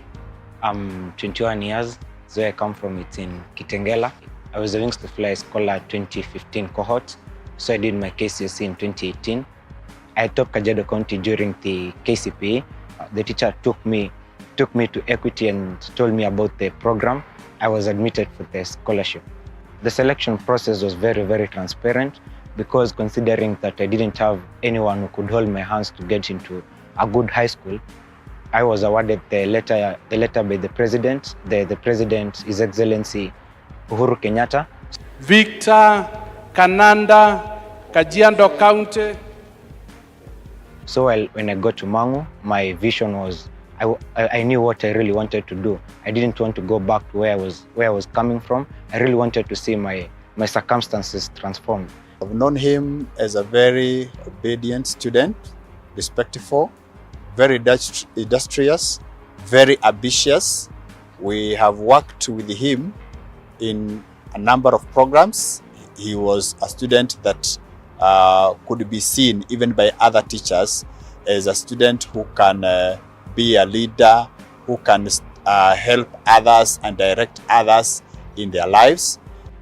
I'm 21 years. Where I come from, it's in Kitengela. I was a Wings to Fly Scholar 2015 cohort. So I did my KCSE in 2018. I taught Kajiado County during the KCPE. The teacher took me to Equity and told me about the program. I was admitted for the scholarship. The selection process was very, very transparent, because considering that I didn't have anyone who could hold my hands to get into a good high school, I was awarded the letter by the President. The President, His Excellency Uhuru Kenyatta. Victor Kananda, Kajiado County. So when I got to Mangu, my vision was, I knew what I really wanted to do. I didn't want to go back to where I was coming from. I really wanted to see my circumstances transformed. I've known him as a very obedient student, respectful, very industrious, very ambitious. We have worked with him in a number of programs. He was a student that could be seen even by other teachers as a student who can be a leader, who can help others and direct others in their lives.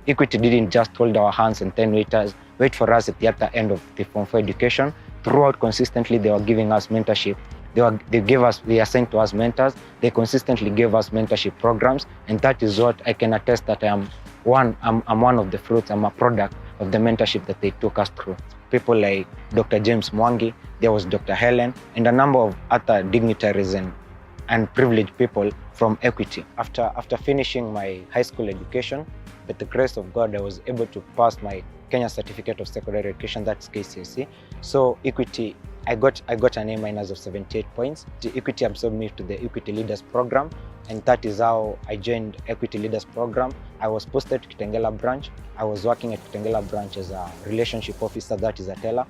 Equity didn't just hold our hands and then wait for us at the other end of the Form 4 education. Throughout, consistently, they were giving us mentorship. They assigned to us mentors. They consistently gave us mentorship programs, and that is what I can attest that I'm one of the fruits. I'm a product of the mentorship that they took us through. People like Dr. James Mwangi, there was Dr. Helen, and a number of other dignitaries and privileged people from Equity. After finishing my high school education, with the grace of God, I was able to pass my Kenya Certificate of Secondary Education, that's KCSE. So Equity, I got an A- of 78 points. The Equity absorbed me to the Equity Leaders Program, and that is how I joined Equity Leaders Program. I was posted to Kitengela branch. I was working at Kitengela branch as a relationship officer, that is a teller.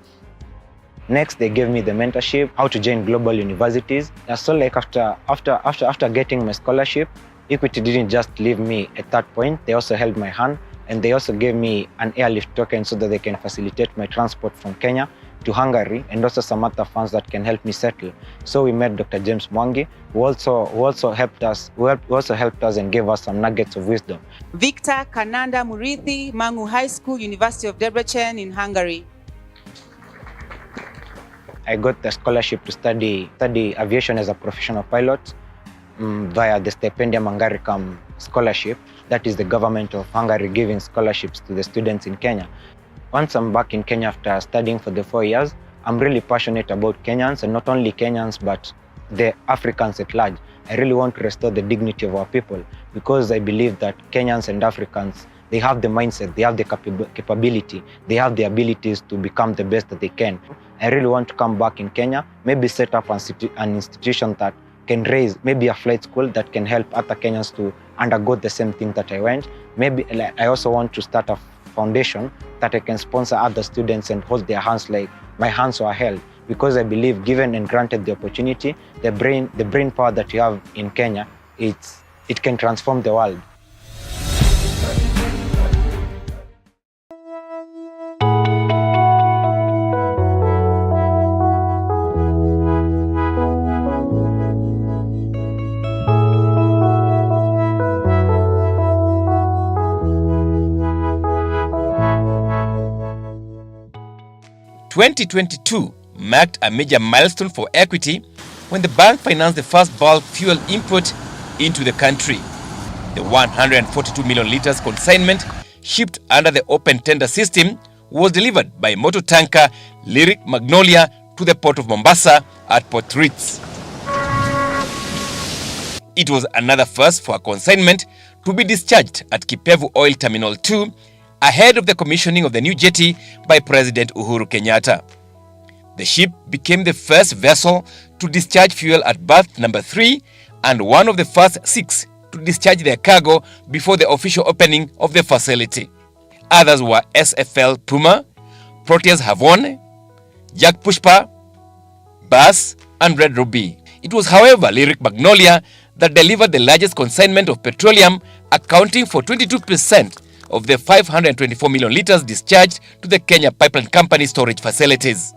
Next, they gave me the mentorship, how to join global universities. So like after getting my scholarship, Equity didn't just leave me at that point. They also held my hand, and they also gave me an airlift token so that they can facilitate my transport from Kenya to Hungary, and also some other funds that can help me settle. So we met Dr. James Mwangi, who also helped us and gave us some nuggets of wisdom. Victor Kananda Mureithi, Mangu High School, University of Debrecen in Hungary. I got the scholarship to study aviation as a professional pilot via the Stipendium Hungaricum scholarship. That is the government of Hungary giving scholarships to the students in Kenya. Once I'm back in Kenya after studying for the 4 years, I'm really passionate about Kenyans, and not only Kenyans, but the Africans at large. I really want to restore the dignity of our people, because I believe that Kenyans and Africans, they have the mindset, they have the capability, they have the abilities to become the best that they can. I really want to come back in Kenya, maybe set up an institution that can raise, maybe a flight school that can help other Kenyans to undergo the same thing that I went. Maybe I also want to start a foundation that I can sponsor other students and hold their hands like my hands were held. Because I believe, given and granted the opportunity, the brain power that you have in Kenya, it can transform the world. (2022) marked a major milestone for Equity when the bank financed the first bulk fuel import into the country. The 142 million litres consignment, shipped under the open tender system, was delivered by motor tanker Lyric Magnolia to the port of Mombasa at Port Reitz. It was another first for a consignment to be discharged at Kipevu Oil Terminal 2 ahead of the commissioning of the new jetty by President Uhuru Kenyatta. The ship became the first vessel to discharge fuel at berth number 3 and one of the first 6 to discharge their cargo before the official opening of the facility. Others were SFL Puma, Proteus Havone, Jack Pushpa, Bass and Red Ruby. It was, however, Lyric Magnolia that delivered the largest consignment of petroleum, accounting for 22% of the 524 million litres discharged to the Kenya Pipeline Company storage facilities.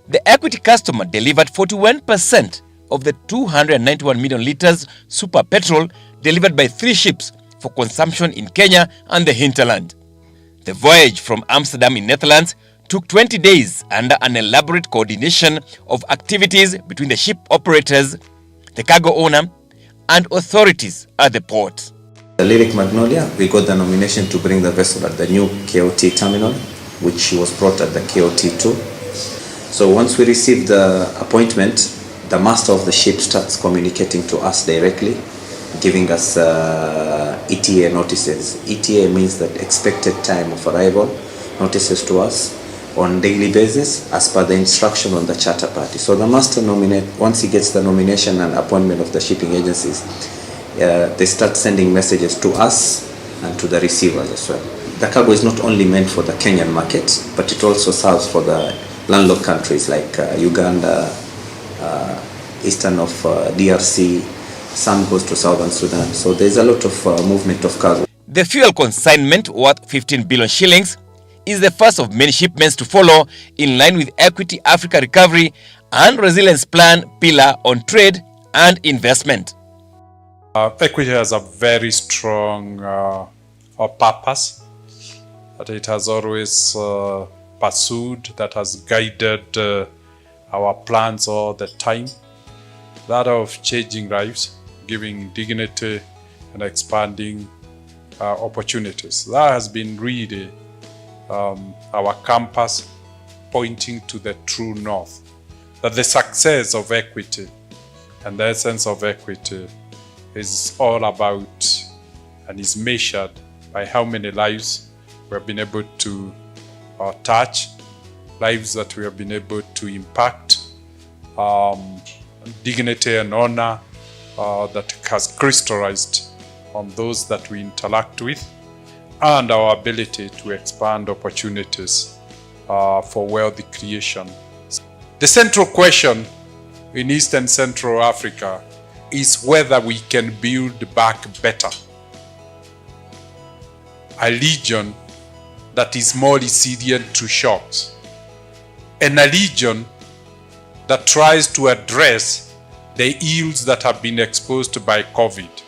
The Equity customer delivered 41% of the 291 million litres super petrol delivered by 3 ships for consumption in Kenya and the hinterland. The voyage from Amsterdam in Netherlands took 20 days under an elaborate coordination of activities between the ship operators, the cargo owner, and authorities at the port. The Lyric Magnolia, we got the nomination to bring the vessel at the new KOT terminal, which was brought at the KOT 2. So once we received the appointment, the master of the ship starts communicating to us directly, giving us ETA notices. ETA means that expected time of arrival notices to us on daily basis as per the instruction on the charter party. So the master once he gets the nomination and appointment of the shipping agencies, they start sending messages to us and to the receivers as well. The cargo is not only meant for the Kenyan market, but it also serves for the landlocked countries like Uganda, eastern of DRC, some goes to southern Sudan. So there's a lot of movement of cargo. The fuel consignment, worth 15 billion shillings, is the first of many shipments to follow in line with Equity Africa Recovery and Resilience Plan pillar on trade and investment. Equity has a very strong purpose that it has always pursued, that has guided our plans all the time. That of changing lives, giving dignity and expanding opportunities. That has been really our compass, pointing to the true north. That the success of Equity and the essence of Equity is all about and is measured by how many lives we have been able to touch, lives that we have been able to impact, dignity and honor that has crystallized on those that we interact with, and our ability to expand opportunities for wealthy creation. The central question in East and Central Africa is whether we can build back better a region that is more resilient to shocks, and a region that tries to address the ills that have been exposed by COVID.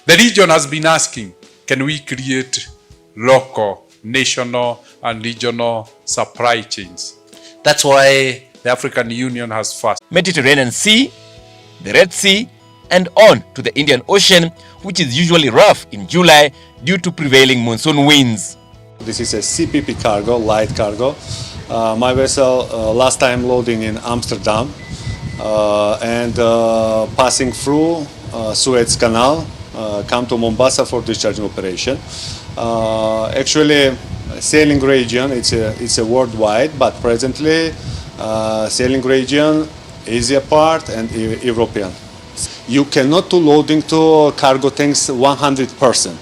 The region has been asking, can we create local, national, and regional supply chains? That's why the African Union has first Mediterranean Sea, the Red Sea, and on to the Indian Ocean, which is usually rough in July due to prevailing monsoon winds. This is a CPP cargo, light cargo. My vessel last time loading in Amsterdam, and passing through Suez Canal, come to Mombasa for discharging operation. Actually, sailing region, it's a worldwide, but presently sailing region, Asia part and European. You cannot do loading to cargo tanks 100%.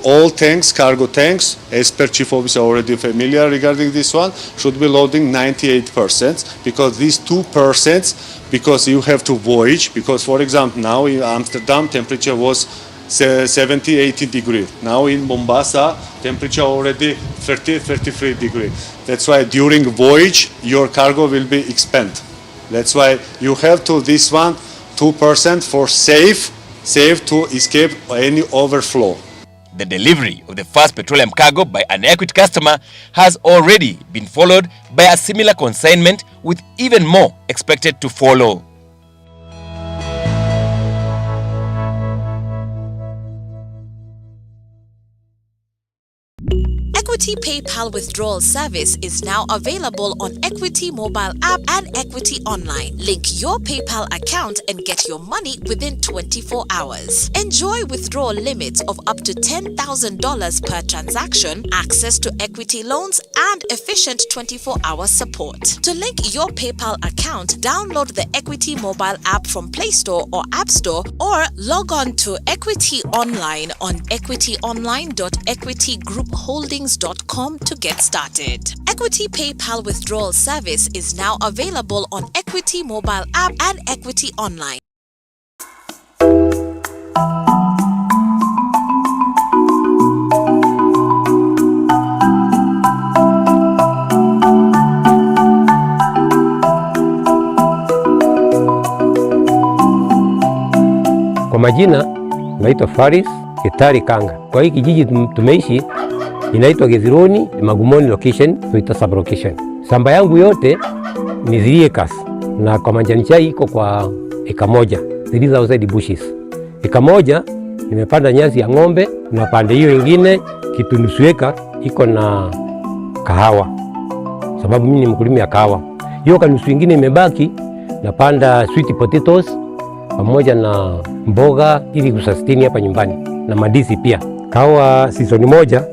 All tanks, cargo tanks, as per Chief Officer already familiar regarding this one, should be loading 98%, because these 2%, because you have to voyage, because for example now in Amsterdam temperature was 70, 80 degrees. Now in Mombasa temperature already 30, 33 degrees. That's why during voyage your cargo will be expanded. That's why you have to this one 2% for safe to escape any overflow. The delivery of the first petroleum cargo by an Equity customer has already been followed by a similar consignment, with even more expected to follow. Equity PayPal withdrawal service is now available on Equity mobile app and Equity online. Link your PayPal account and get your money within 24 hours. Enjoy withdrawal limits of up to $10,000 per transaction, access to Equity loans, and efficient 24-hour support. To link your PayPal account, download the Equity mobile app from Play Store or App Store, or log on to Equity online on equityonline.equitygroupholdings.com to get started. Equity PayPal withdrawal service is now available on Equity mobile app and Equity online. Kwa majina naitwa Faris Kitari Kanga. Kwa hii kijiji tumeishi inaitwa Githironi, Magumoni location, tuita sub location. Samba yangu yote ni 3 acres na kwa majani chai iko kwa eka moja, 3000 bushes. Eka moja nimepanda nyasi ya ng'ombe, na pande hiyo ingine kitu nusu eka iko na kahawa, sababu mimi ni mkulima ya kahawa. Hiyo kanusu ingine imebaki napanda sweet potatoes pamoja na mboga ili kusustain hapa nyumbani, na madisi pia. Kahawa season moja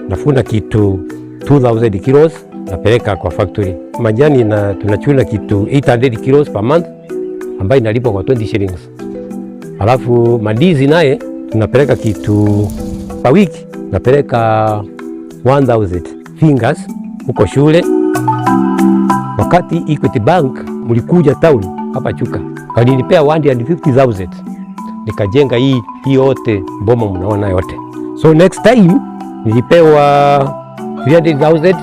nafuna kitu 2000 kilos napeleka kwa factory. Majani tunachuna kitu 800 kilos per month ambayo inalipwa kwa 20 shillings. Alafu madizi naye tunapeleka kitu per week napeleka 1000 fingers huko shule. Wakati Equity Bank mlikuja town hapa Chuka, walinipea 150,000 nikajenga hii yote boma mnaona yote. So next time nilipewa 300,000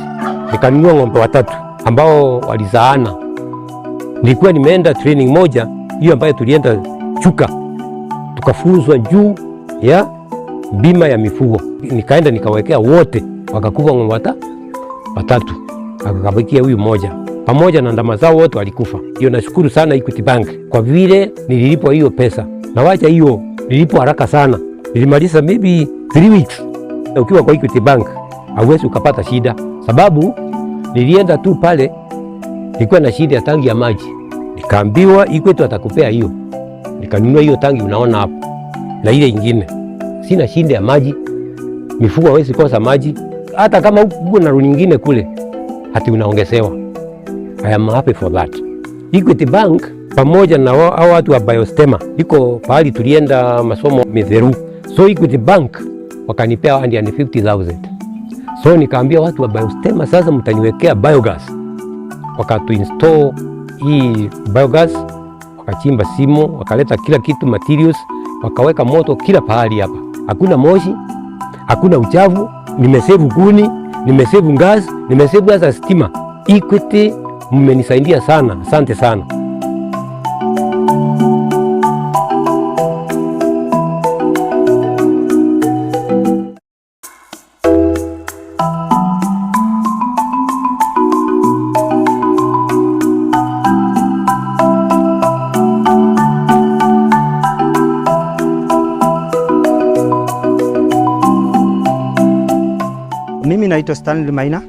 nikanunua ng'ombe 3 ambao walizaana. Nilikuwa nimeenda training moja hiyo ambayo tulienda Chuka, tukafunzwa juu ya bima ya mifugo. Nikaenda nikawekea wote, wakakufa ng'ombe 3, akabakia huyu mmoja pamoja na ndama zao wote walikufa. Hiyo nashukuru sana Equity Bank kwa vile nililipwa hiyo pesa. Na wacha hiyo nilipwa haraka sana, nilimaliza maybe 3 weeks. Ukiwa kwa Equity Bank hauwezi ukapata shida, sababu nilienda tu pale nilikuwa na shida ya tangi ya maji, nikaambiwa Equity atakupea hiyo. Nikanunua hiyo tangi unaona hapo, na ile ingine sina shida ya maji, mifugo hawezi kosa maji. Hata kama uko na runi nyingine kule hati unaongezewa. I am happy for that. Equity Bank pamoja na hao watu wa Biostema iko pahali tulienda masomo Metheru. So Equity Bank wakanipea 150,000. So nikaambia watu wa Biostema, sasa mtaniwekea biogas. Wakatu install hii biogas, wakachimba simo, wakaleta kila kitu materials, wakaweka moto kila pahali hapa. Hakuna moshi, hakuna uchafu, nimesave kuni, nimesave gas, nimesave hata stima. Equity mmenisaidia sana, asante sana. Mimi naitwa Stanley Maina,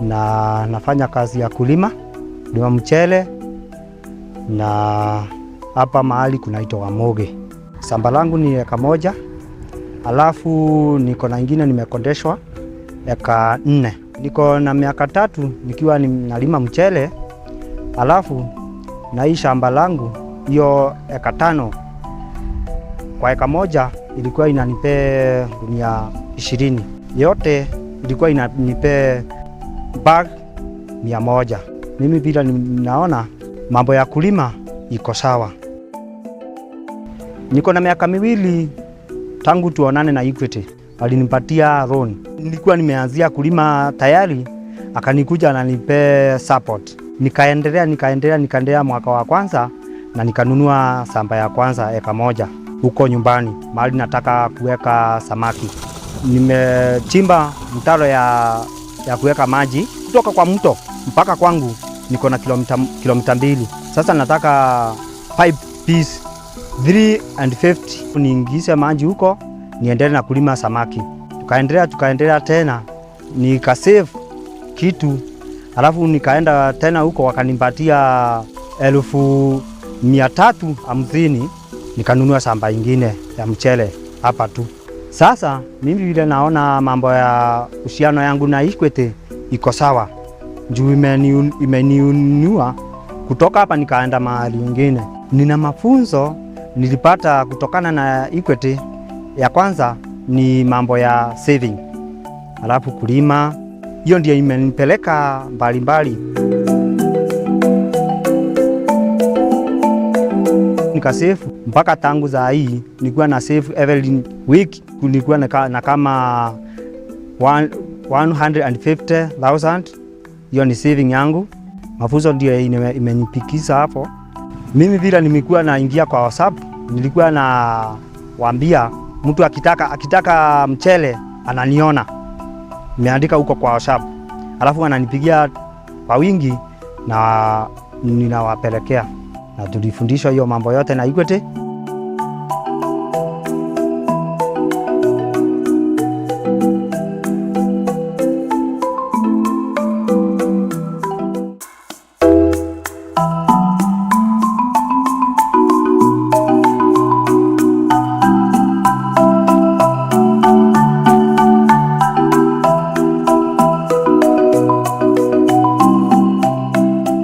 na nafanya kazi ya kulima mchele na hapa mahali kunaitwa Wamoge. Shamba langu ni eka 1, alafu niko na ingine nimekodeshwa eka 4. Niko na miaka 3 nikiwa nalima mchele, alafu na hii shamba langu hiyo eka 5. Kwa eka 1 ilikuwa inanipe gunia 20. Yote ilikuwa inanipe bag 100. Mimi bila ninaona mambo ya kulima iko sawa. Niko na miaka 2 tangu tuonane na Equity. Walinipatia loan. Nilikuwa nimeanzia kulima tayari, akanikuja ananipe support. Nikaendelea mwaka wa kwanza na nikanunua shamba ya kwanza eka 1 huko nyumbani, mahali nataka kuweka samaki. Nimechimba mtaro ya kuweka maji kutoka kwa mto mpaka kwangu, niko na kilomita 2. Sasa nataka pipe piece 350 niingize maji huko niendelee na kulima samaki. Tukaendelea tena nikasave kitu, alafu nikaenda tena huko wakanipatia 350 nikanunua shamba ingine ya mchele hapa tu. Sasa mimi vile naona mambo ya uhusiano yangu na Equity iko sawa. Juu imeniunua kutoka hapa nikaenda mahali ingine. Nina mafunzo nilipata kutokana na Equity. Ya kwanza ni mambo ya saving, alafu kulima. Hiyo ndio imenipeleka mbalimbali. Nikasave mpaka tangu za hii nilikuwa na save every week, nilikuwa na kama 150,000. Hiyo ni saving yangu. Mafunzo ndio imenipikisa hapo. Mimi vile nimekuwa naingia kwa WhatsApp, nilikuwa na waambia mtu akitaka mchele ananiona. Nimeandika huko kwa WhatsApp. Alafu ananipigia kwa wingi na ninawapelekea. Na tulifundishwa hiyo mambo yote na Equity.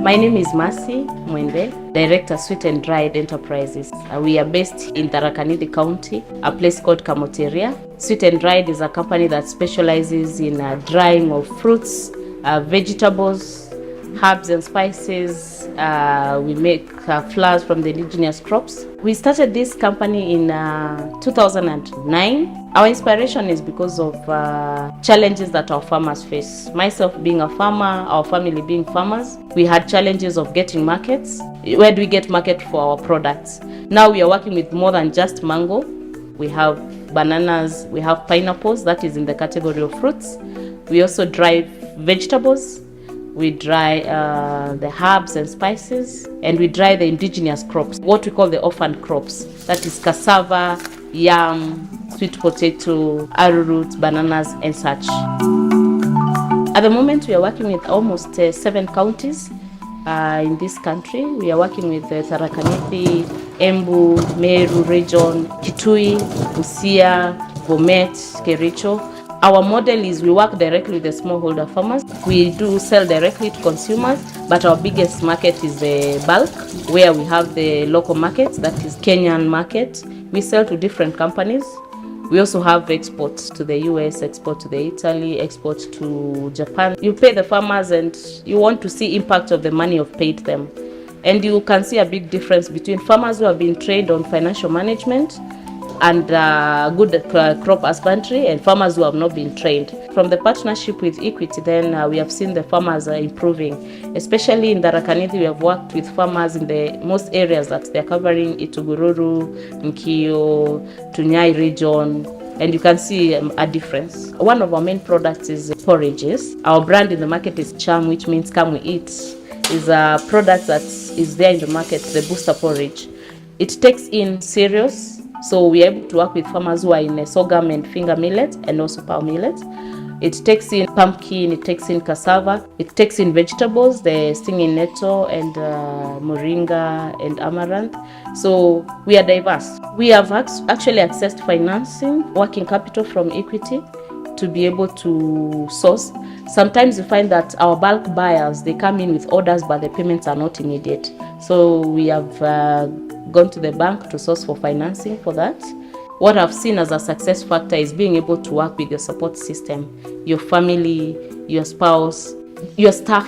My name is Mercy Mwende, Director Sweet and Dried Enterprises. We are based in Tharaka Nithi County, a place called Kamoteria. Sweet and Dried is a company that specializes in drying of fruits, vegetables, herbs and spices. We make flours from the indigenous crops. We started this company in 2009. Our inspiration is because of challenges that our farmers face. Myself being a farmer, our family being farmers, we had challenges of getting markets. Where do we get market for our products? Now we are working with more than just mango. We have bananas, we have pineapples, that is in the category of fruits. We also dry vegetables. We dry the herbs and spices, and we dry the indigenous crops, what we call the orphan crops. That is cassava, yam, sweet potato, arrowroot, bananas, and such. At the moment, we are working with almost 7 counties in this country. We are working with Tharaka Nithi, Embu, Meru region, Kitui, Busia, Bomet, Kericho. Our model is we work directly with the smallholder farmers. We do sell directly to consumers, but our biggest market is the bulk, where we have the local markets, that is Kenyan market. We sell to different companies. We also have exports to the US, export to the Italy, export to Japan. You pay the farmers and you want to see impact of the money you've paid them. And you can see a big difference between farmers who have been trained on financial management and good crop husbandry, and farmers who have not been trained. From the partnership with Equity, then we have seen the farmers are improving. Especially in Tharaka Nithi, we have worked with farmers in the most areas that they're covering, Itugururu, Nkio, Tunyai region, and you can see a difference. One of our main products is porridges. Our brand in the market is Charm, which means come we eat. Is a product that is there in the market, the booster porridge. It takes in cereals. So we are able to work with farmers who are in sorghum and finger millet and also pearl millet. It takes in pumpkin, it takes in cassava, it takes in vegetables, the stinging nettle and moringa and amaranth. So we are diverse. We have actually accessed financing, working capital from Equity to be able to source. Sometimes you find that our bulk buyers, they come in with orders, but the payments are not immediate. So we have gone to the bank to source for financing for that. What I've seen as a success factor is being able to work with your support system, your family, your spouse, your staff,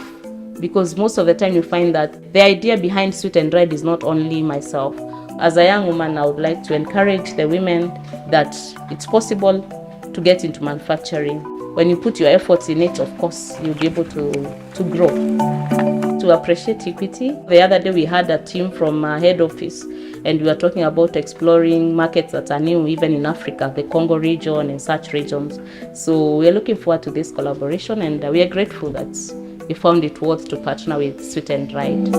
because most of the time you find that the idea behind Sweet and Dried is not only myself. As a young woman, I would like to encourage the women that it's possible to get into manufacturing. When you put your efforts in it, of course, you'll be able to grow. To appreciate Equity, the other day we had a team from our head office, and we were talking about exploring markets that are new, even in Africa, the Congo region and such regions. So we are looking forward to this collaboration, and we are grateful that we found it worth to partner with Sweet and Dried.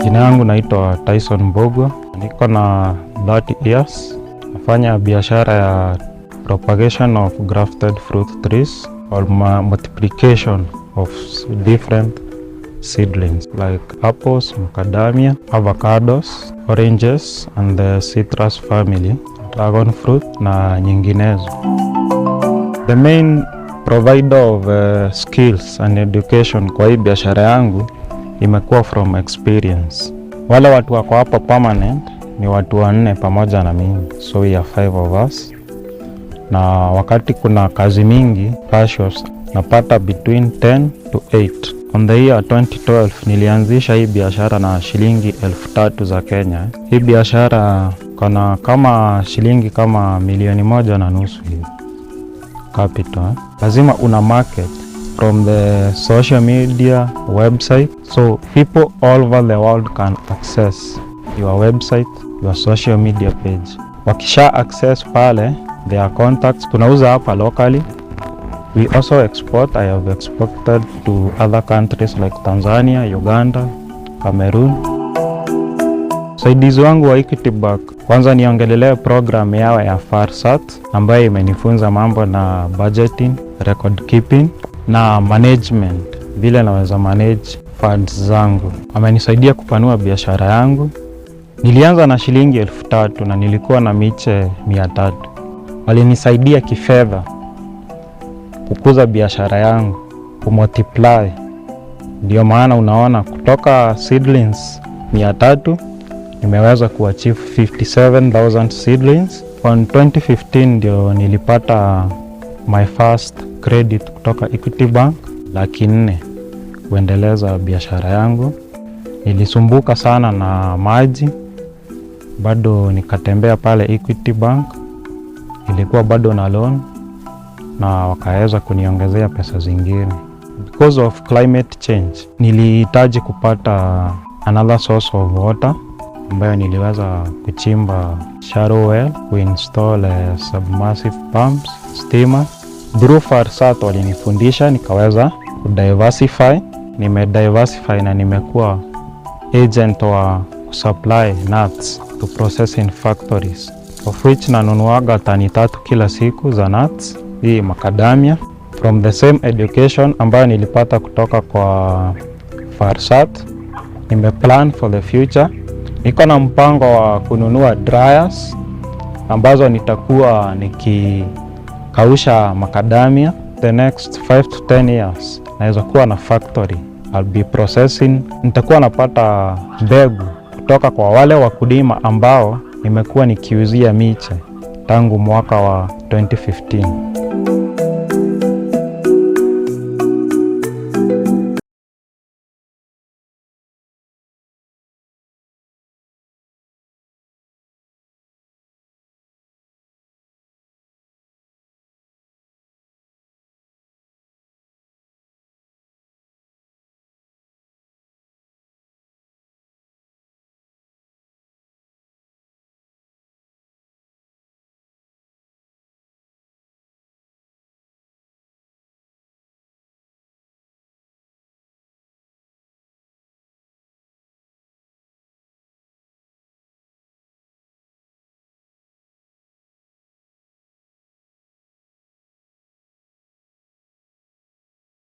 Jina yangu naitwa Tyson Mbogwa, niko na 30 years. Nafanya biashara ya propagation of grafted fruit trees or multiplication of different seedlings like apples, macadamia, avocados, oranges and the citrus family, dragon fruit na nyinginezo. The main provider of skills and education kwa hii biashara yangu imekuwa from experience. Wale watu wako hapa permanent ni watu 4 pamoja na mimi, so we are 5 of us. Na wakati kuna kazi mingi passions, napata between 10 to 8. On the year 2012 nilianzisha hii biashara na shilingi 3,000 za Kenya. Hii biashara kana kama shilingi kama 1.5 hivi capital. Lazima una market from the social media website, so people all over the world can access your website, your social media page. Wakisha access pale their contacts, tunauza hapa locally. We also export. I have exported to other countries like Tanzania, Uganda, Cameroon. Saidizi wangu wa Equity Bank, kwanza niongelelea program yao ya Farsat ambayo imenifunza mambo na budgeting, record keeping na management, vile naweza manage funds zangu. Amenisaidia kupanua biashara yangu. Nilianza na shilingi 3,000 na nilikuwa na miche 300. Walinisaidia kifedha kukuza biashara yangu, kumultiply. Ndio maana unaona kutoka seedlings 300 nimeweza kuachieve 57,000 seedlings. On 2015 ndio nilipata my first credit kutoka Equity Bank 400,000 kuendeleza biashara yangu. Nilisumbuka sana na maji, bado nikatembea pale Equity Bank, ilikuwa bado na loan na wakaweza kuniongezea pesa zingine. Because of climate change nilihitaji kupata another source of water, ambayo niliweza kuchimba shallow well, kuinstall submersive pumps, steamer. Through Farsat walinifundisha, nikaweza kudiversify. Nimediversify na nimekuwa agent wa supply nuts to processing factories, of which nanunuaga tani 3 kila siku za nuts hii macadamia from the same education ambayo nilipata kutoka kwa Farsat. Nimeplan for the future. Niko na mpango wa kununua dryers ambazo nitakuwa nikikausha macadamia. The next 5 to 10 years naweza kuwa na factory. I'll be processing. Nitakuwa napata mbegu kutoka kwa wale wakulima ambao nimekuwa nikiuzia miche tangu mwaka wa 2015.